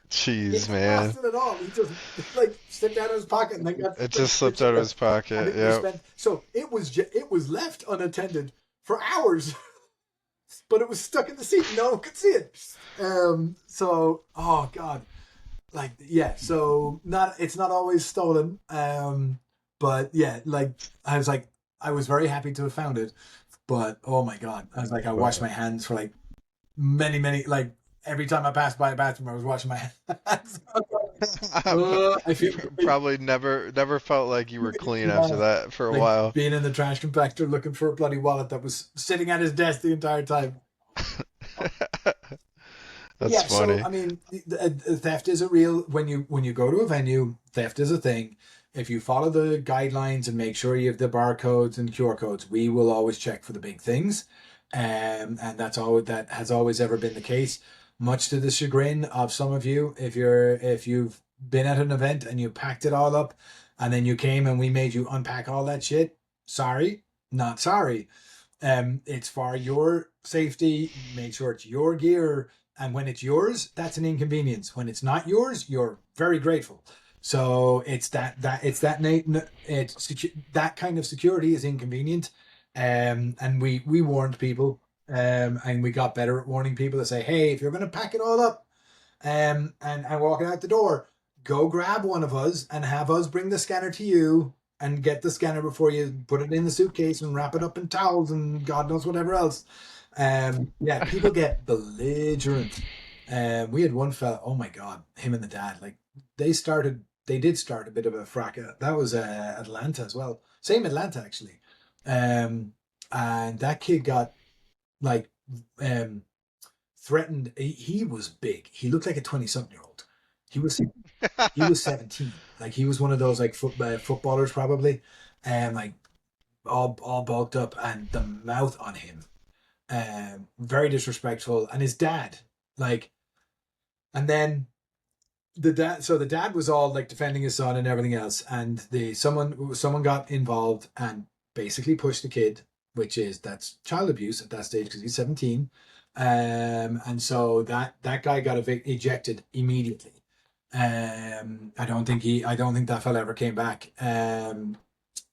Speaker 2: He
Speaker 1: Jeez,
Speaker 2: didn't
Speaker 1: man.
Speaker 2: ask it at all. He just like slipped out of his pocket and then got
Speaker 1: It
Speaker 2: like
Speaker 1: just slipped
Speaker 2: switched
Speaker 1: out
Speaker 2: it
Speaker 1: of
Speaker 2: up.
Speaker 1: his
Speaker 2: And
Speaker 1: pocket.
Speaker 2: we
Speaker 1: Yep.
Speaker 2: spent so it was left unattended for hours, but it was stuck in the seat. No one could see it. So oh God, like yeah. So not it's not always stolen. But yeah, like I was like I was very happy to have found it. But oh my God, I was like I washed my hands for like many like every time I passed by a bathroom, I was washing my hands. I
Speaker 1: You
Speaker 2: feel
Speaker 1: probably never felt like you were clean after
Speaker 2: yeah,
Speaker 1: that for a
Speaker 2: like
Speaker 1: while.
Speaker 2: being in the trash compactor looking for a bloody wallet that was sitting at his desk the entire time.
Speaker 1: That's
Speaker 2: Yeah, so
Speaker 1: funny.
Speaker 2: I mean, theft is a real when you go to a venue, theft is a thing. If you follow the guidelines and make sure you have the barcodes and QR codes, we will always check for the big things, and that has always ever been the case. Much to the chagrin of some of you, if you've been at an event and you packed it all up, and then you came and we made you unpack all that shit, sorry, not sorry. It's for your safety. Make sure it's your gear, and when it's yours, that's an inconvenience. When it's not yours, you're very grateful. So it's that kind of security is inconvenient, and we warned people, and we got better at warning people to say, hey, if you're going to pack it all up, and walking out the door, go grab one of us and have us bring the scanner to you and get the scanner before you put it in the suitcase and wrap it up in towels and God knows whatever else. Yeah, people get belligerent. We had one fella, oh my God, him and the dad, like they did start a bit of a fracas. That was Atlanta as well. Same Atlanta actually. And that kid got like um threatened. He was big. He looked like a 20-something-year-old. He was 17. Like he was one of those like footballers probably, and like all bulked up, and the mouth on him, very disrespectful. And his dad, like, and then the dad was all like defending his son and everything else, and the someone got involved and basically pushed the kid, which is that's child abuse at that stage because he's 17. And so that guy got ejected immediately. I don't think that fella ever came back.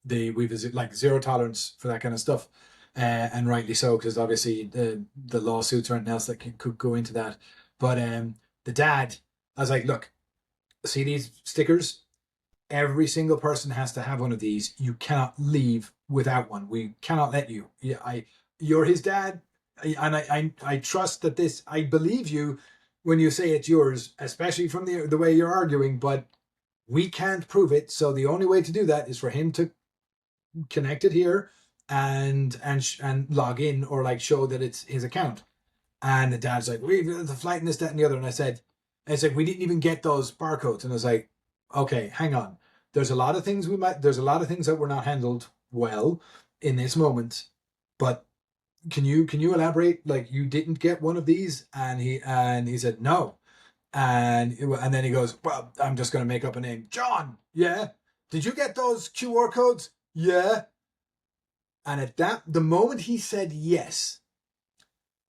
Speaker 2: We visit like zero tolerance for that kind of stuff, and rightly so, because obviously the lawsuits or anything else that could go into that. But the dad, I was like, look, see these stickers? Every single person has to have one of these. You cannot leave without one. We cannot let you. Yeah, you're his dad, and I trust that this. I believe you when you say it's yours, especially from the way you're arguing. But we can't prove it, so the only way to do that is for him to connect it here and log in or like show that it's his account. And the dad's like, we the flight and this, that, and the other. And I said, we didn't even get those barcodes. And I was like, okay, hang on. There's a lot of things that were not handled well in this moment. But can you elaborate? Like you didn't get one of these? And he said, no. And then he goes, well, I'm just going to make up a name. John. Yeah. Did you get those QR codes? Yeah. And the moment he said yes,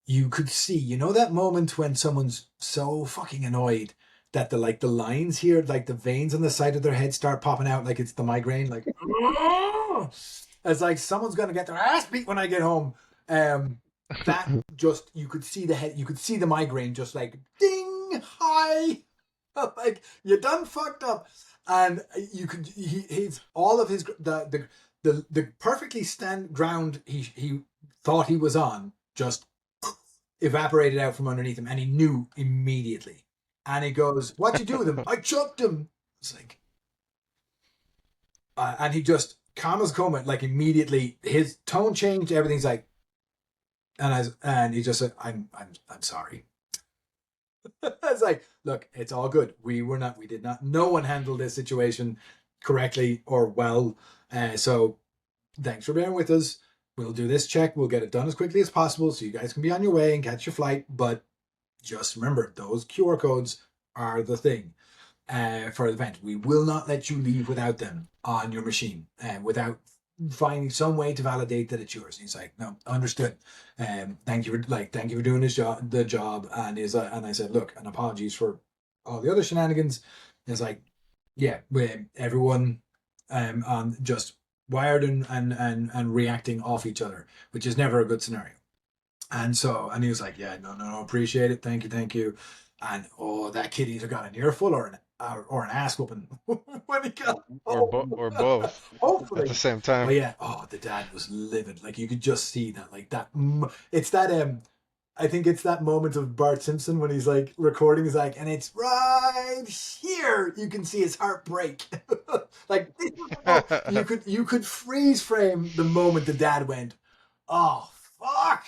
Speaker 2: you could see, that moment when someone's so fucking annoyed that the lines here, like the veins on the side of their head start popping out like it's the migraine, like it's like someone's gonna get their ass beat when I get home. That just you could see the head, you could see the migraine just like ding hi, like you done fucked up, and you could his all of his the perfectly stand ground he thought he was on just evaporated out from underneath him, and he knew immediately. And he goes, "What'd you do with him?" I chucked him. It's like, and he just calm as a coma, like immediately his tone changed. Everything's like, and he just said, I'm sorry." I was like, "Look, it's all good. We did not. No one handled this situation correctly or well. So thanks for bearing with us. We'll do this check. We'll get it done as quickly as possible so you guys can be on your way and catch your flight. But just remember, those QR codes are the thing for the event. We will not let you leave without them on your machine, without finding some way to validate that it's yours. And he's like, no, understood. Thank you for doing the job. And and I said, look, and apologies for all the other shenanigans. And it's like, yeah, everyone on just wired and reacting off each other, which is never a good scenario. And he was like, yeah, no, appreciate it, thank you. And oh, that kid either got an earful or an ass whooping when he got home.
Speaker 1: or both at the
Speaker 2: Hopefully.
Speaker 1: same time.
Speaker 2: But yeah, oh, the dad was livid. Like you could just see that, like that. It's that I think it's that moment of Bart Simpson when he's like recording. He's like, and it's right here. You can see his heart break. Like you could freeze frame the moment the dad went, oh fuck.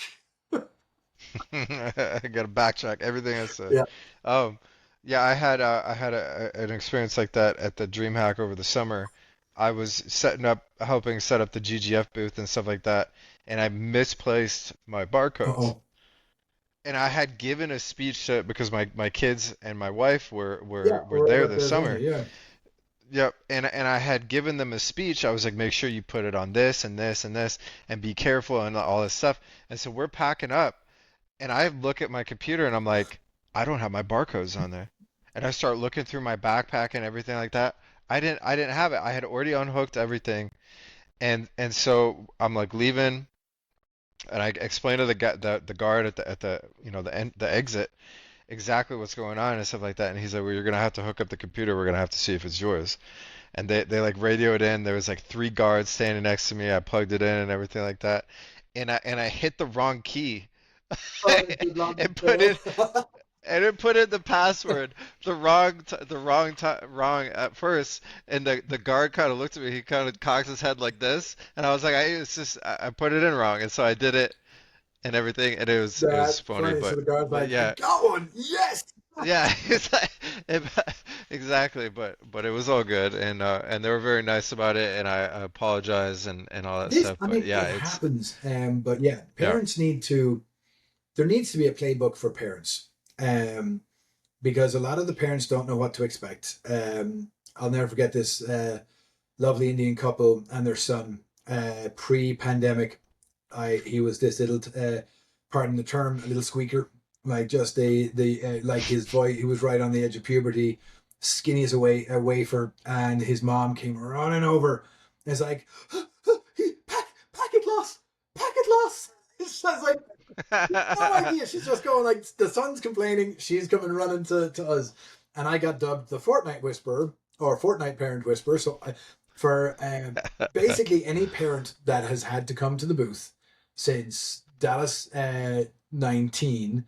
Speaker 1: I gotta backtrack everything I said.
Speaker 2: Yeah.
Speaker 1: Um, yeah, I had an experience like that at the DreamHack over the summer. I was helping set up the GGF booth and stuff like that, and I misplaced my barcodes.
Speaker 2: Uh-oh.
Speaker 1: And I had given a speech to because my kids and my wife
Speaker 2: Yeah,
Speaker 1: were there this
Speaker 2: their venue,
Speaker 1: summer.
Speaker 2: yeah.
Speaker 1: Yep, and I had given them a speech. I was like, make sure you put it on this and this and this, and be careful and all this stuff. And so we're packing up. And I look at my computer and I'm like, I don't have my barcodes on there. And I start looking through my backpack and everything like that. I didn't have it. I had already unhooked everything. And so I'm like leaving and I explained to the guard at the the exit exactly what's going on and stuff like that. And he's like, well, you're gonna have to hook up the computer. We're gonna have to see if it's yours. And they like radioed in. There was like three guards standing next to me. I plugged it in and everything like that. And I hit the wrong key
Speaker 2: Oh, good luck.
Speaker 1: and put in the password wrong at first, and the guard kind of looked at me. He kind of cocked his head like this, and I was like, I put it in wrong, and so I did it and everything, and it was
Speaker 2: That's
Speaker 1: funny,
Speaker 2: funny. So the guard's
Speaker 1: but
Speaker 2: like, I
Speaker 1: yeah,
Speaker 2: got one. Yes.
Speaker 1: yeah, it's like, it, exactly, but it was all good, and they were very nice about it, and I apologize and all that stuff,
Speaker 2: I
Speaker 1: but
Speaker 2: mean,
Speaker 1: yeah,
Speaker 2: it
Speaker 1: it's
Speaker 2: happens. But yeah,
Speaker 1: yeah.
Speaker 2: parents need to. There needs to be a playbook for parents. Because a lot of the parents don't know what to expect. I'll never forget this lovely Indian couple and their son pre-pandemic. He was this little, pardon the term, a little squeaker, like just the like his voice. He was right on the edge of puberty, skinny as a wafer, and his mom came running over. It's like, packet loss, packet loss. It's just like no idea. She's just going like the son's complaining. She's coming running to us, and I got dubbed the Fortnite Whisperer or Fortnite Parent Whisperer. So for basically any parent that has had to come to the booth since Dallas 19,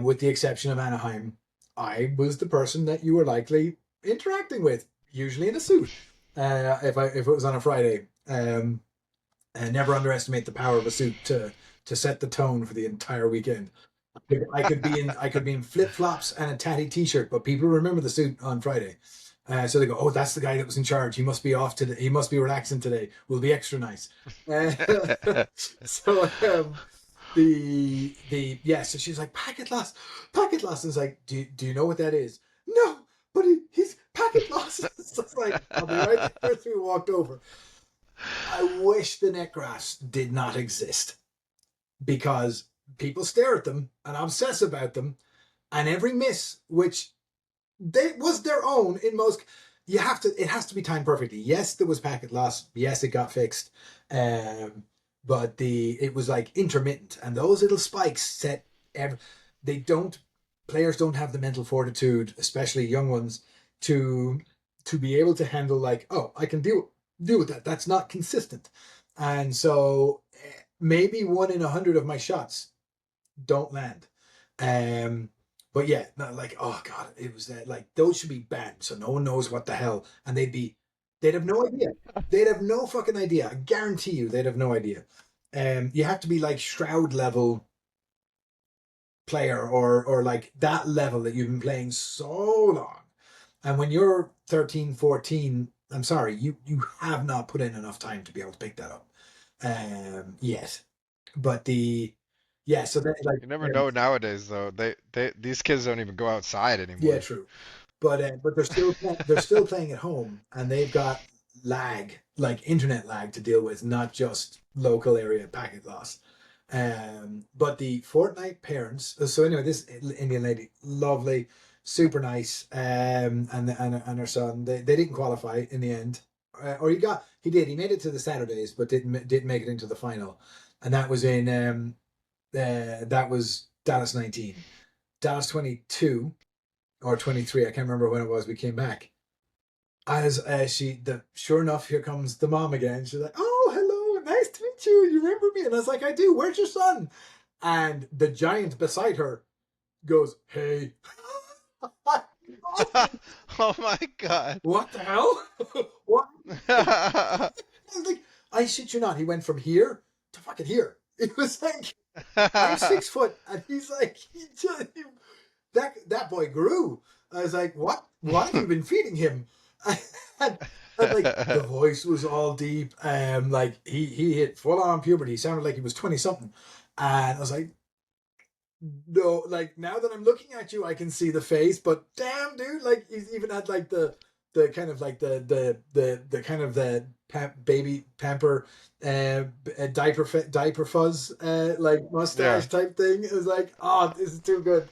Speaker 2: with the exception of Anaheim, I was the person that you were likely interacting with, usually in a suit. If it was on a Friday, and never underestimate the power of a suit to set the tone for the entire weekend. I could be in flip flops and a tatty T-shirt, but people remember the suit on Friday. So they go, oh, that's the guy that was in charge. He must be off today. He must be relaxing today. We'll be extra nice. Uh, so the yeah. So she's like, packet lost, packet lost. And it's like, do you know what that is? No, but he's packet lost. So it's like, I'll be right there. So we walked over. I wish the net graphs did not exist because people stare at them and obsess about them, and every miss, which they was their own in most, it has to be timed perfectly. Yes, there was packet loss. Yes, it got fixed, but it was like intermittent, and those little spikes they don't players don't have the mental fortitude, especially young ones, to be able to handle like, oh, I can deal with that. That's not consistent, and so maybe 1 in 100 of my shots don't land. But yeah, not like, oh god, it was that, like those should be banned so no one knows what the hell, and they'd have no idea. They'd have no fucking idea. I guarantee you, they'd have no idea. You have to be like Shroud level player or like that level that you've been playing so long. And when you're 13, 14, I'm sorry, you have not put in enough time to be able to pick that up. Yet. But so that like
Speaker 1: You never know nowadays though. These kids don't even go outside
Speaker 2: yeah,
Speaker 1: anymore.
Speaker 2: true. But they're still they're still playing at home, and they've got lag, like internet lag to deal with, not just local area packet loss. But the Fortnite parents. So anyway, this Indian lady, lovely, super nice. And her son, they didn't qualify in the end, or he did, he made it to the Saturdays, but didn't make it into the final, and that was in that was Dallas 19, Dallas 22 or 23. I can't remember when it was. We came back as sure enough, here comes the mom again. She's like, "Oh, hello, nice to meet you. You remember me?" And I was like, "I do. Where's your son?" And the giant beside her goes, "Hey."
Speaker 1: Oh my God.
Speaker 2: What the hell? What? I was like, I shit you not. He went from here to fucking here. It was like, I'm 6 foot, and he's like, that boy grew. I was like, what have you been feeding him? and, and like the voice was all deep. Like he hit full on puberty. He sounded like he was 20 something. And I was like, no, like now that I'm looking at you, I can see the face, but damn, dude, like he's even had like the kind of like the kind of the baby pamper diaper fuzz like
Speaker 1: Yeah.
Speaker 2: mustache type thing. It was like, oh, this is too good.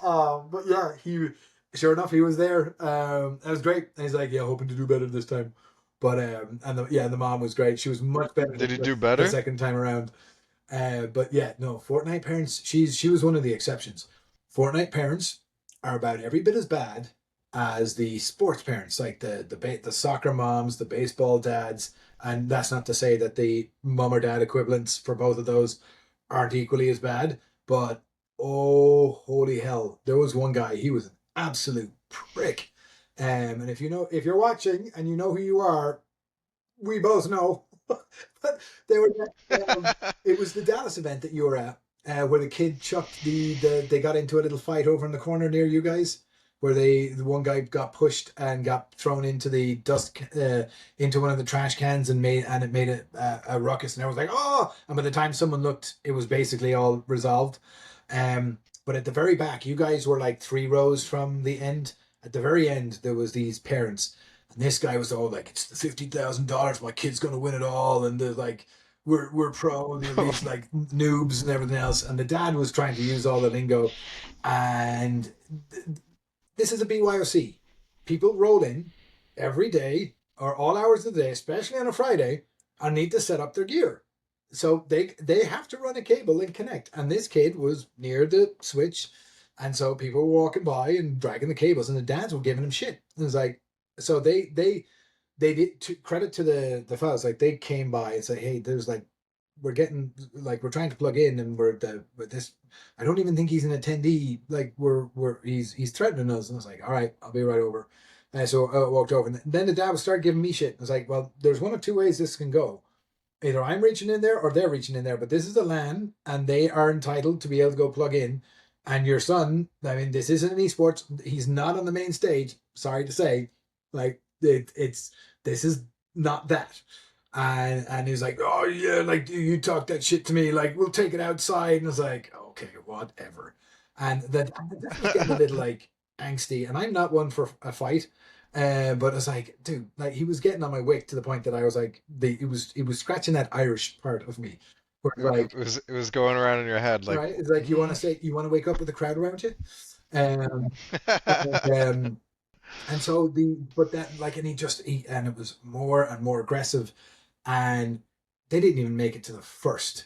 Speaker 2: But yeah, he sure enough he was there. That was great. And he's like, yeah, hoping to do better this time. But and the mom was great. She was much better
Speaker 1: Did he do
Speaker 2: the
Speaker 1: better?
Speaker 2: second time around. But yeah, no, Fortnite parents. She was one of the exceptions. Fortnite parents are about every bit as bad as the sports parents, like the soccer moms, the baseball dads, and that's not to say that the mom or dad equivalents for both of those aren't equally as bad. But oh, holy hell, there was one guy. He was an absolute prick. And if you're watching and you know who you are, we both know. But they were it was the Dallas event that you were at, where the kid chucked they got into a little fight over in the corner near you guys, where the one guy got pushed and got thrown into the dust into one of the trash cans and it made a ruckus, and I was like, oh, and by the time someone looked, it was basically all resolved. But at the very back, you guys were like 3 rows from the end. At the very end, there was these parents, and this guy was all like, "It's the $50,000. My kid's gonna win it all," and they're like, we're pro. These like noobs and everything else. And the dad was trying to use all the lingo, and this is a BYOC. People roll in every day or all hours of the day, especially on a Friday, and need to set up their gear. So they have to run a cable and connect. And this kid was near the switch, and so people were walking by and dragging the cables, and the dads were giving him shit. It was like, so they did, to credit to the fellas, like they came by and said, hey, there's like, we're trying to plug in, and with this, I don't even think he's an attendee, like he's threatening us. And I was like, all right, I'll be right over. And so I walked over, and then the dad would start giving me shit. I was like, well, there's one of two ways this can go. Either I'm reaching in there or they're reaching in there, but this is a LAN and they are entitled to be able to go plug in. And your son, I mean, this isn't an esports. He's not on the main stage. Sorry to say, like it's this is not that. And he was like, oh yeah, like you talk that shit to me, like we'll take it outside. And I was like, okay, whatever. And that was getting a little like angsty. And I'm not one for a fight. But it's like, dude, like he was getting on my wick to the point that I was like, it was scratching that Irish part of me, where like,
Speaker 1: It was going around in your head like,
Speaker 2: right, it's like
Speaker 1: mm.
Speaker 2: you want to wake up with a crowd around you, um, and, and so but that like, and and it was more and more aggressive, and they didn't even make it to the first,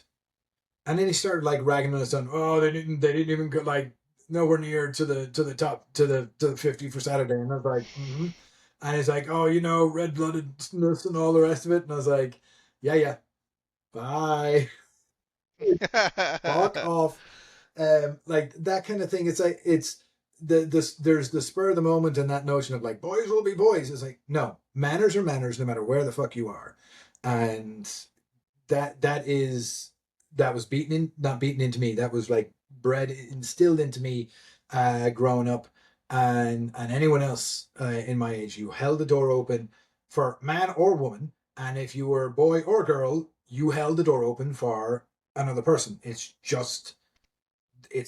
Speaker 2: and then he started like ragging on his son. Oh, they didn't even go like nowhere near to the top to the 50 for Saturday, and I was like, mm-hmm. And he's like, oh, red bloodedness and all the rest of it, and I was like, yeah, yeah, bye, fuck off, like that kind of thing. It's like there's the spur of the moment and that notion of like boys will be boys. It's like, no, manners are manners no matter where the fuck you are, and that was not beaten into me. That was like bred instilled into me, growing up, and anyone else in my age. You held the door open for man or woman, and if you were boy or girl, you held the door open for another person. It's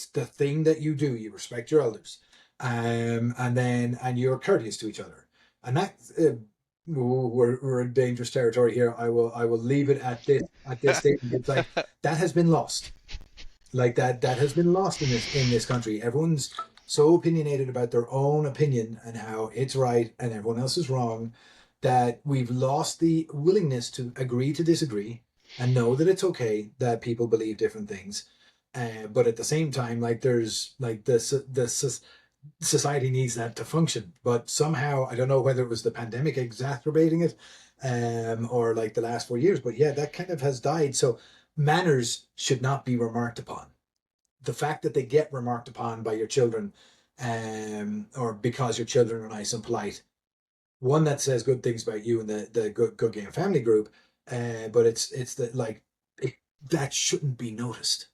Speaker 2: the thing that you do. You respect your elders, and you're courteous to each other, and that. we're in dangerous territory here. I will leave it at this statement. It's like that has been lost. Like that has been lost in this country. Everyone's so opinionated about their own opinion and how it's right and everyone else is wrong that we've lost the willingness to agree to disagree and know that it's okay that people believe different things. But at the same time, like there's like the society needs that to function. But somehow, I don't know whether it was the pandemic exacerbating it, or like the last 4 years, but yeah, that kind of has died. So manners should not be remarked upon. The fact that they get remarked upon by your children, or because your children are nice and polite, one that says good things about you and the good game family group, but it's that like it, that shouldn't be noticed.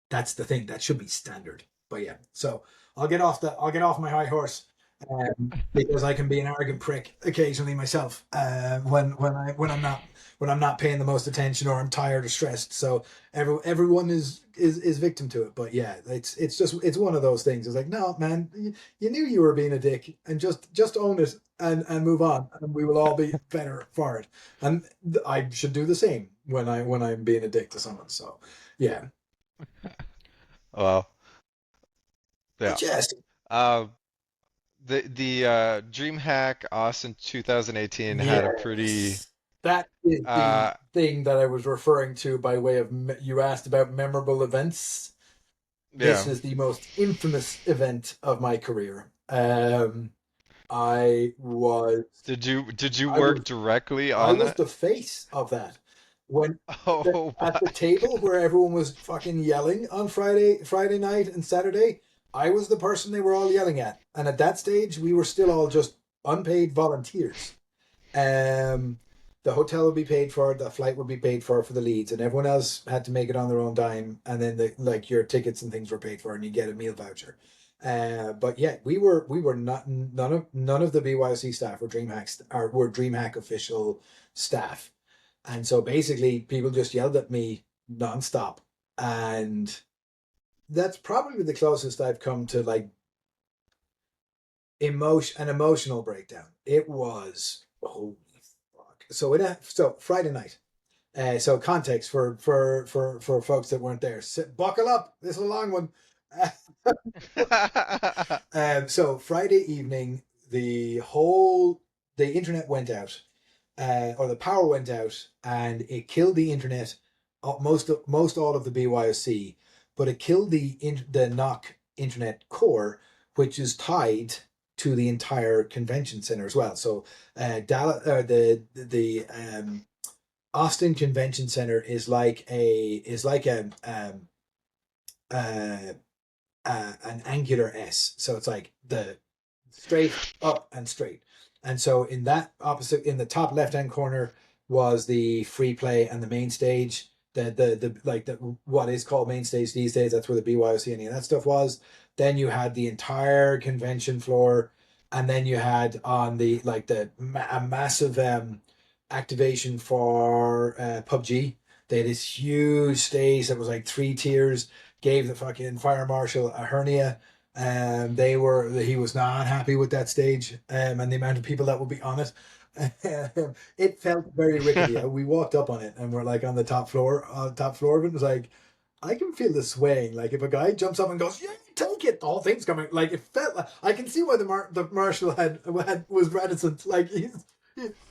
Speaker 2: That's the thing. That should be standard. But yeah, so I'll get off my high horse, because I can be an arrogant prick occasionally myself, when I'm not paying the most attention or I'm tired or stressed. So everyone is victim to it. But yeah, it's one of those things. It's like, no, man, you knew you were being a dick, and just own it and move on, and we will all be better for it. And I should do the same when I'm being a dick to someone. So yeah.
Speaker 1: Well, yeah.
Speaker 2: But yes,
Speaker 1: Uh, the DreamHack Austin 2018 had a pretty
Speaker 2: yes, that is the
Speaker 1: uh
Speaker 2: thing that I was referring to by way of you asked about memorable events.
Speaker 1: yeah.
Speaker 2: This is the most infamous event of my career. I was,
Speaker 1: Did you
Speaker 2: I
Speaker 1: work
Speaker 2: was,
Speaker 1: directly
Speaker 2: I
Speaker 1: on
Speaker 2: was
Speaker 1: that?
Speaker 2: the face of that. When
Speaker 1: Oh
Speaker 2: at the
Speaker 1: my.
Speaker 2: table where everyone was fucking yelling on Friday night and Saturday, I was the person they were all yelling at. And at that stage, we were still all just unpaid volunteers. Um, the hotel would be paid for, the flight would be paid for the leads, and everyone else had to make it on their own dime. And then like your tickets and things were paid for, and you get a meal voucher. But yeah, we were not none of the BYOC staff were DreamHack official staff, and so basically people just yelled at me nonstop, and that's probably the closest I've come to like an emotional breakdown. It was holy fuck. So Friday night. So context for folks that weren't there. Buckle up. This is a long one. So Friday evening, the internet went out, or the power went out, and it killed the internet. Most all of the BYOC, but it killed the NOC internet core, which is tied to the entire convention center as well. So, Dallas, the Austin Convention Center uh, an angular S. So it's like the straight up and straight. And so in the top left hand corner was the free play and the main stage. The what is called main stage these days. That's where the BYOC and that stuff was. Then you had the entire convention floor, and then you had on the like a massive activation for PUBG. They had this huge stage that was like 3 tiers, gave the fucking fire marshal a hernia. He was not happy with that stage, and the amount of people that would be on it. It felt very rickety. We walked up on it and we're like on the top floor of it. It was like, I can feel the swaying. Like if a guy jumps up and goes, "Yeah, take it," the whole thing's coming. Like it felt like I can see why the marshal was reticent. Like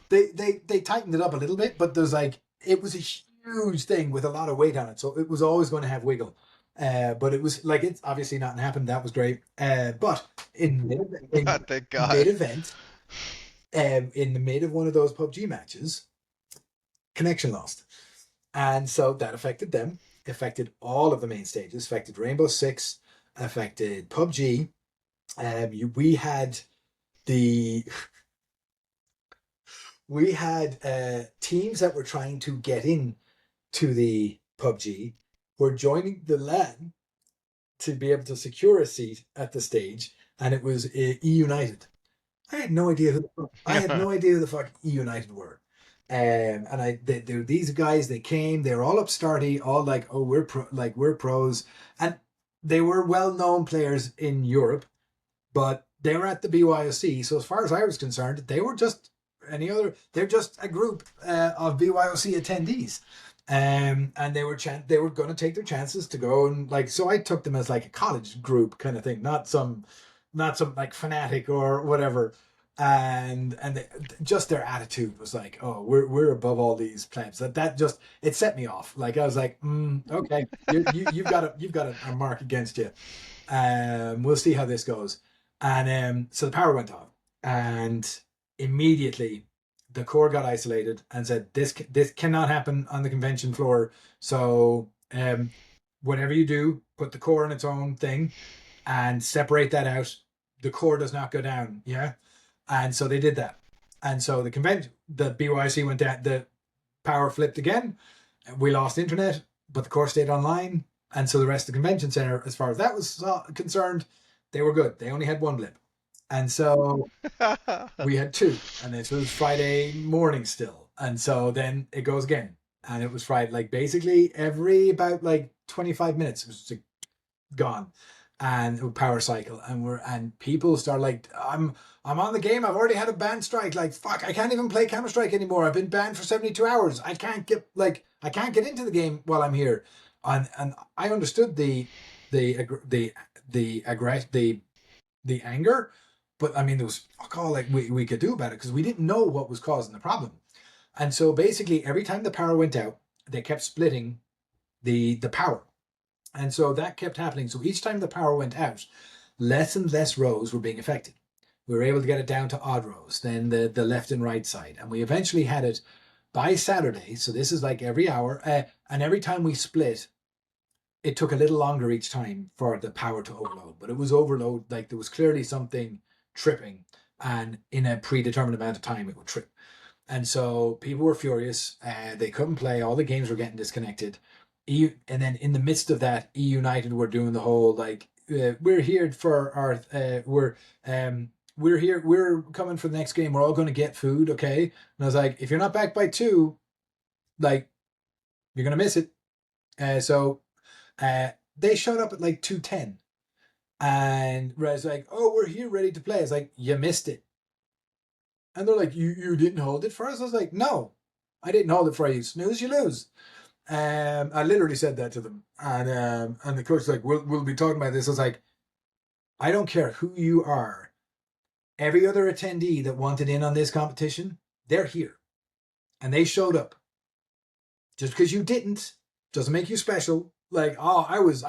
Speaker 2: they tightened it up a little bit, but there's like it was a huge thing with a lot of weight on it, so it was always going to have wiggle. But it was like it's obviously not happened. That was great. But
Speaker 1: Thank
Speaker 2: in mid
Speaker 1: God.
Speaker 2: event, in the mid of one of those PUBG matches, connection lost, and so that affected them. Affected all of the main stages. Affected Rainbow Six. Affected PUBG. We had the teams that were trying to get in to the PUBG were joining the LAN to be able to secure a seat at the stage, and it was United. I had no idea who the fuck United were. And these guys, they came, they were all upstarty, all like, oh, we're pros, and they were well known players in Europe, but they were at the BYOC. So as far as I was concerned, they were just any other. They're just a group of BYOC attendees. And they were going to take their chances to go and like, so I took them as like a college group kind of thing, not some like fanatic or whatever. And just their attitude was like, oh, we're above all these plebs. That just, it set me off. Like I was like, okay, you've got a mark against you. We'll see how this goes. And so the power went off, and immediately the core got isolated and said, this cannot happen on the convention floor. So whatever you do, put the core on its own thing and separate that out. The core does not go down. Yeah. And so they did that. And so the BYC went down, the power flipped again. We lost internet, but the core stayed online. And so the rest of the convention center, as far as that was concerned, they were good. They only had one blip. And so we had two. And this was Friday morning still. And so then it goes again. And it was Friday, like basically every about like 25 minutes, it was just like gone. And power cycle, and people start like, I'm on the game. I've already had a ban strike. Like fuck, I can't even play Counter Strike anymore. I've been banned for 72 hours. I can't get into the game while I'm here. And I understood the anger, but I mean there was fuck all like we could do about it because we didn't know what was causing the problem. And so basically every time the power went out, they kept splitting the power. And so that kept happening. So each time the power went out, less and less rows were being affected. We were able to get it down to odd rows, then the left and right side. And we eventually had it by Saturday. So this is like every hour. And every time we split, it took a little longer each time for the power to overload. But it was overload. Like there was clearly something tripping. And in a predetermined amount of time, it would trip. And so people were furious. They couldn't play. All the games were getting disconnected. And then in the midst of that, E United were doing the whole like we're here for our we're here, we're coming for the next game, we're all going to get food, okay? And I was like, if you're not back by 2, like you're gonna miss it. So they showed up at like 2:10, and I was like, oh, we're here ready to play. I was like, you missed it. And they're like, you didn't hold it for us. I was like, no, I didn't hold it for you. Snooze, you lose. I literally said that to them, and the coach was like, "We'll be talking about this." I was like, "I don't care who you are. Every other attendee that wanted in on this competition, they're here, and they showed up. Just because you didn't doesn't make you special." Like, oh, I was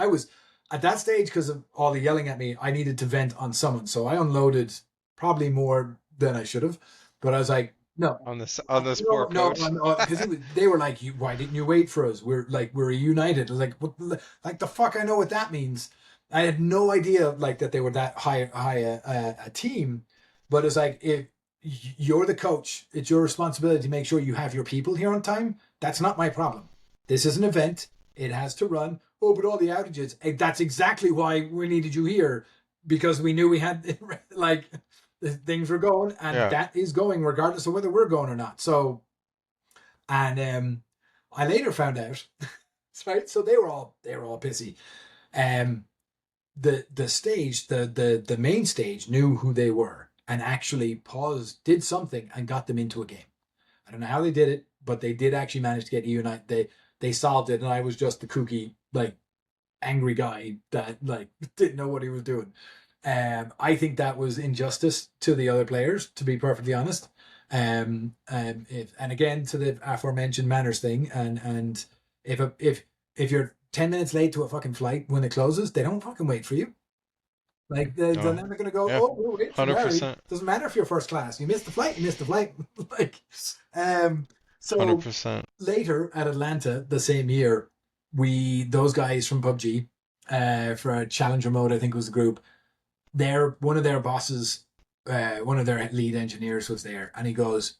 Speaker 2: at that stage because of all the yelling at me. I needed to vent on someone, so I unloaded probably more than I should have. But I was like, no,
Speaker 1: on this poor coach.
Speaker 2: no, because they were like, why didn't you wait for us? We're reunited. I was like, what, like the fuck? I know what that means. I had no idea like that they were that high a team, but it's like if you're the coach, it's your responsibility to make sure you have your people here on time. That's not my problem. This is an event. It has to run. Oh, but all the outages. That's exactly why we needed you here, because we knew we had like things were going, and that is going regardless of whether we're going or not. So, and I later found out, right? So they were all pissy. The stage, the main stage knew who they were and actually did something and got them into a game. I don't know how they did it, but they did actually manage to get United. They solved it, and I was just the kooky, like, angry guy that like didn't know what he was doing. I think that was injustice to the other players, to be perfectly honest. And again to the aforementioned manners thing, and if you're 10 minutes late to a fucking flight when it closes, they don't fucking wait for you. Like they're never gonna go, oh, we'll wait for Barry.
Speaker 1: 100%.
Speaker 2: Doesn't matter if you're first class. You missed the flight. Like, so
Speaker 1: 100%.
Speaker 2: later at Atlanta the same year, those guys from PUBG, for a challenger mode, I think was the group. One of their bosses, one of their lead engineers was there, and he goes,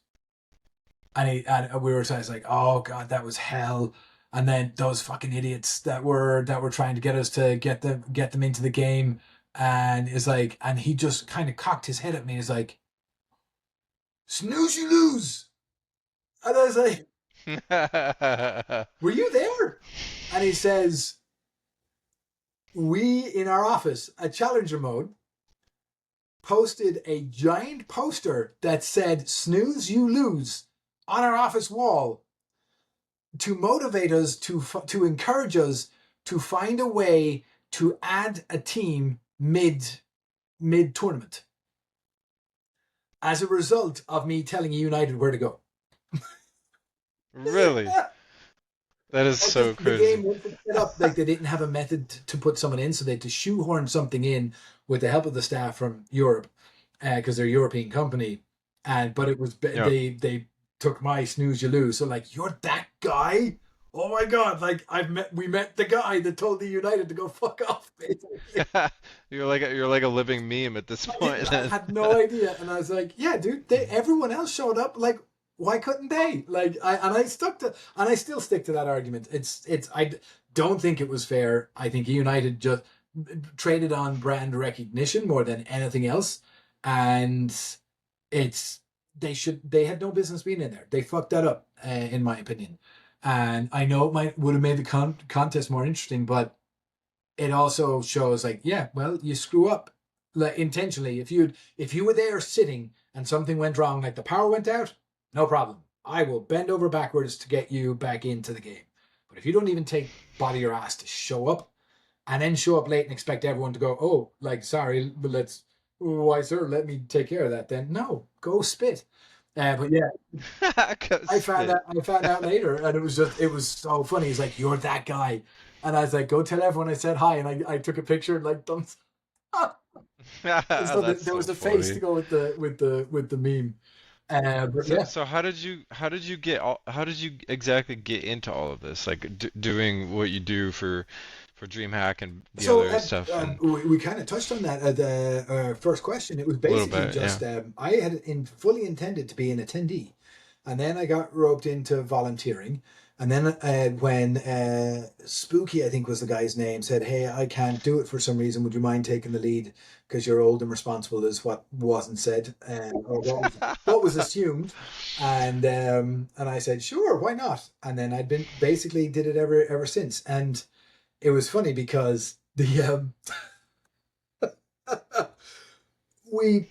Speaker 2: and we were like, oh god, that was hell. And then those fucking idiots that were trying to get us to get them into the game, and is like, and he just kind of cocked his head at me. He's like, snooze, you lose. And I was like, were you there? And he says, we in our office at challenger mode posted a giant poster that said "Snooze, you lose" on our office wall to motivate us, to encourage us to find a way to add a team mid tournament. As a result of me telling United where to go.
Speaker 1: Really? That is
Speaker 2: Because
Speaker 1: so
Speaker 2: the
Speaker 1: crazy.
Speaker 2: game wasn't set up, like they didn't have a method to put someone in, so they had to shoehorn something in with the help of the staff from Europe, because they're a European company. And but it was
Speaker 1: Yeah.
Speaker 2: they took my snooze you lose. So like, you're that guy. Oh my god! Like we met the guy that told the United to go fuck off. Basically,
Speaker 1: You're like a living meme at this point
Speaker 2: I
Speaker 1: then.
Speaker 2: had no idea, and I was like, yeah, dude. Everyone else showed up. Like, why couldn't they? Like, I stuck to, and I still stick to that argument. I don't think it was fair. I think United just traded on brand recognition more than anything else, and it's they had no business being in there. They fucked that up, in my opinion. And I know it would have made the contest more interesting, but it also shows like, yeah, well, you screw up like intentionally. If you were there sitting and something went wrong, like the power went out, no problem. I will bend over backwards to get you back into the game. But if you don't even take body your ass to show up, and then show up late and expect everyone to go, oh, like, sorry, but why, sir, let me take care of that then. No, go spit. But yeah,
Speaker 1: Go spit.
Speaker 2: I found out later, and it was so funny. He's like, "You're that guy," and I was like, "Go tell everyone I said hi." And I took a picture and like thumbs. So
Speaker 1: That's
Speaker 2: there
Speaker 1: so
Speaker 2: was a face to
Speaker 1: funny.
Speaker 2: go with the meme. But
Speaker 1: So,
Speaker 2: yeah,
Speaker 1: so how did you get how did you exactly get into all of this? Like doing what you do for DreamHack and the
Speaker 2: so
Speaker 1: other stuff and
Speaker 2: we kind of touched on that at the first question. It was
Speaker 1: a little
Speaker 2: basically
Speaker 1: bit, yeah.
Speaker 2: just I had fully intended to be an attendee, and then I got roped into volunteering. And then when Spooky, I think was the guy's name, said, "Hey, I can't do it for some reason. Would you mind taking the lead? Because you're old and responsible," is what wasn't said, or what was assumed. And I said, "Sure, why not?" And then I'd been basically did it ever since. And it was funny because we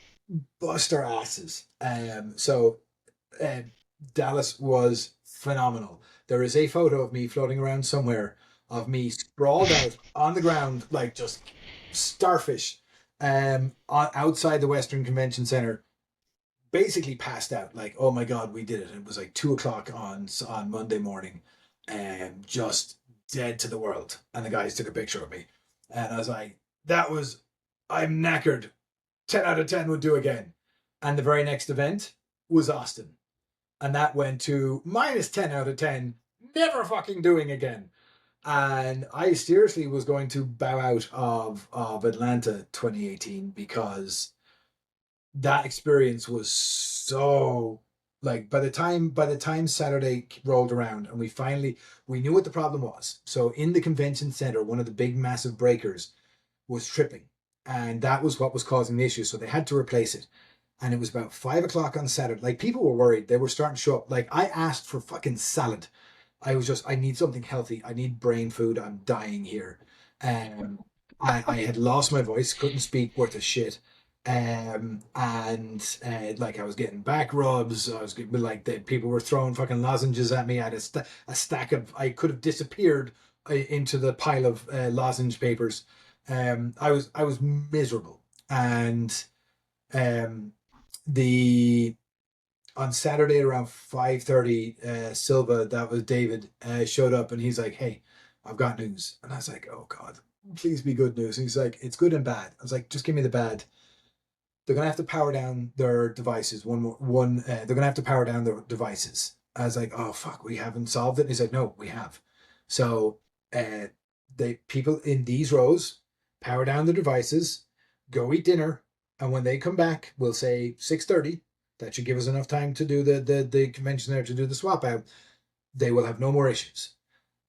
Speaker 2: bust our asses. So uh, Dallas was phenomenal. There is a photo of me floating around somewhere of me sprawled out on the ground like just starfish, outside the Western Convention Center, basically passed out. Like, oh my god, we did it! It was like 2 o'clock on Monday morning, and just dead to the world. And the guys took a picture of me, and I was like, that was, I'm knackered. 10 out of 10 would do again. And the very next event was Austin, and that went to minus 10 out of 10. Never fucking doing again. And I seriously was going to bow out of Atlanta 2018 because that experience was so, like, by the time Saturday rolled around and we knew what the problem was. So in the convention center, one of the big massive breakers was tripping, and that was what was causing the issue. So they had to replace it. And it was about 5 o'clock on Saturday. Like, people were worried. They were starting to show up. Like, I asked for fucking salad. I need something healthy. I need brain food. I'm dying here. Um, I had lost my voice, couldn't speak worth a shit. And like, I was getting back rubs. I was getting, like, people were throwing fucking lozenges at me. I had a stack of, I could have disappeared into the pile of lozenge papers. I was miserable. And um, the on Saturday around 5:30, Silva, that was David, showed up, and he's like, "Hey, I've got news." And I was like, "Oh God, please be good news." And he's like, "It's good and bad." I was like, "Just give me the bad." They're gonna have to power down their devices. They're gonna have to power down their devices. I was like, "Oh fuck, we haven't solved it." And he's like, "No, we have." So, uh, they people in these rows power down the devices, go eat dinner, and when they come back, we'll say 6:30. That should give us enough time to do the convention there, to do the swap out. They will have no more issues.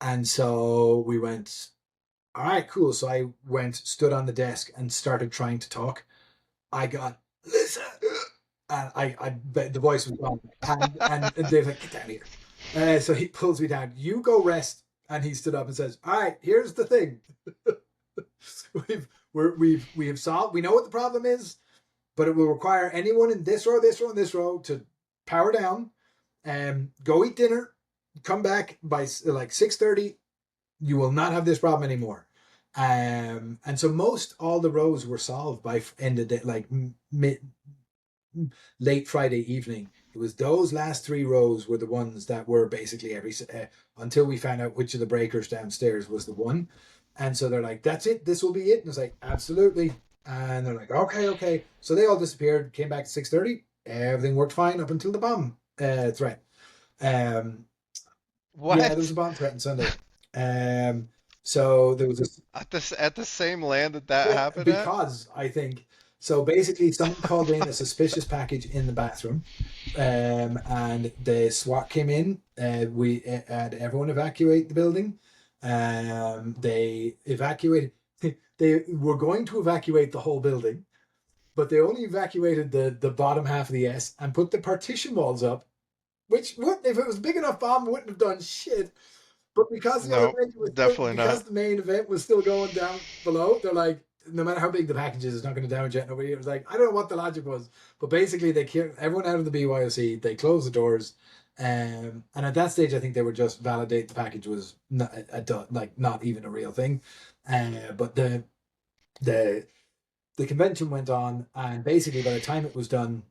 Speaker 2: And so we went, all right, cool. So I went, stood on the desk, and started trying to talk. I got, "Listen," and the voice was gone, and Dave's like, "Get down here." So he pulls me down. "You go rest." And he stood up and says, "All right, here's the thing. We have solved. We know what the problem is, but it will require anyone in this row, this row, and this row to power down, go eat dinner, come back by like 6:30. You will not have this problem anymore. And so most all the rows were solved by end of day, like late Friday evening. It was those last 3 rows were the ones that were basically until we found out which of the breakers downstairs was the one. And so they're like, that's it, this will be it. And it's like, absolutely. And they're like, okay. So they all disappeared, came back at 6:30. Everything worked fine up until the bomb threat. Yeah, there was a
Speaker 1: What?
Speaker 2: bomb threat on Sunday. So there was this.
Speaker 1: At the same land that
Speaker 2: Yeah,
Speaker 1: happened at?
Speaker 2: because I think so. Basically, someone called in a suspicious package in the bathroom, and the SWAT came in. We had everyone evacuate the building. They evacuated. They were going to evacuate the whole building, but they only evacuated the bottom half of the S and put the partition walls up. Which would, if it was a big enough bomb, wouldn't have done shit. But because the other
Speaker 1: No,
Speaker 2: venue was still,
Speaker 1: definitely
Speaker 2: because
Speaker 1: not.
Speaker 2: the main event was still going down below, they're like, no matter how big the package is, it's not going to damage it. Nobody. It was like, I don't know what the logic was, but basically they kicked everyone out of the BYOC. They closed the doors, and at that stage, I think they were just validate the package was not like not even a real thing. But the the convention went on, and basically by the time it was done,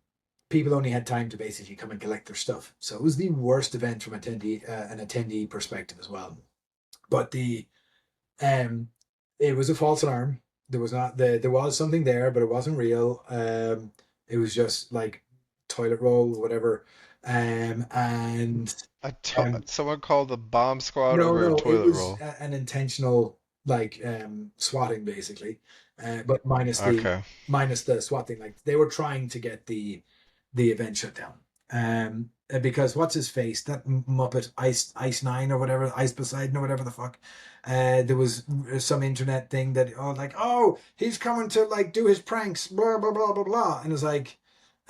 Speaker 2: people only had time to basically come and collect their stuff. So it was the worst event from an attendee perspective as well. But um, it was a false alarm. There was not there was something there, but it wasn't real. It was just like toilet roll, whatever. And um,
Speaker 1: Someone called the bomb squad
Speaker 2: no,
Speaker 1: over a
Speaker 2: no, it
Speaker 1: toilet
Speaker 2: was
Speaker 1: roll.
Speaker 2: an intentional like swatting basically, but
Speaker 1: Okay.
Speaker 2: minus the SWAT thing. Like they were trying to get the event shut down. Because what's his face, that Muppet Ice Nine or whatever, Ice Poseidon or whatever the fuck. There was some internet thing that he's coming to like do his pranks, blah blah blah blah blah, and it's like.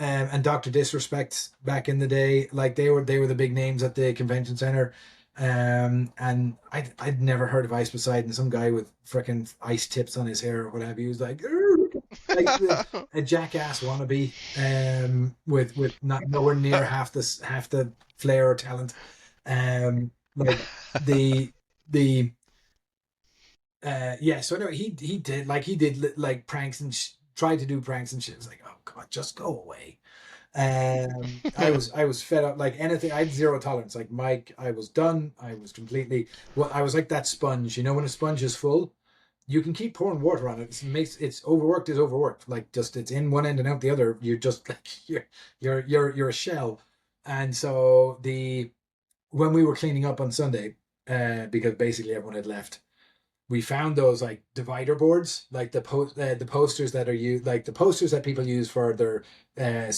Speaker 2: And Doctor Disrespect back in the day, like they were the big names at the convention center, and I'd never heard of Ice Poseidon. Some guy with freaking ice tips on his hair or whatever. He was like a jackass wannabe, with not nowhere near half the flair or talent. Like the yeah. So anyway, he did like pranks and tried to do pranks and shit. It was like, oh god, just go away. I was fed up. Like anything, I had zero tolerance. Like Mike, I was done. I was completely. Well, I was like that sponge. You know, when a sponge is full, you can keep pouring water on it. It makes it's overworked is overworked. Like just it's in one end and out the other. You're just like you're a shell. And so the when we were cleaning up on Sunday, because basically everyone had left, we found those like divider boards, like the posters that are used, like the posters that people use for their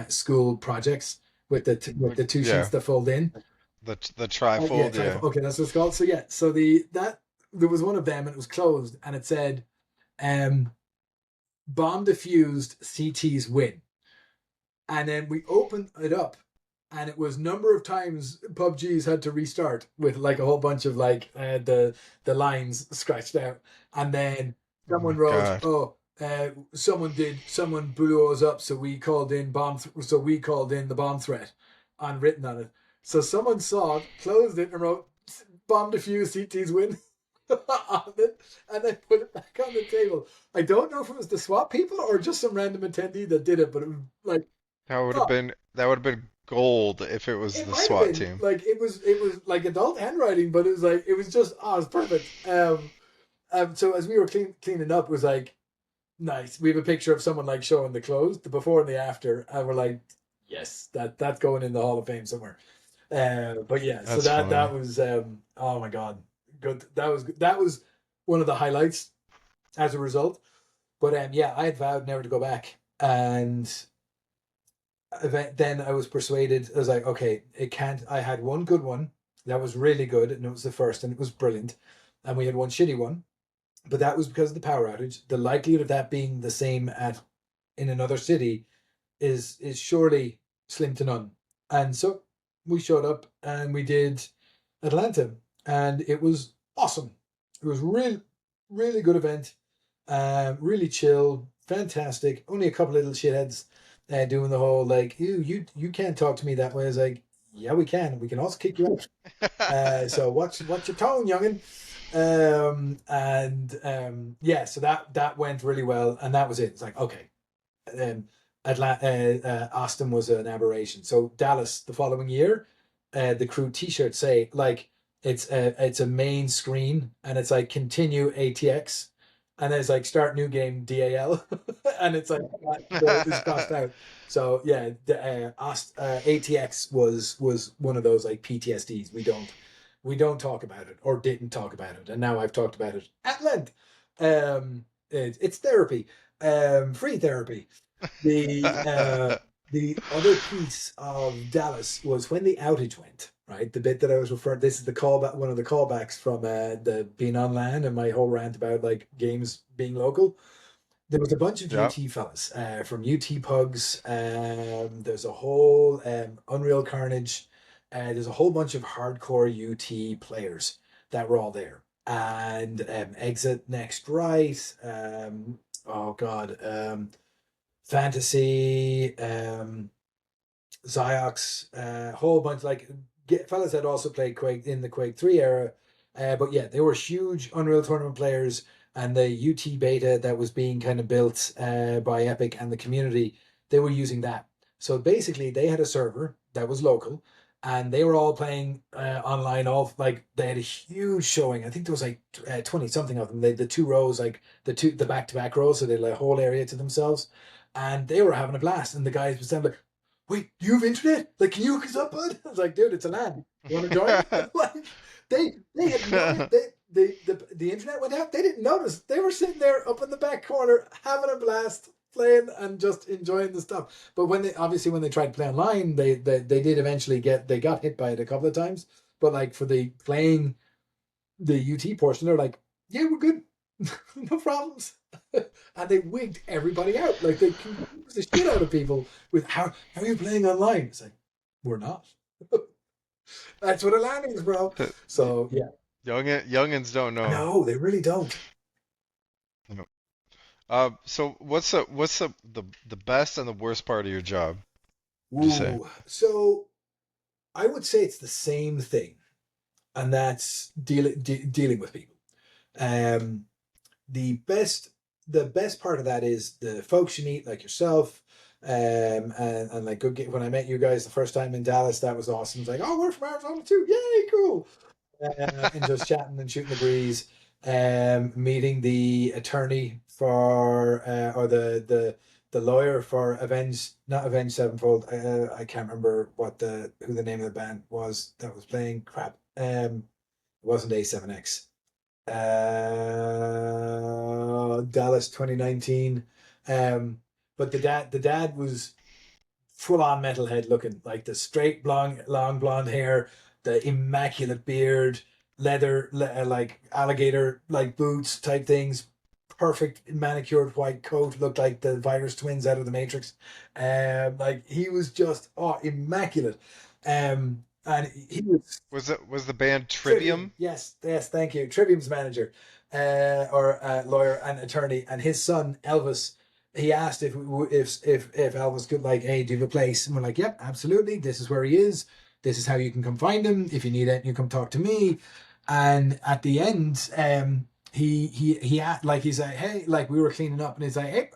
Speaker 2: school projects with the two sheets
Speaker 1: Yeah,
Speaker 2: that fold in.
Speaker 1: the
Speaker 2: Yeah,
Speaker 1: trifold. Yeah.
Speaker 2: okay, that's what it's called. So yeah, so there was one of them and it was closed and it said, um, "Bomb diffused, CTs win." And then we opened it up and it was number of times PUBG's had to restart with like a whole bunch of like the lines scratched out, and then
Speaker 1: Oh my
Speaker 2: someone wrote,
Speaker 1: God.
Speaker 2: "Oh, someone blew us up, so we called in the bomb threat," and written on it. So someone saw it, closed it, and wrote, "Bomb defused, CT's win." On it, and then put it back on the table. I don't know if it was the SWAT people or just some random attendee that did it, but it was like, oh,
Speaker 1: That would have been gold if it was
Speaker 2: it
Speaker 1: the
Speaker 2: might have
Speaker 1: SWAT
Speaker 2: been
Speaker 1: team.
Speaker 2: like it was like adult handwriting, but it was like it was just it's perfect. So as we were cleaning up, it was like nice. We have a picture of someone like showing the clothes, the before and the after, and we're like, yes, that's going in the Hall of Fame somewhere. But yeah, so
Speaker 1: That's funny.
Speaker 2: that was oh my god, good. That was one of the highlights as a result. But yeah, I had vowed never to go back, and then I was persuaded. I was like, okay, it can't. I had one good one that was really good, and it was the first, and it was brilliant. And we had one shitty one, but that was because of the power outage. The likelihood of that being the same at in another city is surely slim to none. And so we showed up and we did Atlanta, and it was awesome. It was really really good event, really chill. fantastic. Only a couple little shitheads doing the whole like, you can't talk to me that way. It's like, yeah, we can. We can also kick you out. So watch your tone, youngin. Yeah, so that went really well, and that was it. It's like, okay, um, Austin was an aberration. So Dallas the following year, the crew T-shirts say like it's a main screen and it's like continue ATX, and then it's like start new game DAL, and it's like it's crossed out. So yeah, the ATX was one of those like PTSDs. We don't talk about it or didn't talk about it, and now I've talked about it at length. It's therapy, free therapy. The other piece of Dallas was when the outage went, right? The bit that I was referring, this is the callback, one of the callbacks from the being on LAN and my whole rant about like games being local. There was a bunch of
Speaker 1: Yeah.
Speaker 2: UT fellas from UT Pugs. There's a whole Unreal Carnage. There's a whole bunch of hardcore UT players that were all there. And Exit Next Right. Oh God. Fantasy, Ziox, a whole bunch like fellas that also played Quake in the Quake 3 era. But yeah, they were huge Unreal Tournament players, and the UT beta that was being kind of built by Epic and the community, they were using that. So basically, they had a server that was local, and they were all playing online. All like they had a huge showing. I think there was like 20 something of them. The two rows, like the back to back rows, so they had a whole area to themselves, and they were having a blast. And the guys were saying like, wait, you have internet? Like, can you hook us up, bud? I was like, dude, it's a LAN. You want to join? Like, they had no, the internet went out. They didn't notice. They were sitting there up in the back corner having a blast, playing and just enjoying the stuff. But when they tried to play online, they did eventually they got hit by it a couple of times. But like for the playing the UT portion, they're like, yeah, we're good. No problems. And they wigged everybody out. Like they confused the shit out of people with how are you playing online? It's like, we're not. That's what a LAN is, bro. So yeah.
Speaker 1: Youngins don't know.
Speaker 2: No, they really don't.
Speaker 1: No. So what's the best and the worst part of your job, would you say?
Speaker 2: Ooh. So I would say it's the same thing, and that's dealing with people. Um, the best the best part of that is the folks you meet, like yourself, and like when I met you guys the first time in Dallas, that was awesome. It's like, oh, we're from Arizona too, yay, cool. And just chatting and shooting the breeze. Meeting the attorney for or the lawyer for not Avenged Sevenfold. I can't remember who the name of the band was that was playing. Crap. It wasn't A7X. Dallas 2019. But the dad was full on metalhead looking, like the straight blonde, long blonde hair, the immaculate beard, like alligator like boots type things, perfect manicured white coat, looked like the virus twins out of the Matrix. Like he was just immaculate. And he was
Speaker 1: Was the band
Speaker 2: Trivium,
Speaker 1: Trivium?
Speaker 2: yes, yes, thank you. Trivium's manager, or lawyer and attorney, and his son Elvis. He asked if Elvis could like, hey, do you have a place? And we're like, yep, absolutely. This is where he is. This is how you can come find him. If you need it, you come talk to me. And at the end, like he's like, hey, like we were cleaning up, and he's like, hey,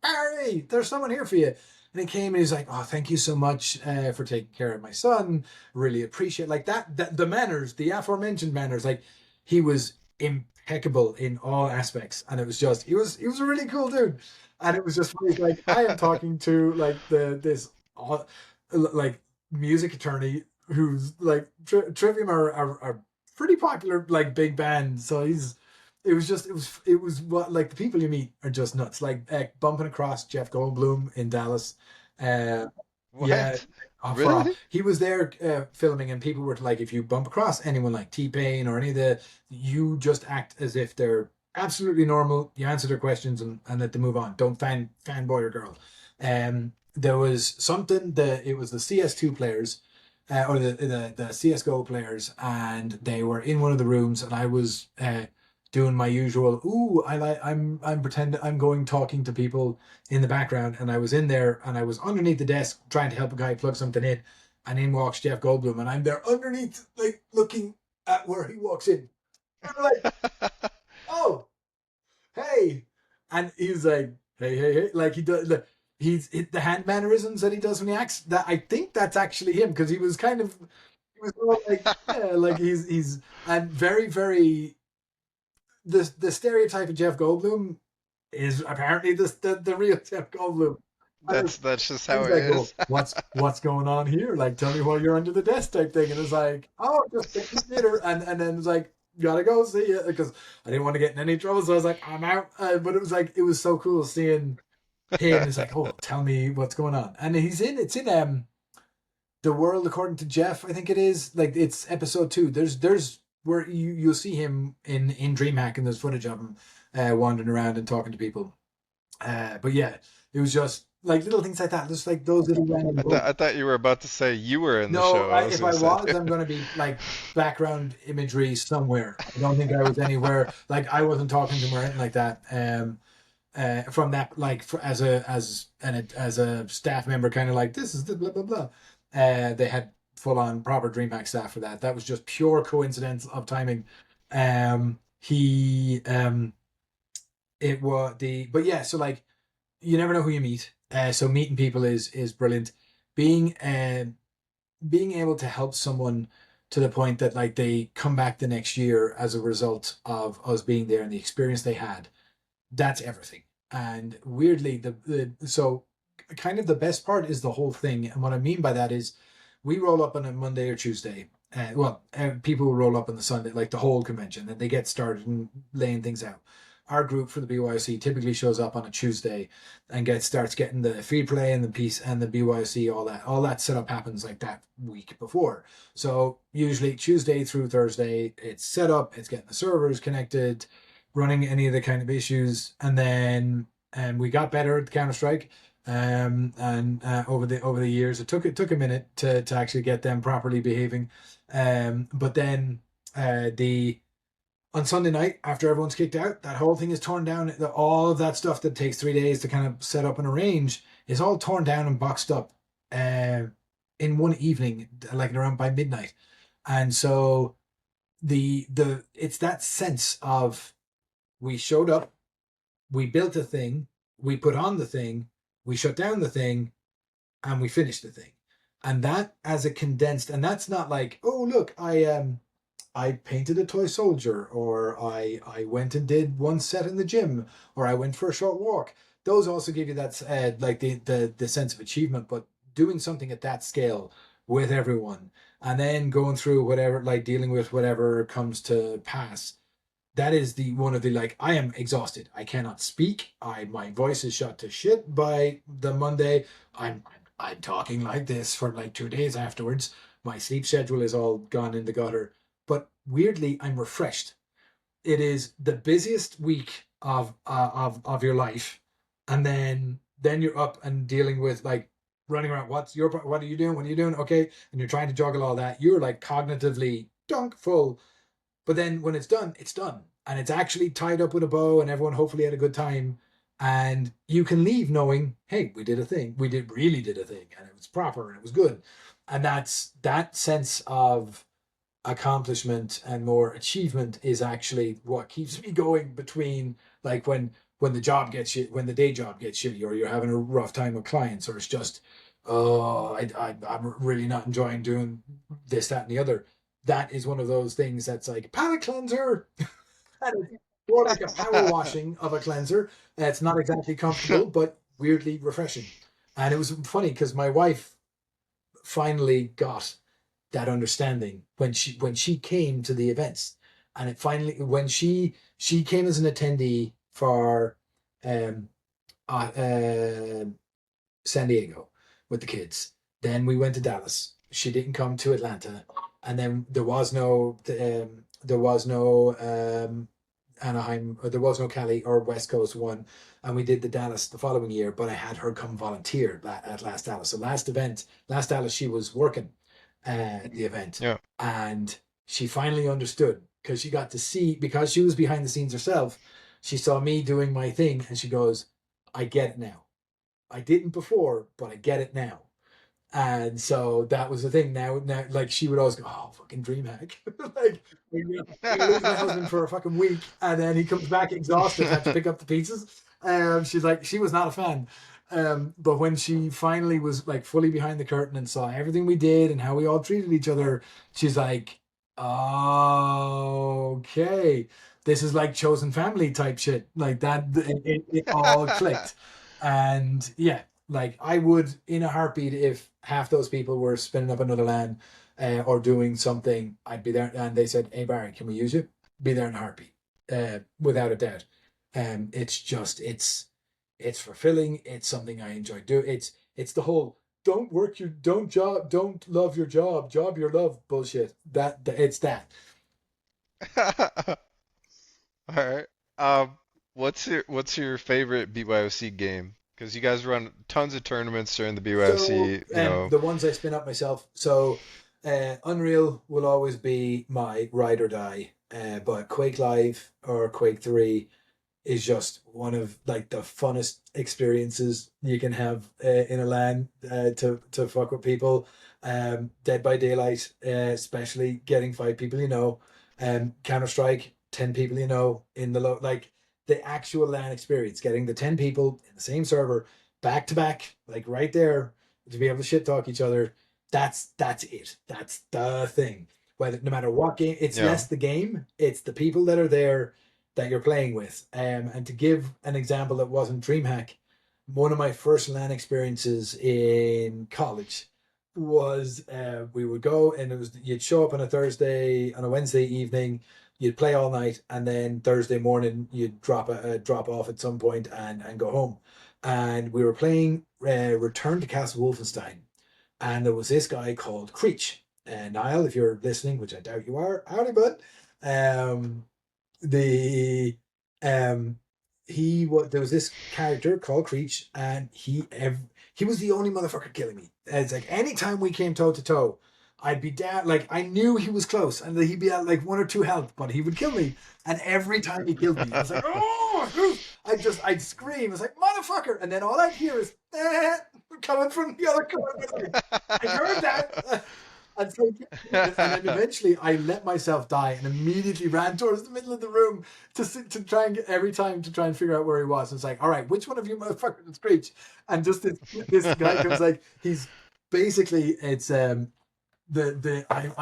Speaker 2: Barry, there's someone here for you. And he came and he's like, oh, thank you so much for taking care of my son, really appreciate like that the manners, the aforementioned manners, like he was impeccable in all aspects, and it was just he was a really cool dude. And it was just funny, like I am talking to like this like music attorney who's like Trivium are pretty popular like big band, so it was what like the people you meet are just nuts, like bumping across Jeff Goldblum in Dallas. uh yeah.
Speaker 1: What? Really?
Speaker 2: He was there filming, and people were like, if you bump across anyone like T-Pain or any of you just act as if they're absolutely normal. You answer their questions and let them move on. Don't fanboy or girl. There was something that it was the CS2 players, or the CS:GO players, and they were in one of the rooms, and I was doing my usual. Ooh, I'm pretending I'm going talking to people in the background, and I was in there and I was underneath the desk trying to help a guy plug something in, and in walks Jeff Goldblum, and I'm there underneath, like looking at where he walks in. I'm like, oh, hey, and he's like, hey, like he does. Like, the hand mannerisms that he does when he acts. That I think that's actually him because he was kind of he was all like, yeah, like he's and very the stereotype of Jeff Goldblum is apparently the real Jeff Goldblum. And
Speaker 1: That's just
Speaker 2: and
Speaker 1: how
Speaker 2: he's
Speaker 1: it
Speaker 2: like, well,
Speaker 1: is.
Speaker 2: what's going on here? Like, tell me while you're under the desk type thing. And it's like, oh, just a computer. And then it's like, gotta go, see ya. Because I didn't want to get in any trouble. So I was like, I'm out. But it was like, it was so cool seeing him. It's like, oh, tell me what's going on. And it's in The World According to Jeff, I think it is. Like, it's episode 2. There's where you'll see him in DreamHack, and there's footage of him wandering around and talking to people. But yeah, it was just like little things like that, just like those little random
Speaker 1: I
Speaker 2: moments.
Speaker 1: thought you were about to say you were in the
Speaker 2: No,
Speaker 1: show. I was
Speaker 2: if
Speaker 1: gonna
Speaker 2: I
Speaker 1: say,
Speaker 2: was, I'm going to be like background imagery somewhere. I don't think I was anywhere. Like I wasn't talking to him or anything like that. From that, like as a staff member, kind of like this is the blah blah blah. They had full on proper DreamHack staff for that. That was just pure coincidence of timing. He it was but yeah, so like you never know who you meet. So meeting people is brilliant. Being being able to help someone to the point that like they come back the next year as a result of us being there and the experience they had, that's everything. And weirdly, so kind of the best part is the whole thing. And what I mean by that is we roll up on a Monday or Tuesday. People will roll up on the Sunday, like the whole convention, and they get started and laying things out. Our group for the BYOC typically shows up on a Tuesday and starts getting the feed play and the piece and the BYOC, all that setup happens like that week before. So usually Tuesday through Thursday, it's set up, it's getting the servers connected, running any of the kind of issues, and then we got better at Counter Strike. And over the years, it took a minute to actually get them properly behaving. But then the on Sunday night after everyone's kicked out, that whole thing is torn down. All of that stuff that takes 3 days to kind of set up and arrange is all torn down and boxed up in one evening, like around by midnight. And so the it's that sense of we showed up, we built a thing, we put on the thing, we shut down the thing, and we finished the thing. And that as a condensed, and that's not like, oh look, I painted a toy soldier, or I went and did one set in the gym, or I went for a short walk. Those also give you that like the sense of achievement, but doing something at that scale with everyone, and then going through whatever, like dealing with whatever comes to pass, that is the one of the like I am exhausted. I cannot speak. My voice is shot to shit by the Monday. I'm talking like this for like 2 days afterwards. My sleep schedule is all gone in the gutter. But weirdly, I'm refreshed. It is the busiest week of your life, and then you're up and dealing with like running around. What are you doing? What are you doing? Okay, and you're trying to juggle all that. You're like cognitively dunk full, but then when it's done, it's done. And it's actually tied up with a bow, and everyone hopefully had a good time. And you can leave knowing, hey, we did a thing. We really did a thing, and it was proper and it was good. And that's that sense of accomplishment and more achievement is actually what keeps me going between like when when the day job gets shitty, or you're having a rough time with clients, or it's just oh I'm really not enjoying doing this, that, and the other. That is one of those things that's like palate cleanser. More like a power washing of a cleanser. It's not exactly comfortable, but weirdly refreshing. And it was funny because my wife finally got that understanding when she came to the events, and it finally when she came as an attendee for um uh, San Diego with the kids. Then we went to Dallas. She didn't come to Atlanta, and then there was no Anaheim, or there was no Cali or West Coast one, and we did the Dallas the following year. But I had her come volunteer at last Dallas. So last Dallas, she was working the event,
Speaker 1: Yeah.
Speaker 2: and she finally understood because she got to see, because she was behind the scenes herself, she saw me doing my thing and she goes, I get it now. I didn't before, but I get it now. And so that was the thing. Now, like she would always go, "Oh, fucking DreamHack!" Like we lose my husband for a fucking week, and then he comes back exhausted, had to pick up the pieces. She's like, she was not a fan. But when she finally was like fully behind the curtain and saw everything we did and how we all treated each other, she's like, "Oh, okay, this is like chosen family type shit." Like that, it all clicked, and yeah, like I would in a heartbeat if half those people were spinning up another LAN or doing something, I'd be there. And they said, "Hey Barry, can we use you?" Be there in a heartbeat, without a doubt. It's just it's fulfilling. It's something I enjoy doing. It's the whole don't love your job your love bullshit. That it's that.
Speaker 1: All right. What's your favorite BYOC game? Because you guys run tons of tournaments during the
Speaker 2: So
Speaker 1: BYOC, you know.
Speaker 2: the ones I spin up myself. So Unreal will always be my ride or die. But Quake Live or Quake 3 is just one of like the funnest experiences you can have in a LAN to fuck with people. Dead by Daylight, especially getting 5 people you know. Counter Strike, 10 people you know in the like the actual LAN experience, getting the 10 people in the same server back to back, like right there, to be able to shit talk each other. That's it. That's the thing. Whether no matter what game, it's
Speaker 1: Yeah.
Speaker 2: less the game, it's the people that are there that you're playing with. And to give an example that wasn't DreamHack, one of my first LAN experiences in college was we would go and it was you'd show up on a Thursday on a Wednesday evening, you'd play all night, and then Thursday morning you'd drop off at some point and go home. And we were playing Return to Castle Wolfenstein, and there was this guy called Creech. And Niall, if you're listening, which I doubt you are, howdy bud. Um, the he was there was this character called Creech, and he was the only motherfucker killing me. And it's like anytime we came toe to toe, I'd be down. Like I knew he was close, and he'd be at like 1 or 2 health, but he would kill me. And every time he killed me, I was like, "Oh!" I'd scream. I was like, "Motherfucker!" And then all I'd hear is coming from the other corner. I heard that. And so, and then eventually I let myself die and immediately ran towards the middle of the room to try and get every time to try and figure out where he was. It's like, all right, which one of you motherfuckers is Screech? And just this guy comes like he's basically it's I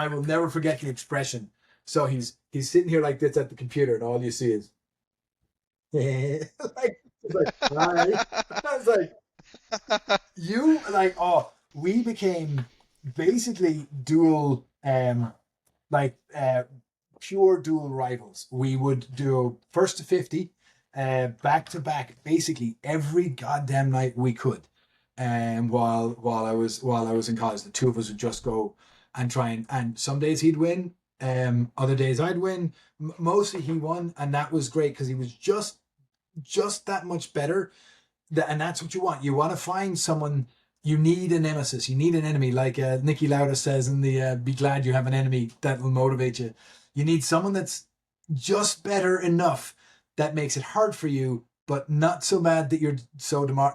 Speaker 2: will never forget the expression. So he's sitting here like this at the computer and all you see is like it's like hi. I was like you like we became basically dual like pure dual rivals. We would do first to 50 back to back basically every goddamn night we could. And while I was in college, the two of us would just go and try and some days he'd win, other days I'd win. Mostly he won, and that was great because he was just that much better. And that's what you want. You want to find someone. You need a nemesis. You need an enemy, like Nicky Lauda says in the "Be glad you have an enemy that will motivate you." You need someone that's just better enough that makes it hard for you, but not so bad that you're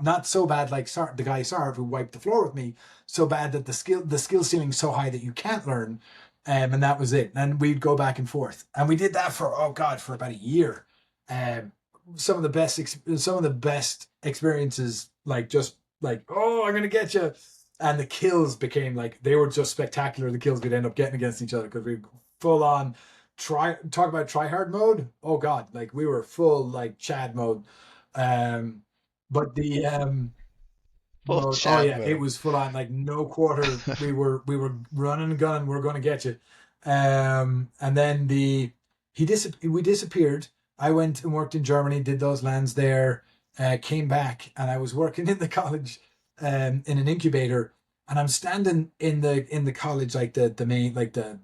Speaker 2: not so bad like the guy Sarv who wiped the floor with me. So bad that the skill ceiling's so high that you can't learn. And that was it. And we'd go back and forth, and we did that for for about a year. Um, some of the best experiences, like just like I'm gonna get you, and the kills became like they were just spectacular. The kills we'd end up getting against each other because we full on talk about try hard mode. Oh god, like we were full like Chad mode. Um, but the
Speaker 1: Full
Speaker 2: mode, oh
Speaker 1: Chad
Speaker 2: yeah, it
Speaker 1: mode.
Speaker 2: was full on like no quarter. We were running and gunning. We're gonna get you. And then we disappeared. I went and worked in Germany, did those lands there, came back, and I was working in the college, in an incubator, and I'm standing in the college like the main like the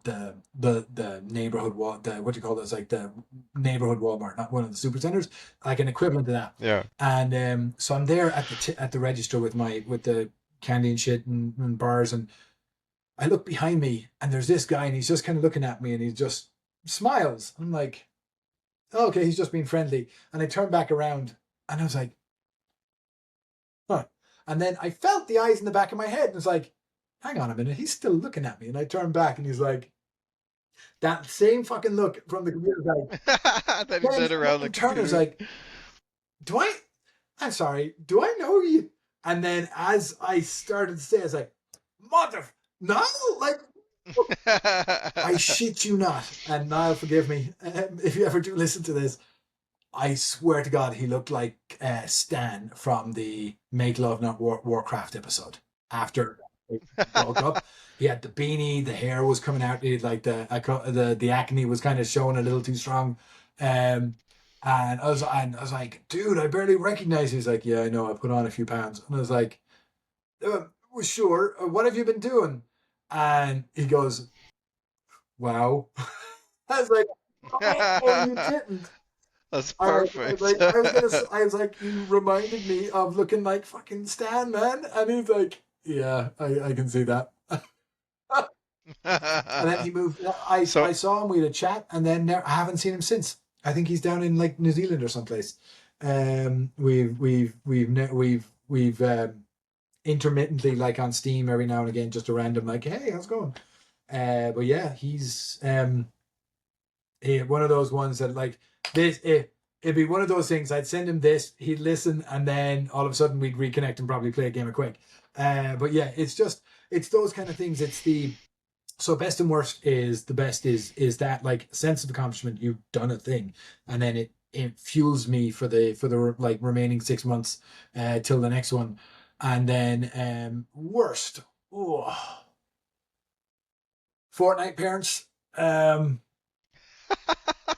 Speaker 2: neighborhood the what do you call this, like the neighborhood Walmart, not one of the super centers, like an equivalent to that.
Speaker 1: Yeah.
Speaker 2: And so I'm there at the register with the candy and shit and bars, and I look behind me and there's this guy and he's just kind of looking at me and he's just smiles. I'm like, oh, okay, he's just being friendly. And I turned back around and I was like, huh. And then I felt the eyes in the back of my head and was like, hang on a minute, he's still looking at me. And I turned back and he's like, that same fucking look from the computer guy.
Speaker 1: That he
Speaker 2: Then
Speaker 1: did around the
Speaker 2: Turner's
Speaker 1: computer.
Speaker 2: like, do I, I'm sorry, do I know you? And then as I started to say, I was like, mother, no, like, I shit you not. And Niall, forgive me if you ever do listen to this. I swear to God, he looked like Stan from the Make Love Not Warcraft episode after it broke up. He had the beanie, the hair was coming out, he had like the acne was kind of showing a little too strong. Um, and I was like, dude, I barely recognize you. He's like, yeah, I know, I put on a few pounds. And I was like, well, sure, what have you been doing? And he goes, wow. I was like, oh, you didn't.
Speaker 1: That's
Speaker 2: I was
Speaker 1: perfect.
Speaker 2: like, I was like, you reminded me of looking like fucking Stan, man. And he's like, yeah, I can see that. And then he moved. I
Speaker 1: So,
Speaker 2: saw him. We had a chat, and then I haven't seen him since. I think he's down in like New Zealand or someplace. We've intermittently, like on Steam, every now and again, just a random like, hey, how's it going? But yeah, he's one of those ones that like this. It'd be one of those things. I'd send him this, he'd listen, and then all of a sudden we'd reconnect and probably play a game of Quake. But yeah, it's those kind of things. It's the so best and worst is the best is that like sense of accomplishment. You've done a thing, and then it fuels me for the like remaining 6 months till the next one, and then worst. Oh, Fortnite parents.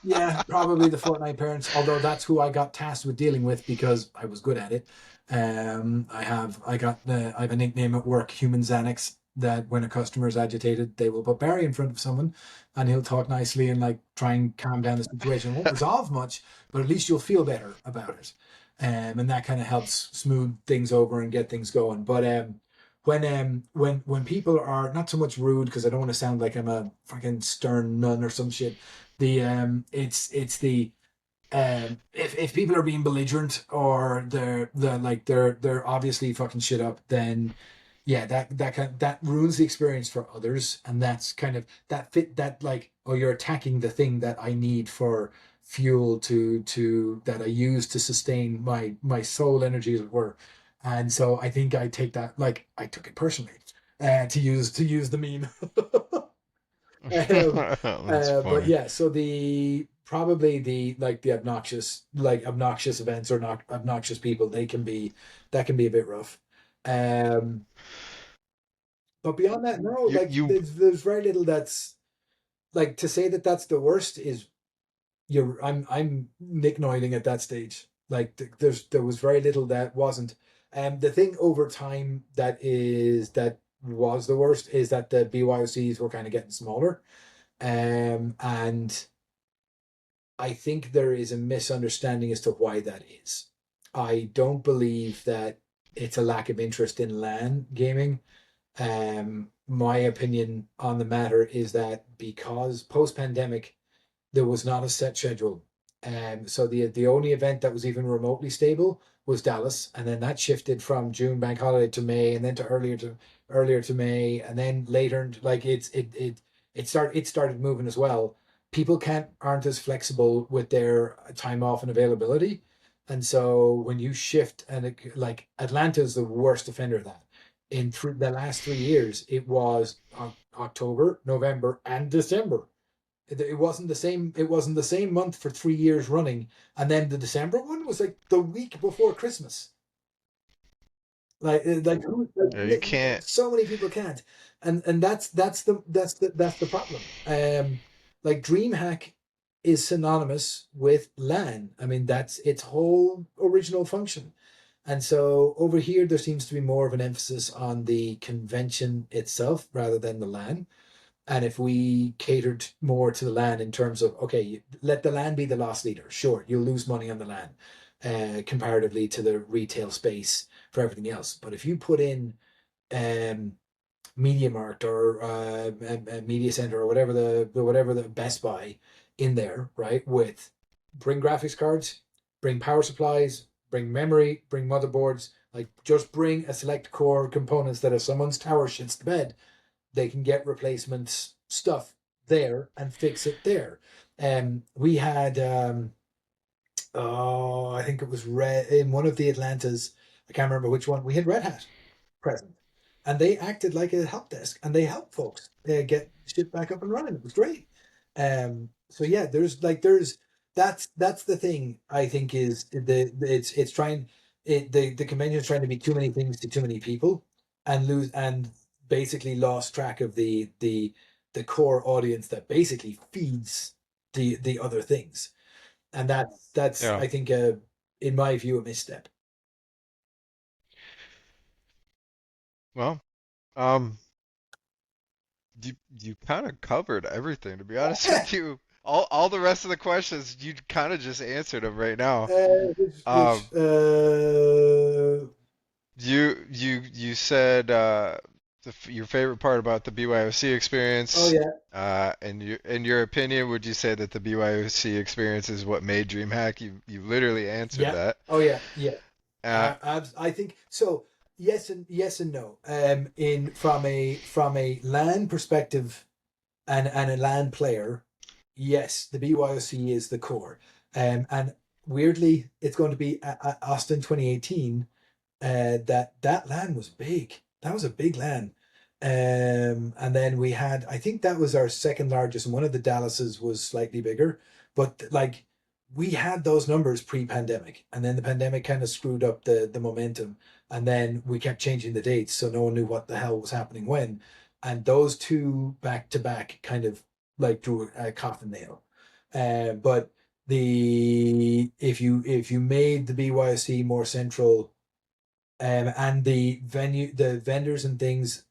Speaker 2: Yeah, probably the Fortnite parents, although that's who I got tasked with dealing with because I was good at it. I have a nickname at work, Human Xanax, that when a customer is agitated, they will put Barry in front of someone and he'll talk nicely and like try and calm down the situation. It won't resolve much, but at least you'll feel better about it. And that kind of helps smooth things over and get things going. But when people are not so much rude, because I don't want to sound like I'm a fucking stern nun or some shit. It's the if people are being belligerent or they're obviously fucking shit up, then yeah, that ruins the experience for others, and that's kind of that like, oh, you're attacking the thing that I need for fuel to that I use to sustain my soul energy, as it were. And so I think I take that, like I took it personally, to use the meme. Um,
Speaker 1: that's
Speaker 2: but
Speaker 1: funny.
Speaker 2: yeah, so the probably the like the obnoxious events or not obnoxious people, they can be that can be a bit rough. Um, but beyond that, no, like
Speaker 1: You
Speaker 2: there's very little that's like to say that that's the worst is you're I'm Nick Noiding at that stage. Like there was very little that wasn't. The thing over time that was the worst is that the BYOCs were kind of getting smaller. And I think there is a misunderstanding as to why that is. I don't believe that it's a lack of interest in LAN gaming. My opinion on the matter is that because post pandemic, there was not a set schedule. So the only event that was even remotely stable was Dallas, and then that shifted from June bank holiday to May, and then to earlier to May, and then later. Like it started moving as well. People aren't as flexible with their time off and availability, and so when you shift like Atlanta is the worst offender of that. In the last 3 years, it was October, November, and December. It wasn't the same month for 3 years running, and then the December one was like the week before Christmas.
Speaker 1: you can't.
Speaker 2: So many people can't, and that's the problem. Like DreamHack is synonymous with LAN. I mean, that's its whole original function. And so over here, there seems to be more of an emphasis on the convention itself rather than the LAN. And if we catered more to the LAN in terms of, okay, let the LAN be the loss leader. Sure, you'll lose money on the LAN comparatively to the retail space for everything else. But if you put in um, Media Mart or a Media Center or whatever the Best Buy in there, right? With bring graphics cards, bring power supplies, bring memory, bring motherboards. Like just bring a select core components that if someone's tower shits the bed, they can get replacement stuff there and fix it there. We had I think it was Red in one of the Atlantas. I can't remember which one. We had Red Hat present, and they acted like a help desk, and they helped folks get shit back up and running. It was great. So yeah, that's the thing I think is it's trying the convention is trying to be too many things to too many people, and lose and basically lost track of the core audience that basically feeds the other things, and that's
Speaker 1: Yeah.
Speaker 2: I think in my view a misstep.
Speaker 1: Well, you kind of covered everything, to be honest with you. All the rest of the questions, you kind of just answered them right now.
Speaker 2: Which
Speaker 1: Um, you said your favorite part about the BYOC
Speaker 2: oh
Speaker 1: experience.
Speaker 2: yeah,
Speaker 1: In your opinion, would you say that the BYOC experience is what made DreamHack? You literally answered
Speaker 2: yeah,
Speaker 1: that.
Speaker 2: oh yeah, yeah.
Speaker 1: Uh,
Speaker 2: I think so. Yes and no. In from a LAN perspective and a LAN player, yes, the BYOC is the core. And weirdly, it's going to be at Austin 2018. That LAN was big. That was a big LAN. And then we had, I think that was our second largest, and one of the Dallases was slightly bigger. But like we had those numbers pre-pandemic, and then the pandemic kind of screwed up the momentum, and then we kept changing the dates, so no one knew what the hell was happening when. And those two back to back kind of like drew a coffin nail. But the if you made the BYC more central, and the vendors and things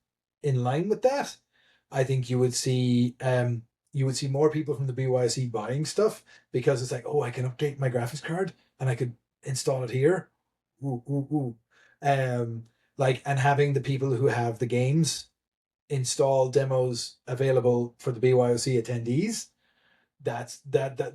Speaker 2: in line with that, I think you would see more people from the BYC buying stuff because it's like, oh, I can update my graphics card and I could install it here. Ooh, ooh, ooh. Um, like and having the people who have the games install demos available for the BYOC attendees, that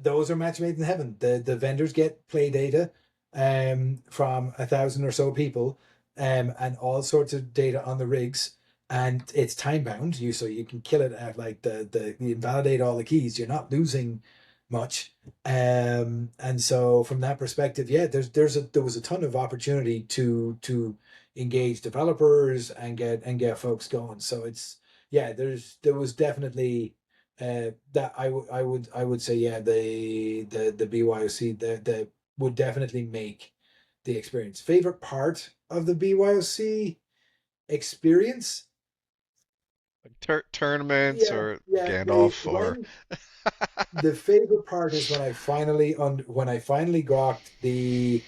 Speaker 2: those are match made in heaven. The vendors get play data from 1,000 or so people, and all sorts of data on the rigs, and it's time bound. So you can kill it at like the you invalidate all the keys. You're not losing much. And so from that perspective, yeah, there was a ton of opportunity to engage developers and get folks going. So it's yeah, there was definitely that I would say yeah, the BYOC the would definitely make the experience. Favorite part of the BYOC experience?
Speaker 1: like tournaments
Speaker 2: Yeah,
Speaker 1: or
Speaker 2: yeah.
Speaker 1: Gandalf or
Speaker 2: The favorite part is when I finally got the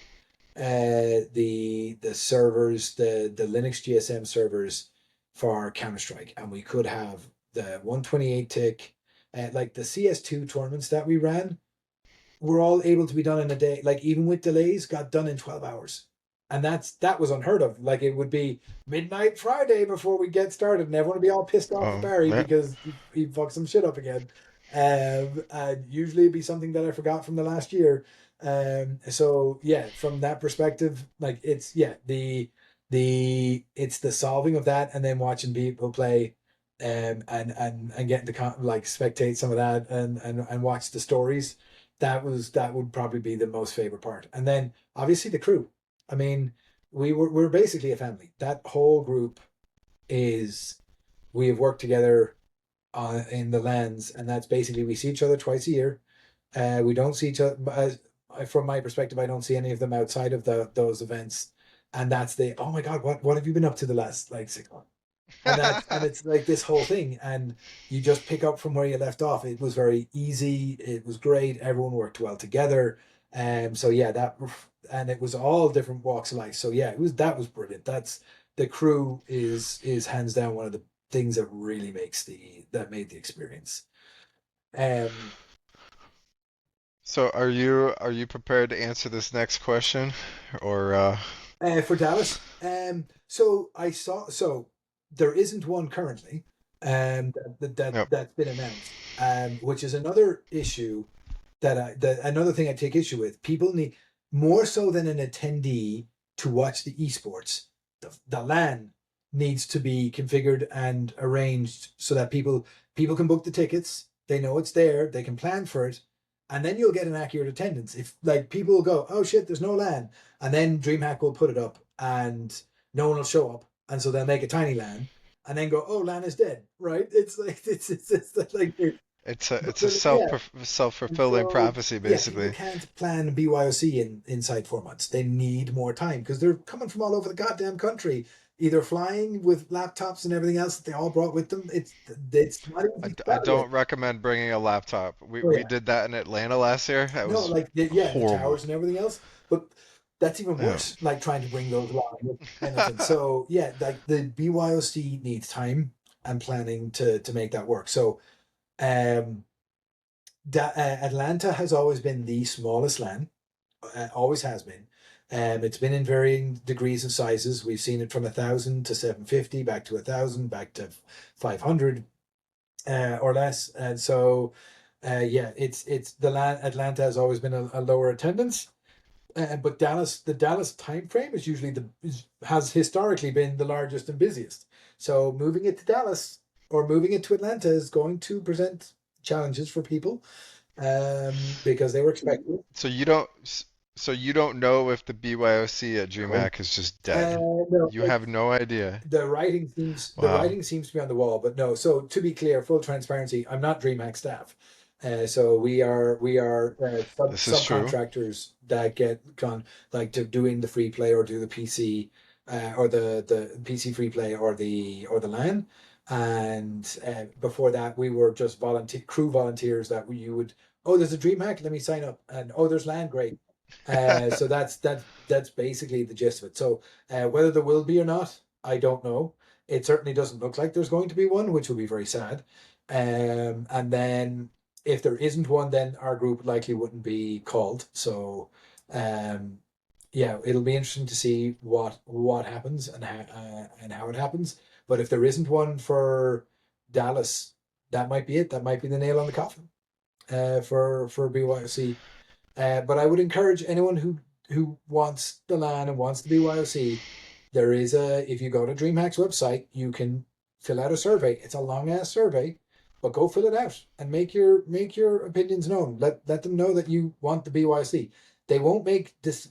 Speaker 2: servers, the Linux GSM servers for Counter Strike, and we could have the 128 tick, like the CS2 tournaments that we ran were all able to be done in a day. Like even with delays, got done in 12 hours, and that was unheard of. Like it would be midnight Friday before we get started, and everyone would be all pissed off at Barry
Speaker 1: yeah.
Speaker 2: because he fucked some shit up again. And usually it'd be something that I forgot from the last year. So yeah, from that perspective, like it's yeah it's the solving of that, and then watching people play. And getting to like spectate some of that and watch the stories, that would probably be the most favorite part. And then obviously the crew. I mean, we're basically a family. That whole group is we have worked together in the lands, and that's basically we see each other twice a year. We don't see each other. From my perspective, I don't see any of them outside of those events, and that's the oh my god, what have you been up to the last like 6 months? And it's like this whole thing, and you just pick up from where you left off. It was very easy, it was great, everyone worked well together. So yeah, that and it was all different walks of life, so yeah, it was that was brilliant. That's the crew is hands down one of the things that really makes that made the experience. um
Speaker 1: So are you prepared to answer this next question or
Speaker 2: for Dallas, so I saw so there isn't one currently,
Speaker 1: Yep.
Speaker 2: that's been announced, which is another issue that another thing I take issue with. People need more so than an attendee to watch the esports. The LAN needs to be configured and arranged so that people can book the tickets. They know it's there. They can plan for it, and then you'll get an accurate attendance. If like people will go, oh shit, there's no LAN, and then DreamHack will put it up, and no one will show up, and so they'll make a tiny LAN, and then go, oh, LAN is dead, right? It's like it's like
Speaker 1: It's a
Speaker 2: yeah, and
Speaker 1: self-fulfilling
Speaker 2: so,
Speaker 1: prophecy,
Speaker 2: yeah, people
Speaker 1: basically.
Speaker 2: can't plan BYOC inside 4 months. They need more time because they're coming from all over the goddamn country, either flying with laptops and everything else that they all brought with them. It's not
Speaker 1: I,
Speaker 2: easy to
Speaker 1: I
Speaker 2: travel with.
Speaker 1: don't recommend bringing a laptop. We
Speaker 2: Oh
Speaker 1: we
Speaker 2: yeah,
Speaker 1: did that in Atlanta last year. That
Speaker 2: no,
Speaker 1: was
Speaker 2: like yeah, and the
Speaker 1: horrible.
Speaker 2: towers and everything else. But that's even
Speaker 1: Yeah.
Speaker 2: worse. Like trying to bring those along with anything. So yeah, like the BYOC needs time and planning to make that work. So um, Atlanta has always been the smallest LAN, always has been. It's been in varying degrees and sizes. We've seen it from 1,000 to 750, back to 1,000, back to 500 or less. And so, yeah, it's the land. Atlanta has always been a lower attendance, but the Dallas time frame is usually has historically been the largest and busiest. So moving it to Dallas or moving it to Atlanta is going to present challenges for people because they were expecting it.
Speaker 1: So you don't so you don't know if the BYOC at
Speaker 2: No.
Speaker 1: DreamHack is just dead.
Speaker 2: No,
Speaker 1: You have no idea.
Speaker 2: the
Speaker 1: Wow.
Speaker 2: writing seems to be on the wall, but no. So to be clear, full transparency, I'm not DreamHack staff. So we are
Speaker 1: This is true.
Speaker 2: subcontractors that get gone like to doing the free play or do the PC or the PC free play or the LAN. And before that, we were just volunteer crew volunteers that you would, oh, there's a DreamHack, let me sign up, and oh, there's LAN, great. So that's basically the gist of it. So whether there will be or not, I don't know. It certainly doesn't look like there's going to be one, which will be very sad. And then if there isn't one, then our group likely wouldn't be called. So, um, yeah, it'll be interesting to see what happens and how it happens. But if there isn't one for Dallas, that might be it. That might be the nail on the coffin for BYOC. But I would encourage anyone who wants the LAN and wants the BYOC. There is if you go to DreamHack's website, you can fill out a survey. It's a long ass survey, but go fill it out and make your opinions known. Let them know that you want the BYOC. They won't make this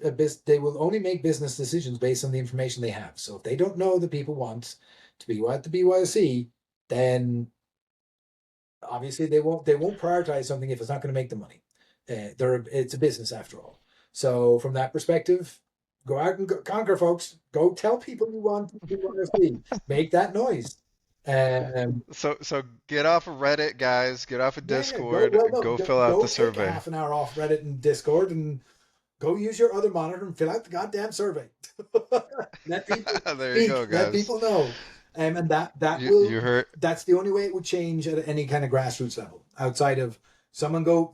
Speaker 2: they will only make business decisions based on the information they have. So if they don't know that people want to be at the BYOC, then obviously they won't prioritize something if it's not going to make the money. It's a business after all. So from that perspective, go out and conquer, folks. Go tell people you want to see. Make that noise. Um,
Speaker 1: So get off of Reddit, guys. Get off of
Speaker 2: yeah, yeah. Go
Speaker 1: Discord.
Speaker 2: well, no,
Speaker 1: Go fill out
Speaker 2: go
Speaker 1: the
Speaker 2: take a
Speaker 1: survey.
Speaker 2: half an hour off Reddit and Discord and go use your other monitor and fill out the goddamn survey. Let people
Speaker 1: There you
Speaker 2: speak.
Speaker 1: go,
Speaker 2: Let
Speaker 1: guys.
Speaker 2: people know. And that
Speaker 1: You
Speaker 2: will
Speaker 1: heard.
Speaker 2: that's the only way it would change at any kind of grassroots level. Outside of someone go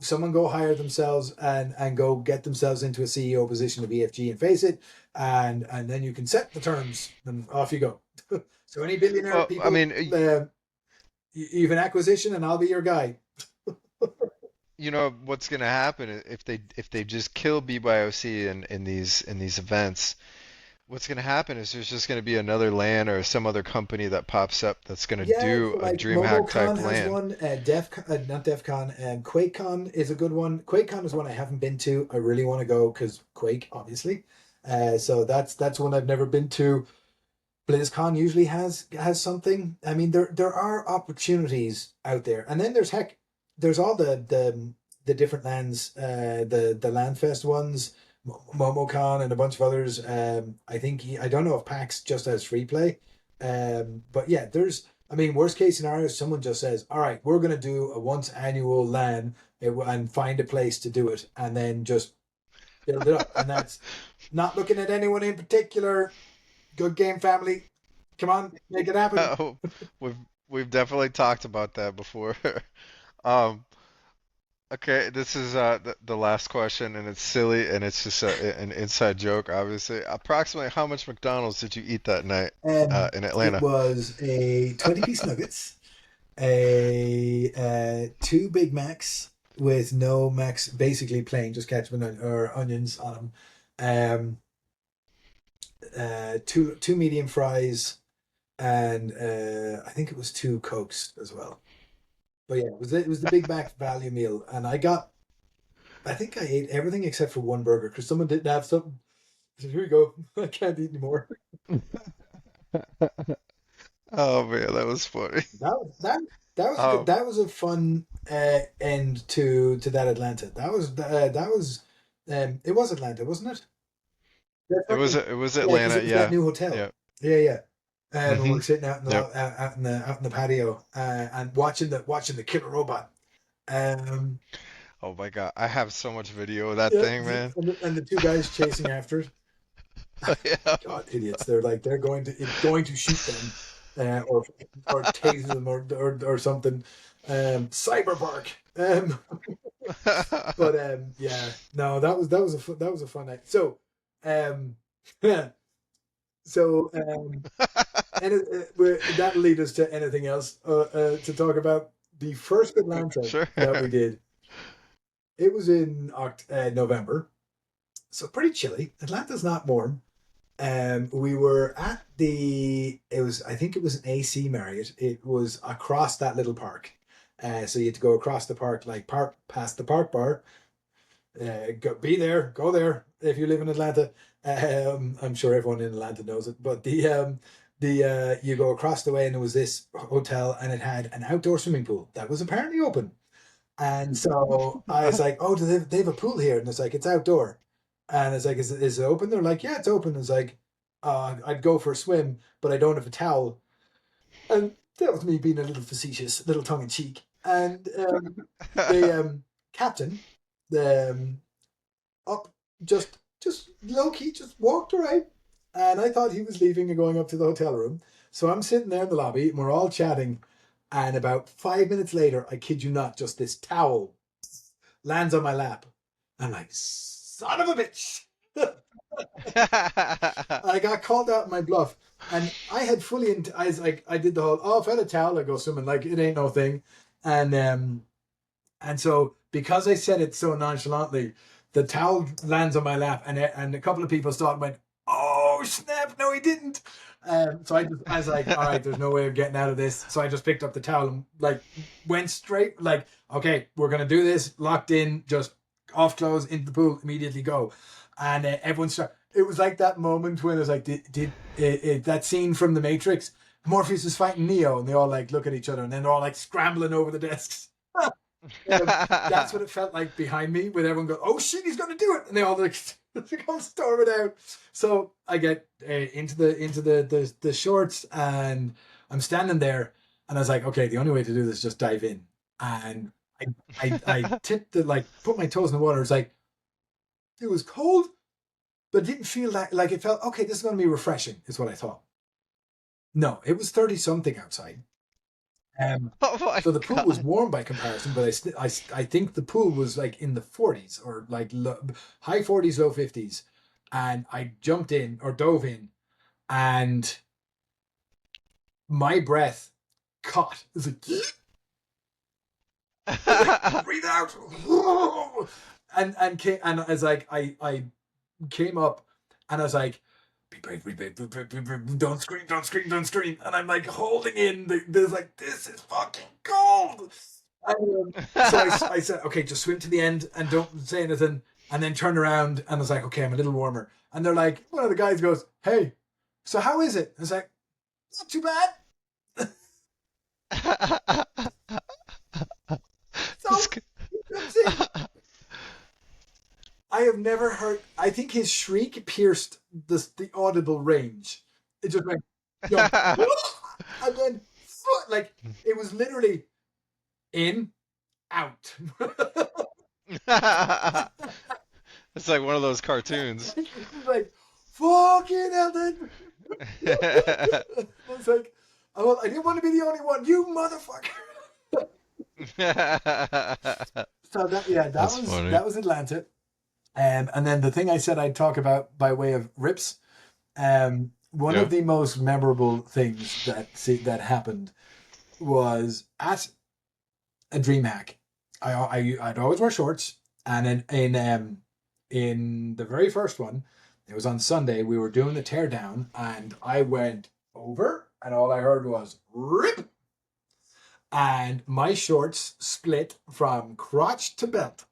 Speaker 2: hire themselves and go get themselves into a CEO position of EFG and face it, and then you can set the terms and off you go. So any billionaire
Speaker 1: Well, I
Speaker 2: people,
Speaker 1: mean,
Speaker 2: you have an acquisition and I'll be your guy.
Speaker 1: you know what's gonna happen if they just kill BYOC in these events. What's gonna happen is there's just gonna be another LAN or some other company that pops up that's gonna
Speaker 2: Yeah,
Speaker 1: do
Speaker 2: so
Speaker 1: a
Speaker 2: like
Speaker 1: DreamHack
Speaker 2: MomoCon
Speaker 1: type
Speaker 2: has
Speaker 1: LAN.
Speaker 2: one, not DefCon, QuakeCon is a good one. QuakeCon is one I haven't been to. I really want to go because Quake, obviously. So that's one I've never been to. BlizzCon usually has something. I mean, there are opportunities out there, and then there's all the different lands, the Landfest ones, MomoCon, and a bunch of others. I don't know if PAX just has free play, but yeah, there's. I mean, worst case scenario, someone just says, "All right, we're gonna do a once annual LAN and find a place to do it, and then just build it up." And that's not looking at anyone in particular. Good game, family. Come on, make it happen.
Speaker 1: Oh, we've we've definitely talked about that before. Um, Okay, this is the last question, and it's silly, and it's just an inside joke, obviously. Approximately how much McDonald's did you eat that night in
Speaker 2: It
Speaker 1: Atlanta?
Speaker 2: was a 20-piece nuggets, a two Big Macs with no Macs, basically plain, just ketchup and or onions on them. Two medium fries, and I think it was two Cokes as well. But yeah, it was the Big Mac value meal, and I think I ate everything except for one burger because someone didn't have something. I said, "Here you go, I can't eat anymore."
Speaker 1: Oh man, that was funny.
Speaker 2: That was good.
Speaker 1: Um,
Speaker 2: That was a fun end to that Atlanta. It was Atlanta, wasn't it? That's right.
Speaker 1: it was
Speaker 2: Yeah, because
Speaker 1: Atlanta,
Speaker 2: it was that
Speaker 1: yeah,
Speaker 2: new hotel.
Speaker 1: yeah.
Speaker 2: Yeah, yeah. And we
Speaker 1: Hmm.
Speaker 2: were sitting out in the
Speaker 1: Yep.
Speaker 2: out in the patio and watching the killer robot. Um,
Speaker 1: Oh my God, I have so much video of that
Speaker 2: yeah,
Speaker 1: thing, man.
Speaker 2: and the two guys chasing after it.
Speaker 1: Yeah.
Speaker 2: God, idiots! They're going to shoot them, or tase them or something. Cyberpark. But yeah, no, that was a fun night. So, um, so and that'll lead us to anything else to talk about. The first Atlanta
Speaker 1: Sure.
Speaker 2: that we did, it was in November, so pretty chilly. Atlanta's not warm. We were at I think it was an AC Marriott. It was across that little park. So you had to go across the park, like park past the park bar. Go there if you live in Atlanta. I'm sure everyone in Atlanta knows it, but the you go across the way and there was this hotel and it had an outdoor swimming pool that was apparently open. And so I was like, "Oh, they have a pool here?" And it's like, "It's outdoor." And it's like, is it open?" They're like, "Yeah, it's open." It's like, "I'd go for a swim, but I don't have a towel." And that was me being a little facetious, a little tongue in cheek. And the captain, the up just low key, just walked away. And I thought he was leaving and going up to the hotel room. So I'm sitting there in the lobby and we're all chatting. And about 5 minutes later, I kid you not, just this towel lands on my lap. I'm like, son of a bitch. I got called out in my bluff. And I had I was like, I did the whole, "Oh, if I had a towel, I'd go swimming." Like, it ain't no thing. And so because I said it so nonchalantly, the towel lands on my lap, and a couple of people started and went, "Oh snap! No, he didn't." So I was like, "All right, there's no way of getting out of this." So I just picked up the towel and like went straight, like, "Okay, we're gonna do this." Locked in, just off clothes into the pool, immediately go, and everyone started. It was like that moment when it was like, did that scene from The Matrix? Morpheus is fighting Neo, and they all like look at each other, and then they're all like scrambling over the desks. That's what it felt like behind me, with everyone go, "Oh shit, he's going to do it!" And they all like come storming out. So I get into the shorts, and I'm standing there, and I was like, "Okay, the only way to do this is just dive in." And I tipped the, like, put my toes in the water. It's like it was cold, but it didn't feel like it felt okay. This is going to be refreshing, is what I thought. No, it was 30 something outside.
Speaker 1: Oh my
Speaker 2: So the pool was
Speaker 1: God.
Speaker 2: warm by comparison, but I think the pool was like in the 40s, or like high 40s, low 50s. And I jumped in or dove in, and my breath caught. It was like, I was like, "Breathe out." And I was like, I came up and I was like, "Be brave, be brave, be brave, be brave. Don't scream, don't scream, don't scream." And I'm like holding in there's like, "This is fucking cold." And, so I said, "Okay, just swim to the end and don't say anything." And then turn around and I was like, "Okay, I'm a little warmer." And they're like, one of the guys goes, "Hey, so how is it?" I was like, "Not too bad."
Speaker 1: This
Speaker 2: So that's it. I have never heard. I think his shriek pierced the audible range. It just went, jump, and then like it was literally in, out.
Speaker 1: It's like one of those cartoons.
Speaker 2: Like, fucking hell, then. I was like, I didn't want to be the only one. You motherfucker. So that yeah,
Speaker 1: That's funny.
Speaker 2: that was Atlanta. And then the thing I said I'd talk about by way of rips. One of
Speaker 1: Yeah.
Speaker 2: the most memorable things that happened was at a DreamHack. I'd always wear shorts, and in the very first one, it was on Sunday. We were doing the teardown, and I went over, and all I heard was rip, and my shorts split from crotch to belt,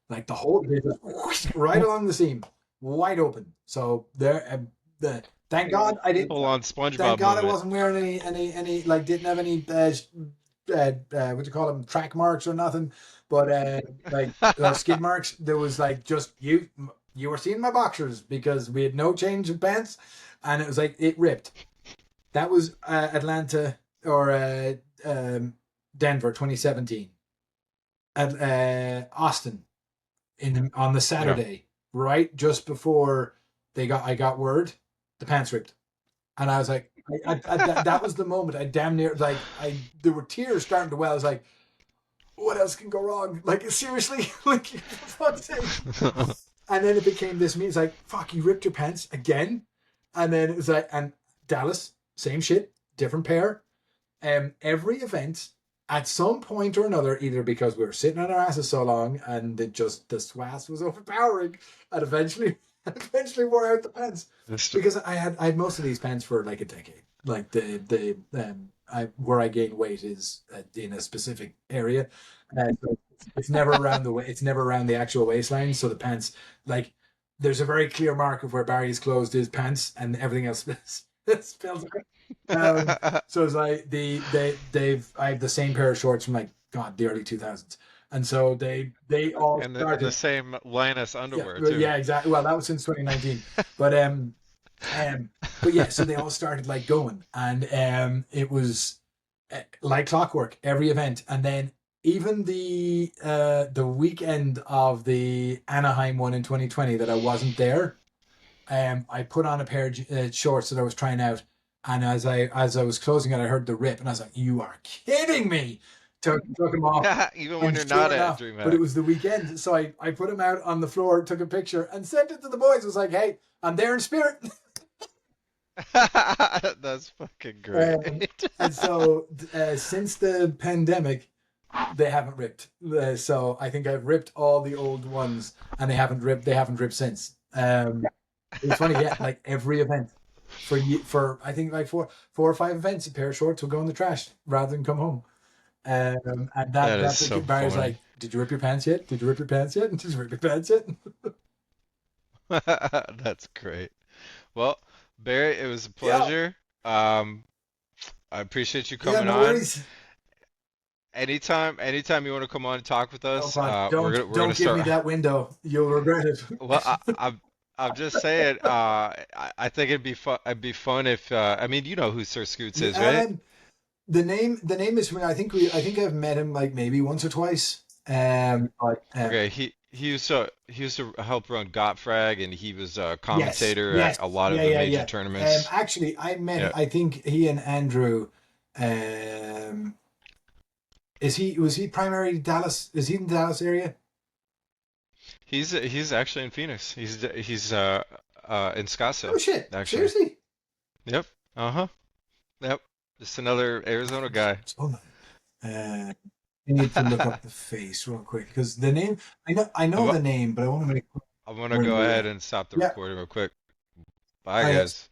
Speaker 2: like the whole bit was right along the seam, wide open. So there, thank God I didn't.
Speaker 1: Full on
Speaker 2: Thank
Speaker 1: SpongeBob
Speaker 2: God I
Speaker 1: moment.
Speaker 2: wasn't wearing any like didn't have any what do you call them, track marks or nothing, but like skid marks. There was like just you were seeing my boxers because we had no change of pants, and it was like it ripped. That was Atlanta or Denver 2017 at Austin on the
Speaker 1: Yeah.
Speaker 2: Saturday, right just before I got word the pants ripped, and I was like, that was the moment. I damn near like there were tears starting to well. I was like, what else can go wrong? Like seriously, like for fuck's sake. And then it became this me. It's like, fuck, you ripped your pants again, and then it was like, and Dallas, same shit, different pair. Every event at some point or another, either because we were sitting on our asses so long and it just the swass was overpowering, and eventually wore out the pants
Speaker 1: Just-
Speaker 2: because I had most of these pants for like a decade. Like I where I gain weight is in a specific area, so it's never around it's never around the actual waistline. So the pants, like, there's a very clear mark of where Barry's closed his pants and everything else spills out. So it's like I have the same pair of shorts from like God the early 2000s, and so they all
Speaker 1: and the
Speaker 2: started.
Speaker 1: same Linus
Speaker 2: Yeah,
Speaker 1: underwear
Speaker 2: well,
Speaker 1: too.
Speaker 2: yeah, exactly. Well, that was since 2019, but um, but yeah, so they all started like going, and it was like clockwork every event, and then even the weekend of the Anaheim one in 2020 that I wasn't there, I put on a pair of shorts that I was trying out, and as I was closing it, I heard the rip, and I was like, "You are kidding me!" Took them off,
Speaker 1: Even when
Speaker 2: and
Speaker 1: you're
Speaker 2: sure
Speaker 1: not at
Speaker 2: enough, but it
Speaker 1: DreamHack.
Speaker 2: was the weekend, so I put them out on the floor, took a picture, and sent it to the boys. I was like, "Hey, I'm there in spirit."
Speaker 1: That's fucking great.
Speaker 2: Um, and so since the pandemic, they haven't ripped. So I think I've ripped all the old ones, and they haven't ripped. They haven't ripped since. It's funny, yeah. Like every event for I think like four or five events, a pair of shorts will go in the trash rather than come home. And
Speaker 1: That is
Speaker 2: that's
Speaker 1: so
Speaker 2: what Barry's
Speaker 1: funny.
Speaker 2: like. Did you rip your pants yet? Did you rip your pants yet? Did you rip your pants yet?
Speaker 1: That's great. Well, Barry, it was a
Speaker 2: Yeah,
Speaker 1: pleasure. I appreciate you
Speaker 2: yeah.
Speaker 1: coming
Speaker 2: No
Speaker 1: on.
Speaker 2: worries.
Speaker 1: Anytime you want to come on and talk with
Speaker 2: Oh
Speaker 1: us,
Speaker 2: God,
Speaker 1: we're gonna
Speaker 2: don't give me
Speaker 1: start.
Speaker 2: that window. You'll regret it.
Speaker 1: Well, I'm just saying. I think it'd be fun. It'd be fun if I mean, you know who Sir Scoots is, right?
Speaker 2: Yeah, the name is familiar. I think I've met him like maybe once or twice. But
Speaker 1: Okay, he used to help run Gotfrag, and he was a
Speaker 2: yes,
Speaker 1: commentator at
Speaker 2: yes,
Speaker 1: a lot of
Speaker 2: yeah,
Speaker 1: the
Speaker 2: yeah,
Speaker 1: major
Speaker 2: yeah.
Speaker 1: tournaments.
Speaker 2: Actually, I met.
Speaker 1: Yeah,
Speaker 2: I think he and Andrew. Um, is he was he primary Dallas? Is he in the Dallas area?
Speaker 1: he's actually in Phoenix. He's in
Speaker 2: Oh
Speaker 1: Scottsdale,
Speaker 2: shit!
Speaker 1: actually.
Speaker 2: Seriously?
Speaker 1: Yep. Uh-huh. Yep. Just another Arizona guy.
Speaker 2: Hold on. I need to look up the face real quick because the name. I know
Speaker 1: I'm
Speaker 2: the name, but I want to make
Speaker 1: I'm gonna
Speaker 2: sure.
Speaker 1: go ahead and stop the
Speaker 2: Yeah.
Speaker 1: recording real quick. Bye,
Speaker 2: I
Speaker 1: guys.